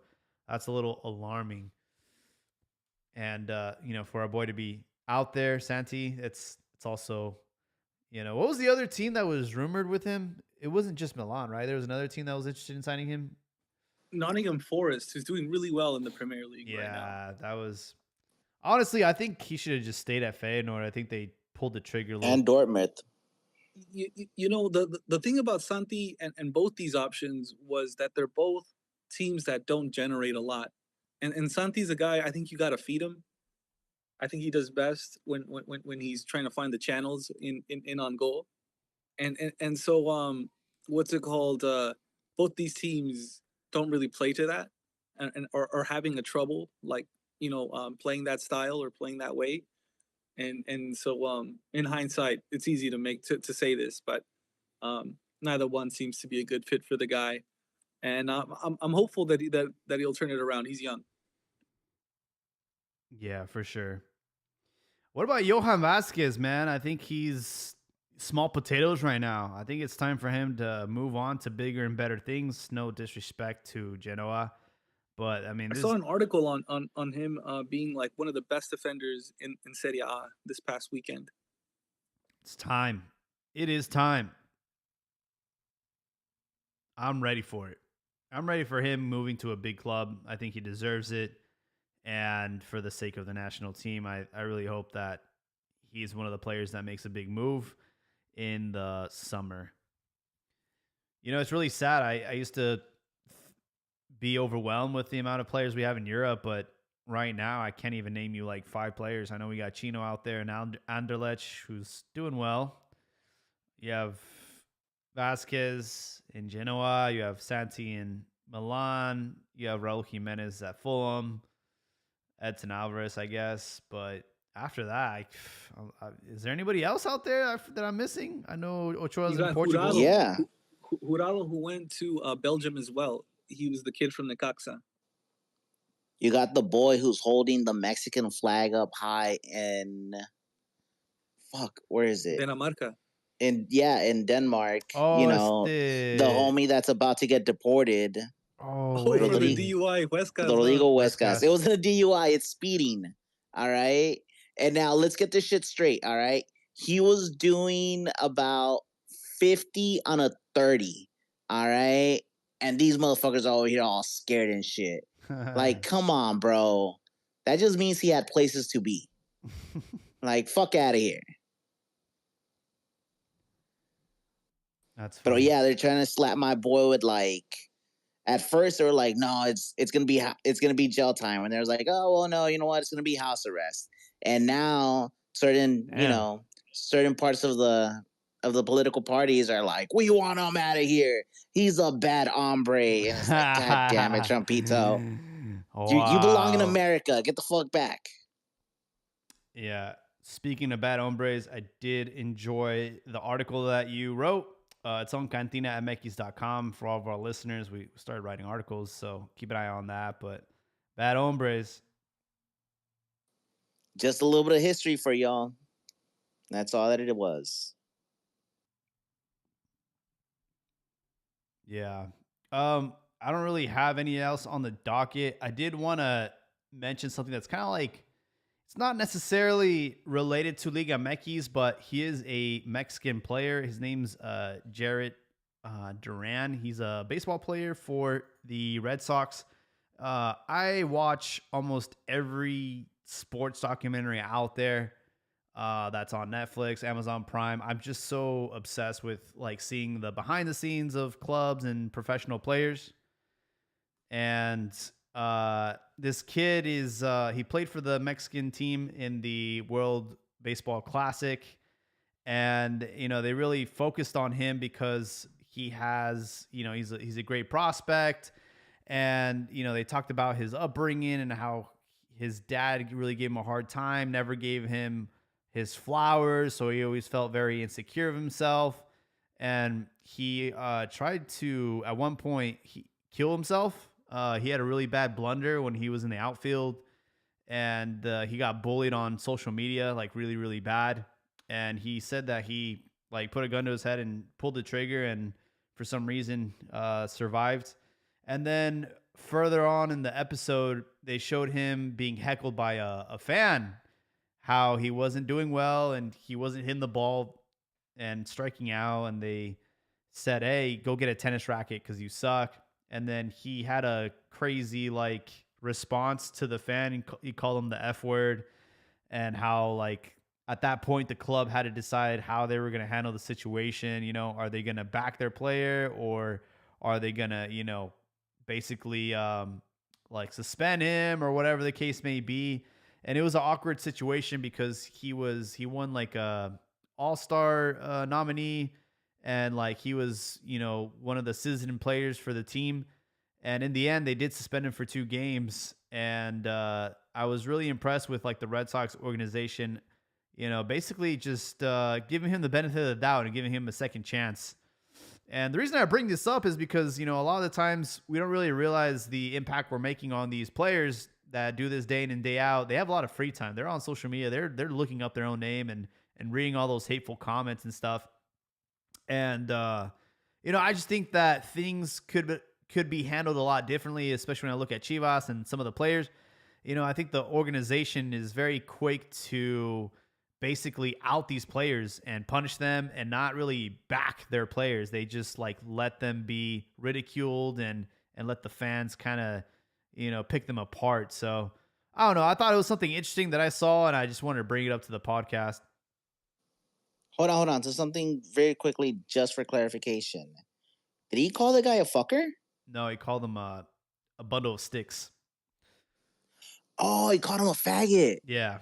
that's a little alarming. And for our boy to be out there, Santi, it's also, what was the other team that was rumored with him? It wasn't just Milan, right? There was another team that was interested in signing him. Nottingham Forest, who's doing really well in the Premier League right now. Yeah, that was honestly, I think he should have just stayed at Feyenoord. I think they pulled the trigger a little. And Dortmund. The thing about Santi and both these options was that they're both teams that don't generate a lot. And Santi's a guy, I think you got to feed him. I think he does best when he's trying to find the channels in on goal. And so what's it called? Both these teams don't really play to that, and are having a trouble playing that style or playing that way. And so in hindsight, it's easy to say this, but neither one seems to be a good fit for the guy. And I'm hopeful that he'll turn it around. He's young. Yeah, for sure. What about Johan Vasquez, man? I think he's small potatoes right now. I think it's time for him to move on to bigger and better things. No disrespect to Genoa, but I mean, I saw an article on him being like one of the best defenders in Serie A this past weekend. It's time. It is time. I'm ready for it. I'm ready for him moving to a big club. I think he deserves it. And for the sake of the national team, I really hope that he's one of the players that makes a big move in the summer. It's really sad. I used to be overwhelmed with the amount of players we have in Europe, but right now I can't even name you like 5 players. I know we got Chino out there and Anderlecht, who's doing well. You have Vasquez in Genoa. You have Santi in Milan. You have Raul Jimenez at Fulham. Edson Alvarez, I guess. But after that, is there anybody else out there that I'm missing? I know Ochoa's in Portugal. Jurado. Yeah. Jurado, who went to Belgium as well. He was the kid from Necaxa. You got the boy who's holding the Mexican flag up high in... where is it? Dinamarca. In Denmark. Oh, the homie that's about to get deported. Oh, For the wait. DUI, Huescas. Rodrigo Huescas. Huescas. It wasn't a DUI. It's speeding. All right. And now let's get this shit straight. All right. He was doing about 50 on a 30. All right. And these motherfuckers are over here all scared and shit. Like, come on, bro. That just means he had places to be. Like, fuck out of here. That's But funny. yeah, they're trying to slap my boy with like. At first, they were like, "No, it's gonna be jail time," and there's like, "Oh well, no, you know what? It's gonna be house arrest." And now, Damn. certain parts of the political parties are like, "We want him out of here. He's a bad hombre," and it's like, "God damn it, Trumpito! You belong in Wow. America. Get the fuck back." Yeah. Speaking of bad hombres, I did enjoy the article that you wrote. It's on cantinamx.com for all of our listeners. We started writing articles, so keep an eye on that. But bad hombres. Just a little bit of history for y'all. That's all that it was. Yeah. I don't really have any else on the docket. I did want to mention something that's kind of like it's not necessarily related to Liga MX, but he is a Mexican player. His name's Jarrett Duran. He's a baseball player for the Red Sox. I watch almost every sports documentary out there that's on Netflix, Amazon Prime. I'm just so obsessed with like seeing the behind the scenes of clubs and professional players. And this kid is he played for the Mexican team in the World Baseball Classic, and they really focused on him because he has he's a great prospect, and they talked about his upbringing and how his dad really gave him a hard time, never gave him his flowers, so he always felt very insecure of himself, and he tried to at one point kill himself. He had a really bad blunder when he was in the outfield, and he got bullied on social media like really, really bad. And he said that he like put a gun to his head and pulled the trigger, and for some reason survived. And then further on in the episode, they showed him being heckled by a fan, how he wasn't doing well and he wasn't hitting the ball and striking out, and they said, "Hey, go get a tennis racket because you suck." And then he had a crazy like response to the fan, and he called him the F word, and how like at that point the club had to decide how they were going to handle the situation. Are they going to back their player, or are they going to basically like suspend him or whatever the case may be. And it was an awkward situation because he won like a all-star nominee, and like he was one of the citizen players for the team, and in the end they did suspend him for 2 games. And I was really impressed with like the Red Sox organization, basically just giving him the benefit of the doubt and giving him a second chance. And the reason I bring this up is because, a lot of the times we don't really realize the impact we're making on these players that do this day in and day out. They have a lot of free time. They're on social media. They're looking up their own name and reading all those hateful comments and stuff. And I just think that things could be handled a lot differently, especially when I look at Chivas and some of the players. I think the organization is very quick to basically out these players and punish them and not really back their players. They just like let them be ridiculed and let the fans kind of pick them apart. So I don't know. I thought it was something interesting that I saw, and I just wanted to bring it up to the podcast. Hold on. So something very quickly, just for clarification. Did he call the guy a fucker? No, he called them a bundle of sticks. Oh, he called him a faggot. Yeah.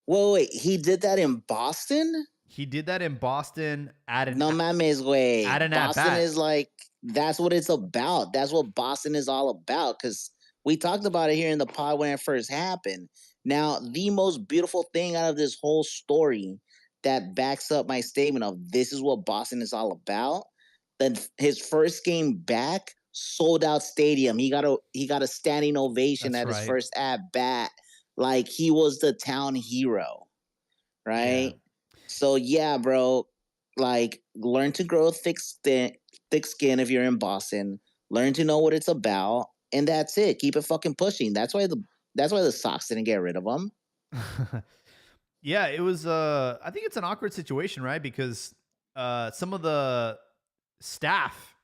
Wait. He did that in Boston? He did that in Boston at an No mames, way. at an Boston at-bat. is like, that's what it's about. That's what Boston is all about. Because we talked about it here in the pod when it first happened. Now, the most beautiful thing out of this whole story that backs up my statement of this is what Boston is all about. Then his first game back, sold out stadium. He got a standing ovation That's at his right. first at bat. Like he was the town hero, right? Yeah. So yeah, bro. Like learn to grow thick skin if you're in Boston. learn to know what it's about, and that's it. Keep it fucking pushing. That's why the Sox didn't get rid of him. Yeah, it was I think it's an awkward situation, right? Because some of the staff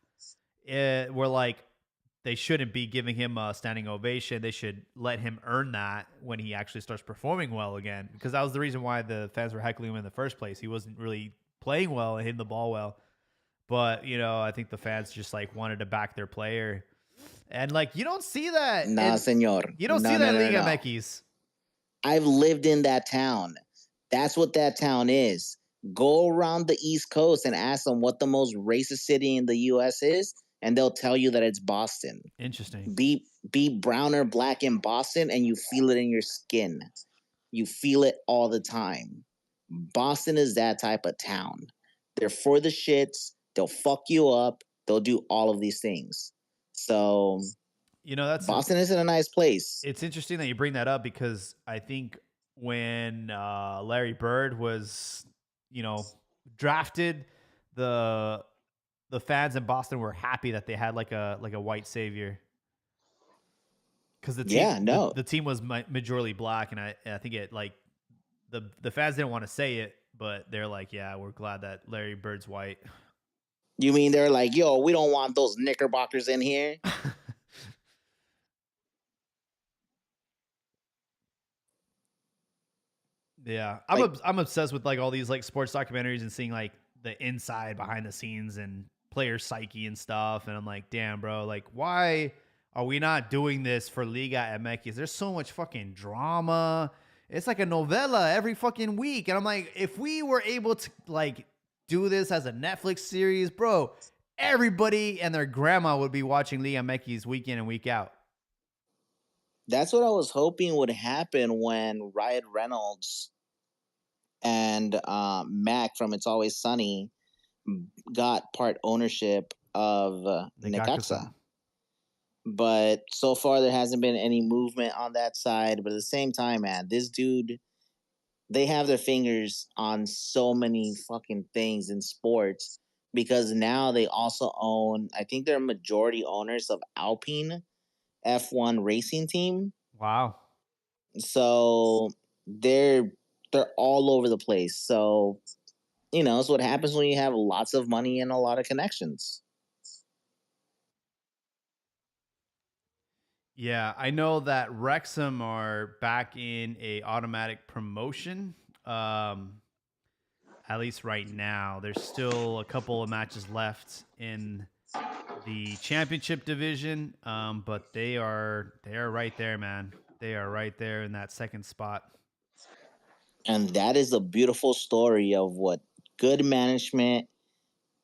were like they shouldn't be giving him a standing ovation. They should let him earn that when he actually starts performing well again, because that was the reason why the fans were heckling him in the first place. He wasn't really playing well and hitting the ball well. But, I think the fans just like wanted to back their player. And like you don't see that Nah, senor. you don't No, see no, that in no, Liga no. MX. I've lived in that town. That's what that town is. Go around the East Coast and ask them what the most racist city in the U.S. is, and they'll tell you that it's Boston. Interesting. Be brown or black in Boston, and you feel it in your skin. You feel it all the time. Boston is that type of town. They're for the shits. They'll fuck you up. They'll do all of these things. So Boston isn't a nice place. It's interesting that you bring that up, because I think when Larry Bird was, drafted, the fans in Boston were happy that they had like a white savior, because the team was majorly black, and I think it like the fans didn't want to say it, but they're like, yeah, we're glad that Larry Bird's white. You mean they're like, yo, we don't want those knickerbockers in here? Yeah, I'm obsessed with like all these like sports documentaries and seeing like the inside behind the scenes and player psyche and stuff. And I'm like, damn, bro, like why are we not doing this for Liga MX? There's so much fucking drama. It's like a novella every fucking week. And I'm like, if we were able to like do this as a Netflix series, bro, everybody and their grandma would be watching Liga MX week in and week out. That's what I was hoping would happen when Ryan Reynolds and Mac from It's Always Sunny got part ownership of Necaxa. But so far, there hasn't been any movement on that side. But at the same time, man, this dude, they have their fingers on so many fucking things in sports, because now they also own, I think they're majority owners of Alpine F1 racing team. Wow. So they're all over the place. So, it's what happens when you have lots of money and a lot of connections. Yeah, I know that Wrexham are back in a automatic promotion. At least right now, there's still a couple of matches left in the championship division, but they are right there, man. They are right there in that second spot. And that is a beautiful story of what good management,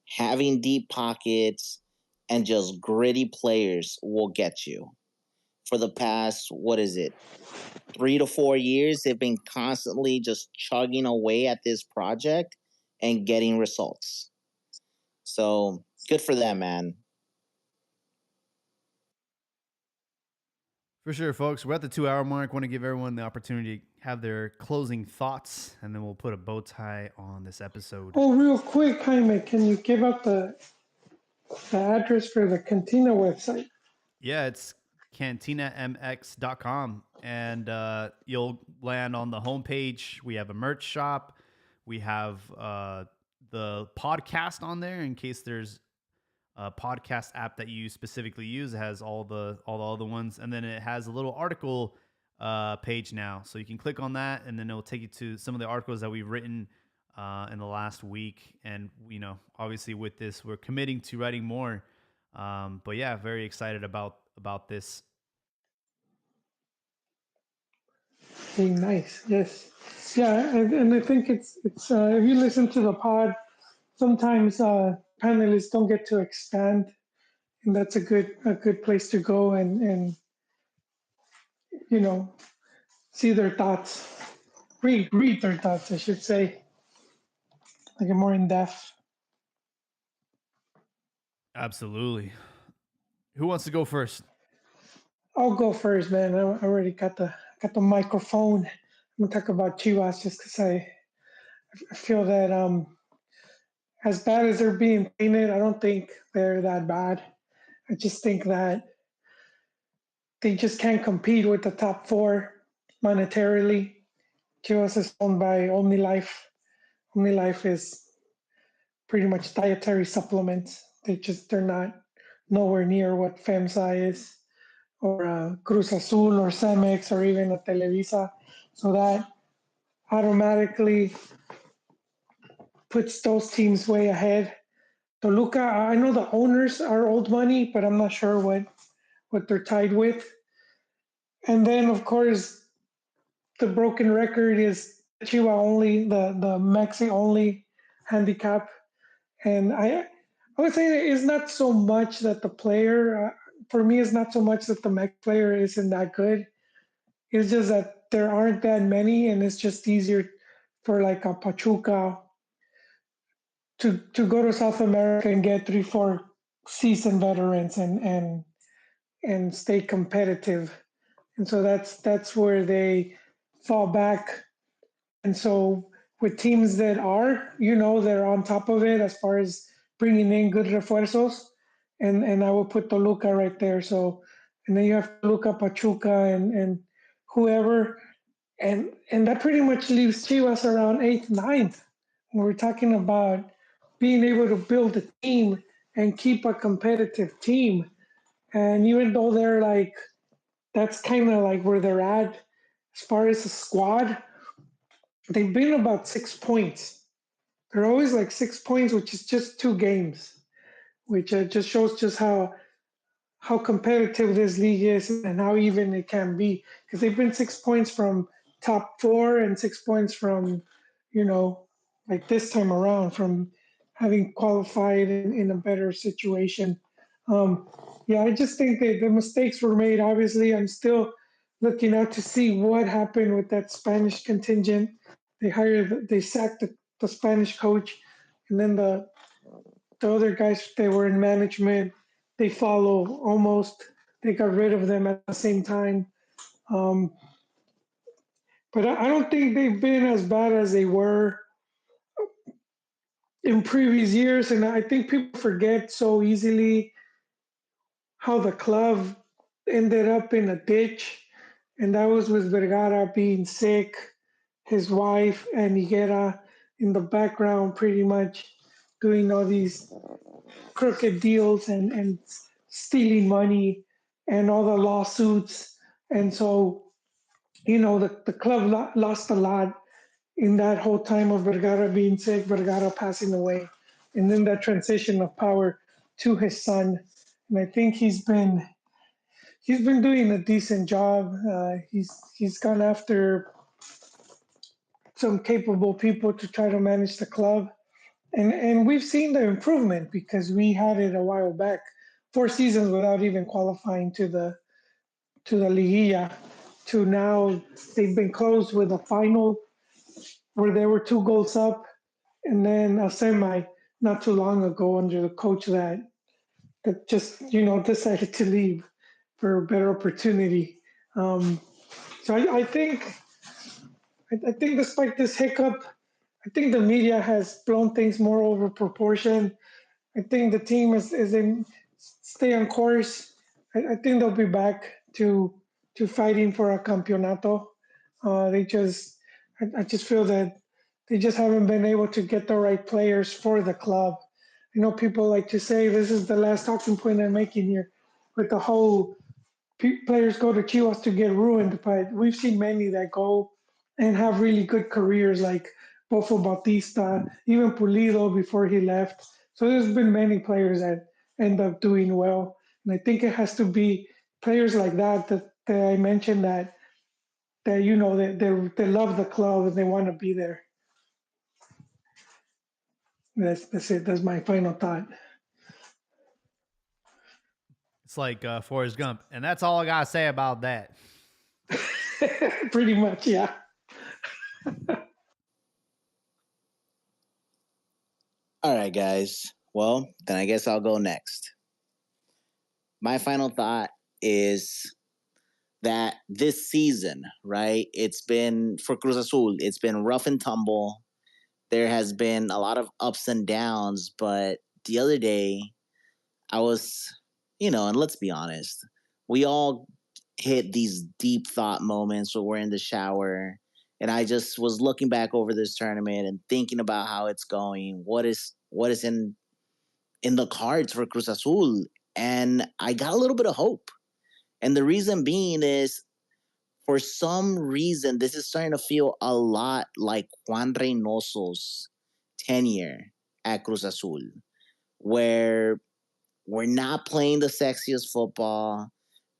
having deep pockets, and just gritty players will get you. For the past, 3 to 4 years, they've been constantly just chugging away at this project and getting results. So good for them, man. For sure, folks. We're at the 2-hour mark. Want to give everyone the opportunity to have their closing thoughts, and then we'll put a bow tie on this episode. Oh, real quick, Jaime, can you give out the address for the Cantina website? Yeah, it's cantinamx.com, and you'll land on the homepage. We have a merch shop. We have the podcast on there in case there's a podcast app that you specifically use. It has all the other ones, and then it has a little article page now, so you can click on that, and then it'll take you to some of the articles that we've written in the last week. And obviously with this, we're committing to writing more. But yeah, very excited about this. Okay, nice. Yes. Yeah, and I think it's if you listen to the pod, sometimes panelists don't get to expand, and that's a good place to go and see their thoughts, read their thoughts, I should say, like a more in depth. Absolutely. Who wants to go first? I'll go first, man. I already got the microphone. I'm gonna talk about Chivas just because I feel that as bad as they're being painted, I don't think they're that bad. I just think that they just can't compete with the top four monetarily. Chivas is owned by OmniLife. OmniLife is pretty much dietary supplements. They're not nowhere near what FEMSA is, or Cruz Azul, or Cemex, or even a Televisa. So that automatically puts those teams way ahead. Toluca, I know the owners are old money, but I'm not sure what they're tied with. And then, of course, the broken record is Chihuahua only, the Maxi only handicap. And I would say it's not so much that the player, for me, it's not so much that the Max player isn't that good. It's just that there aren't that many, and it's just easier for like a Pachuca to go to South America and get 3, 4 seasoned veterans and stay competitive. And so that's where they fall back. And so with teams that are, they're on top of it as far as bringing in good refuerzos, and I will put Toluca right there. So, and then you have Toluca, Pachuca, and whoever, and that pretty much leaves Chivas around eighth, ninth. When we're talking about being able to build a team and keep a competitive team, and even though they're like, that's kind of like where they're at as far as the squad, they've been about 6 points. They're always like 6 points, which is just 2 games, which just shows just how competitive this league is and how even it can be. Because they've been 6 points from top four and 6 points from, you know, like this time around from having qualified in a better situation. Um, yeah, I just think that the mistakes were made. Obviously, I'm still looking out to see what happened with that Spanish contingent. They sacked the Spanish coach, and then the other guys, they were in management, they follow almost. They got rid of them at the same time. Um, but I don't think they've been as bad as they were in previous years. And I think people forget so easily how the club ended up in a ditch. And that was with Vergara being sick, his wife, and Higuera in the background, pretty much doing all these crooked deals and stealing money and all the lawsuits. And so, the club lost a lot in that whole time of Vergara being sick, Vergara passing away, and then that transition of power to his son. And I think he's been doing a decent job. He's gone after some capable people to try to manage the club. And we've seen the improvement because we had it a while back, 4 seasons without even qualifying to the Liguilla. To now, they've been close with a final where they were 2 goals up, and then a semi not too long ago under the coach that just decided to leave for a better opportunity. Um, so I think despite this hiccup, I think the media has blown things more over proportion. I think the team is in stay on course. I think they'll be back to fighting for a campeonato. I just feel that they just haven't been able to get the right players for the club. I know people like to say this is the last talking point I'm making here, with the whole players go to Chivas to get ruined, but we've seen many that go and have really good careers, like Bofo Bautista, even Pulido before he left. So there's been many players that end up doing well, and I think it has to be players like that I mentioned that they love the club and they want to be there. That's it. That's my final thought. It's like Forrest Gump, and that's all I gotta say about that. Pretty much, yeah. All right, guys. Well, then I guess I'll go next. My final thought is that this season, right? It's been for Cruz Azul, it's been rough and tumble. There has been a lot of ups and downs, but the other day I was, and let's be honest, we all hit these deep thought moments where we're in the shower. And I just was looking back over this tournament and thinking about how it's going, what is in the cards for Cruz Azul, and I got a little bit of hope. And the reason being is, for some reason, this is starting to feel a lot like Juan Reynoso's tenure at Cruz Azul, where we're not playing the sexiest football.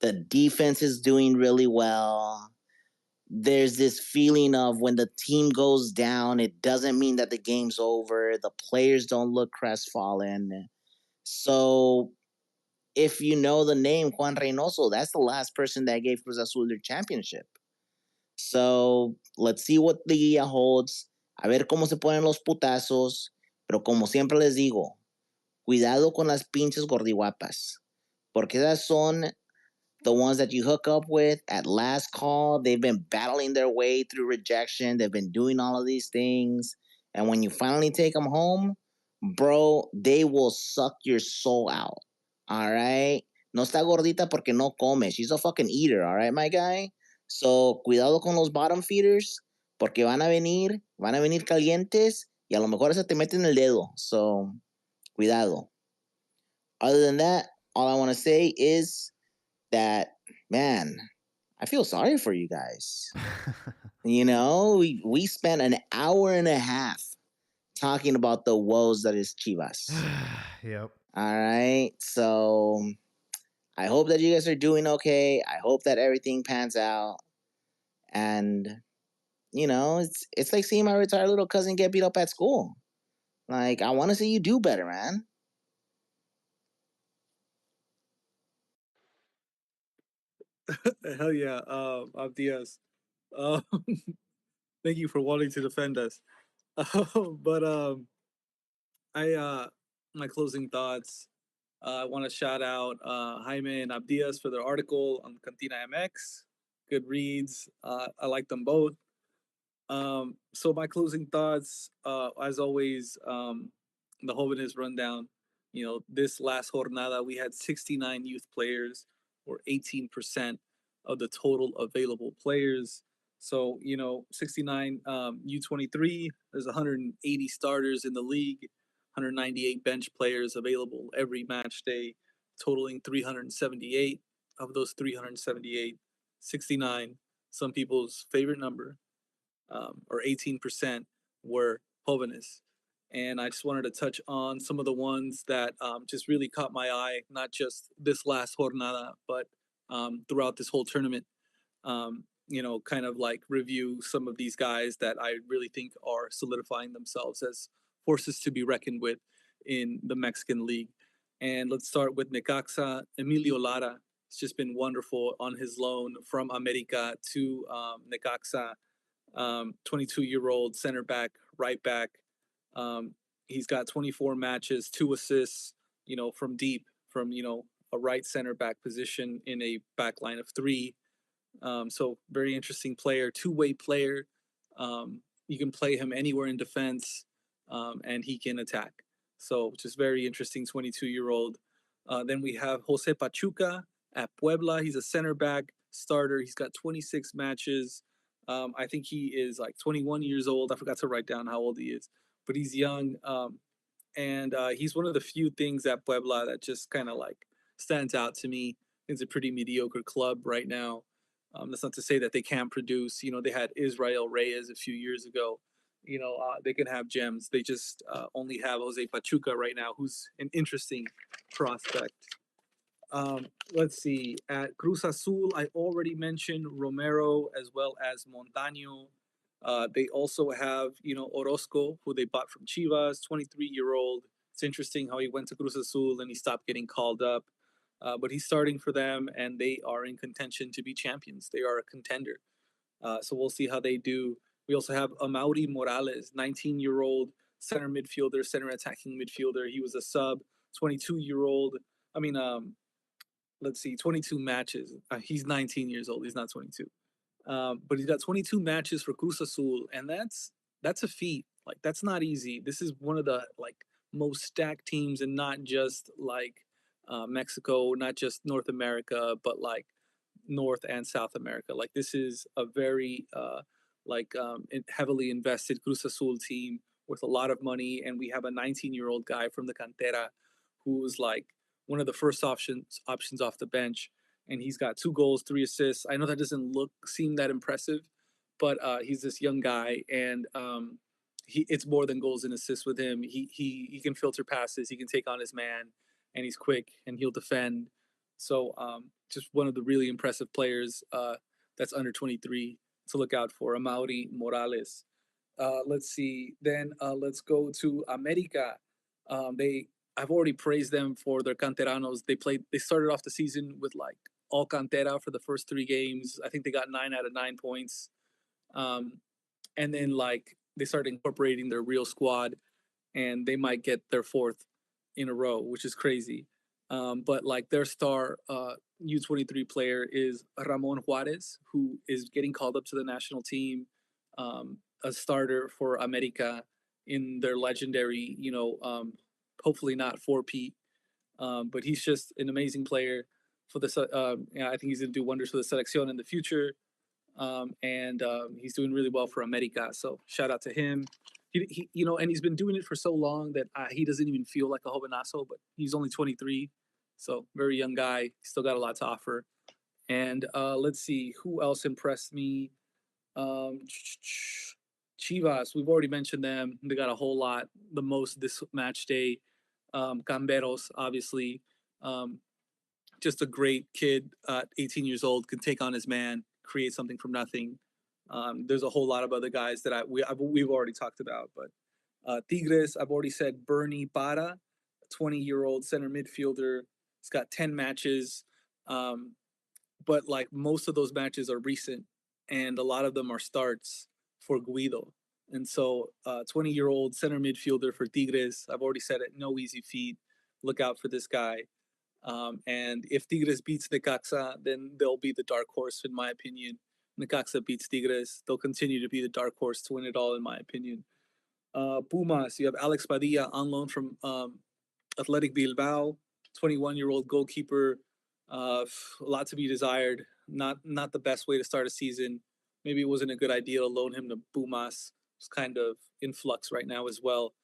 The defense is doing really well. There's this feeling of when the team goes down, it doesn't mean that the game's over. The players don't look crestfallen. So, if you know the name Juan Reynoso, that's the last person that gave Cruz Azul their championship. So, let's see what the year holds. A ver cómo se ponen los putazos. Pero como siempre les digo, cuidado con las pinches gordiguapas. Porque esas son the ones that you hook up with at last call. They've been battling their way through rejection. They've been doing all of these things. And when you finally take them home, bro, they will suck your soul out. All right? No está gordita porque no come. She's a fucking eater. All right, my guy? So, cuidado con los bottom feeders porque van a venir calientes y a lo mejor se te meten el dedo. So, cuidado. Other than that, all I want to say is that, man, I feel sorry for you guys. We spent an hour and a half talking about the woes that is Chivas. Yep. All right. So I hope that you guys are doing okay. I hope that everything pans out. And, it's like seeing my retired little cousin get beat up at school. Like, I want to see you do better, man. Hell yeah, Abdias. Um, thank you for wanting to defend us. But I my closing thoughts. I want to shout out Jaime and Abdias for their article on Cantina MX. Good reads. I like them both. So my closing thoughts, as always, the Jóvenes rundown. This last jornada we had 69 youth players, or 18% of the total available players. So 69 U23. There's 180 starters in the league, 198 bench players available every match day, totaling 378. Of those 378, 69, some people's favorite number, or 18% were jóvenes. And I just wanted to touch on some of the ones that just really caught my eye, not just this last jornada, but throughout this whole tournament. Kind of like review some of these guys that I really think are solidifying themselves as forces to be reckoned with in the Mexican League. And let's start with Necaxa. Emilio Lara has just been wonderful on his loan from America to Necaxa. 22-year-old center back, right back. He's got 24 matches, 2 assists, from deep, from, a right center back position in a back line of three. So very interesting player, two-way player. You can play him anywhere in defense, and he can attack. So just very interesting 22-year-old. Then we have Jose Pachuca at Puebla. He's a center back starter. He's got 26 matches. I think he is like 21 years old. I forgot to write down how old he is, but he's young. And he's one of the few things at Puebla that just kind of like stands out to me. It's a pretty mediocre club right now. That's not to say that they can't produce. They had Israel Reyes a few years ago. They can have gems. They just only have Jose Pachuca right now, who's an interesting prospect. Let's see. At Cruz Azul, I already mentioned Romero as well as Montaño. They also have, Orozco, who they bought from Chivas, 23-year-old. It's interesting how he went to Cruz Azul and he stopped getting called up. But he's starting for them, and they are in contention to be champions. They are a contender. So we'll see how they do. We also have Amaury Morales, 19-year-old center midfielder, center attacking midfielder. He was a sub, 22-year-old. I mean, let's see, 22 matches. He's 19 years old. He's not 22. But he's got 22 matches for Cruz Azul, and that's a feat. Like, that's not easy. This is one of the like most stacked teams, and not just like Mexico, not just North America, but like North and South America. Like this is a very heavily invested Cruz Azul team with a lot of money, and we have a 19-year-old guy from the cantera who's like one of the first options off the bench, and he's got 2 goals, 3 assists. I know that doesn't seem that impressive, but he's this young guy, and it's more than goals and assists with him. He can filter passes, he can take on his man, and he's quick and he'll defend. So just one of the really impressive players that's under 23 to look out for, Amaury Morales. Let's see. Then let's go to America. I've already praised them for their canteranos. They started off the season with like all cantera for the first 3 games. I think they got 9 out of 9 points. And then like they started incorporating their real squad, and they might get their 4th in a row, which is crazy. But like their star U23 player is Ramon Juarez, who is getting called up to the national team, a starter for America in their legendary, hopefully not 4P, but he's just an amazing player for the. I think he's going to do wonders for the selección in the future, and he's doing really well for America. So shout out to him. And he's been doing it for so long that he doesn't even feel like a jovenazo, but he's only 23, so very young guy. Still got a lot to offer. And let's see who else impressed me. Chivas, we've already mentioned them. They got a whole lot, the most this match day. Camberos, obviously, just a great kid, 18 years old, can take on his man, create something from nothing. There's a whole lot of other guys that we've already talked about, but Tigres, I've already said Bernie Para, 20-year-old center midfielder. He's got 10 matches, but like most of those matches are recent, and a lot of them are starts for Guido. And so 20-year-old center midfielder for Tigres, I've already said it, no easy feat. Look out for this guy. And if Tigres beats Necaxa, then they'll be the dark horse, in my opinion. Necaxa beats Tigres, they'll continue to be the dark horse to win it all, in my opinion. Pumas, you have Alex Padilla on loan from Athletic Bilbao, 21-year-old goalkeeper. A lot to be desired. Not the best way to start a season. Maybe it wasn't a good idea to loan him to Pumas. It's kind of in flux right now as well.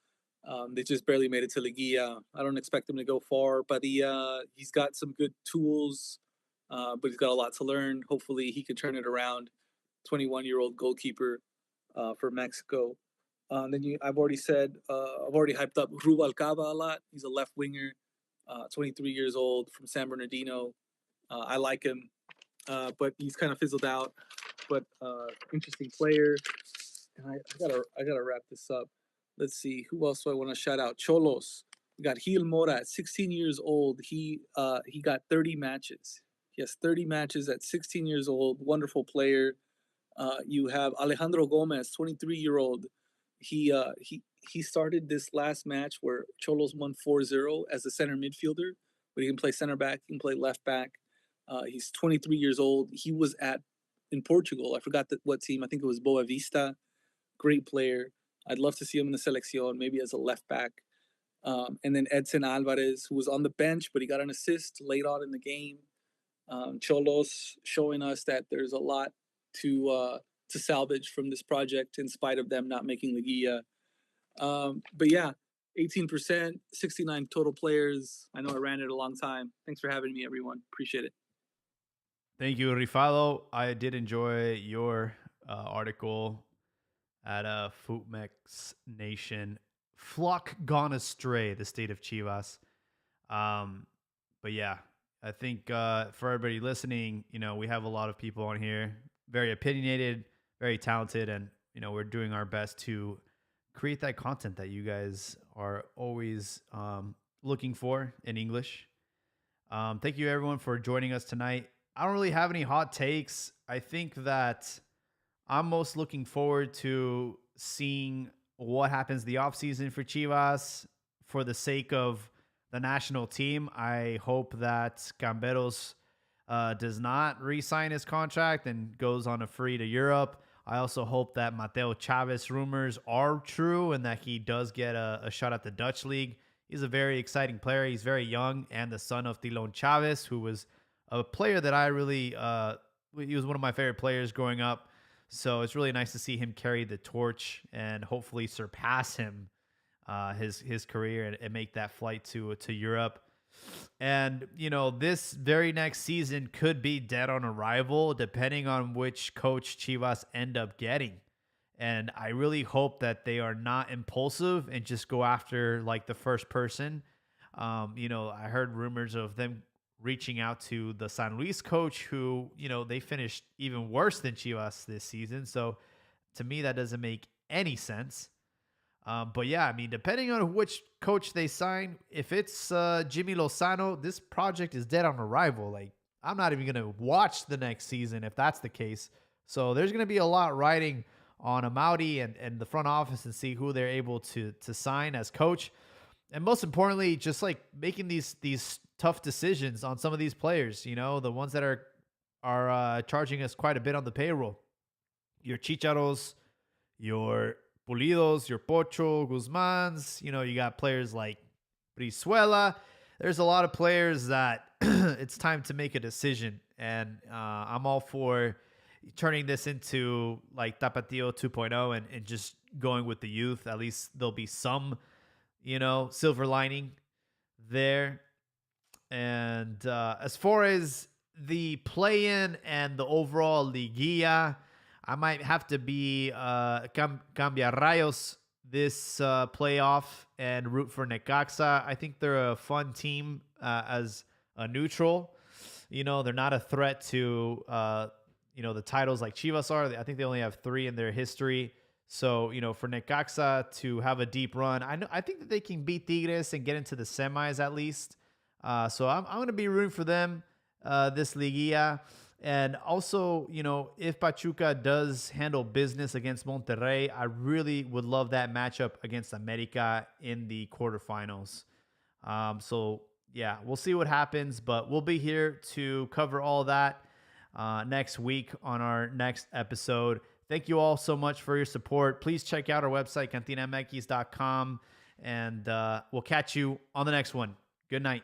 They just barely made it to Liguilla. I don't expect him to go far, but he's got some good tools, but he's got a lot to learn. Hopefully he can turn it around. 21-year-old goalkeeper for Mexico. I've already hyped up Rubalcaba a lot. He's a left winger, 23 years old, from San Bernardino. I like him, but he's kind of fizzled out. But interesting player. And I gotta wrap this up. Let's see, who else do I want to shout out? Cholos. We got Gil Mora at 16 years old. He got 30 matches. He has 30 matches at 16 years old. Wonderful player. You have Alejandro Gomez, 23-year-old. He started this last match where Cholos won 4-0 as a center midfielder, but he can play center back, he can play left back. He's 23 years old. He was in Portugal. I forgot what team. I think it was Boa Vista. Great player. I'd love to see him in the selección, maybe as a left back. And then Edson Alvarez, who was on the bench, but he got an assist late on in the game. Cholos showing us that there's a lot to salvage from this project in spite of them not making Liguilla. But yeah, 18%, 69 total players. I know I ran it a long time. Thanks for having me, everyone. Appreciate it. Thank you, Rifado. I did enjoy your article at Footmex Nation. Flock gone astray, the state of Chivas. But yeah, I think for everybody listening, we have a lot of people on here, very opinionated, very talented, and we're doing our best to create that content that you guys are always looking for in English. Thank you everyone for joining us tonight. I don't really have any hot takes. I think that I'm most looking forward to seeing what happens the offseason for Chivas for the sake of the national team. I hope that Camberos does not re-sign his contract and goes on a free to Europe. I also hope that Mateo Chavez rumors are true and that he does get a shot at the Dutch league. He's a very exciting player. He's very young and the son of Tilon Chavez, who was a player that I really, he was one of my favorite players growing up. So it's really nice to see him carry the torch and hopefully surpass him, his career, and make that flight to Europe. And, this very next season could be dead on arrival depending on which coach Chivas end up getting. And I really hope that they are not impulsive and just go after like the first person. I heard rumors of them reaching out to the San Luis coach who, they finished even worse than Chivas this season. So to me, that doesn't make any sense. But yeah, I mean, depending on which coach they sign, if it's Jimmy Lozano, this project is dead on arrival. Like, I'm not even going to watch the next season if that's the case. So there's going to be a lot riding on Amauri and the front office and see who they're able to sign as coach. And most importantly, just like making these tough decisions on some of these players, the ones that are charging us quite a bit on the payroll. Your Chicharos, your Pulidos, your Pocho, Guzmans, you got players like Brizuela. There's a lot of players that it's time to make a decision. And I'm all for turning this into like Tapatio 2.0 and just going with the youth. At least there'll be some, silver lining there. And as far as the play-in and the overall Liguilla, I might have to be Cambia Rayos this playoff and root for Necaxa. I think they're a fun team as a neutral. They're not a threat to, the titles like Chivas are. I think they only have 3 in their history. So, for Necaxa to have a deep run, I think that they can beat Tigres and get into the semis at least. So I'm going to be rooting for them this Liguilla. And also, if Pachuca does handle business against Monterrey, I really would love that matchup against America in the quarterfinals. So, yeah, we'll see what happens, but we'll be here to cover all that next week on our next episode. Thank you all so much for your support. Please check out our website, cantinamx.com, and we'll catch you on the next one. Good night.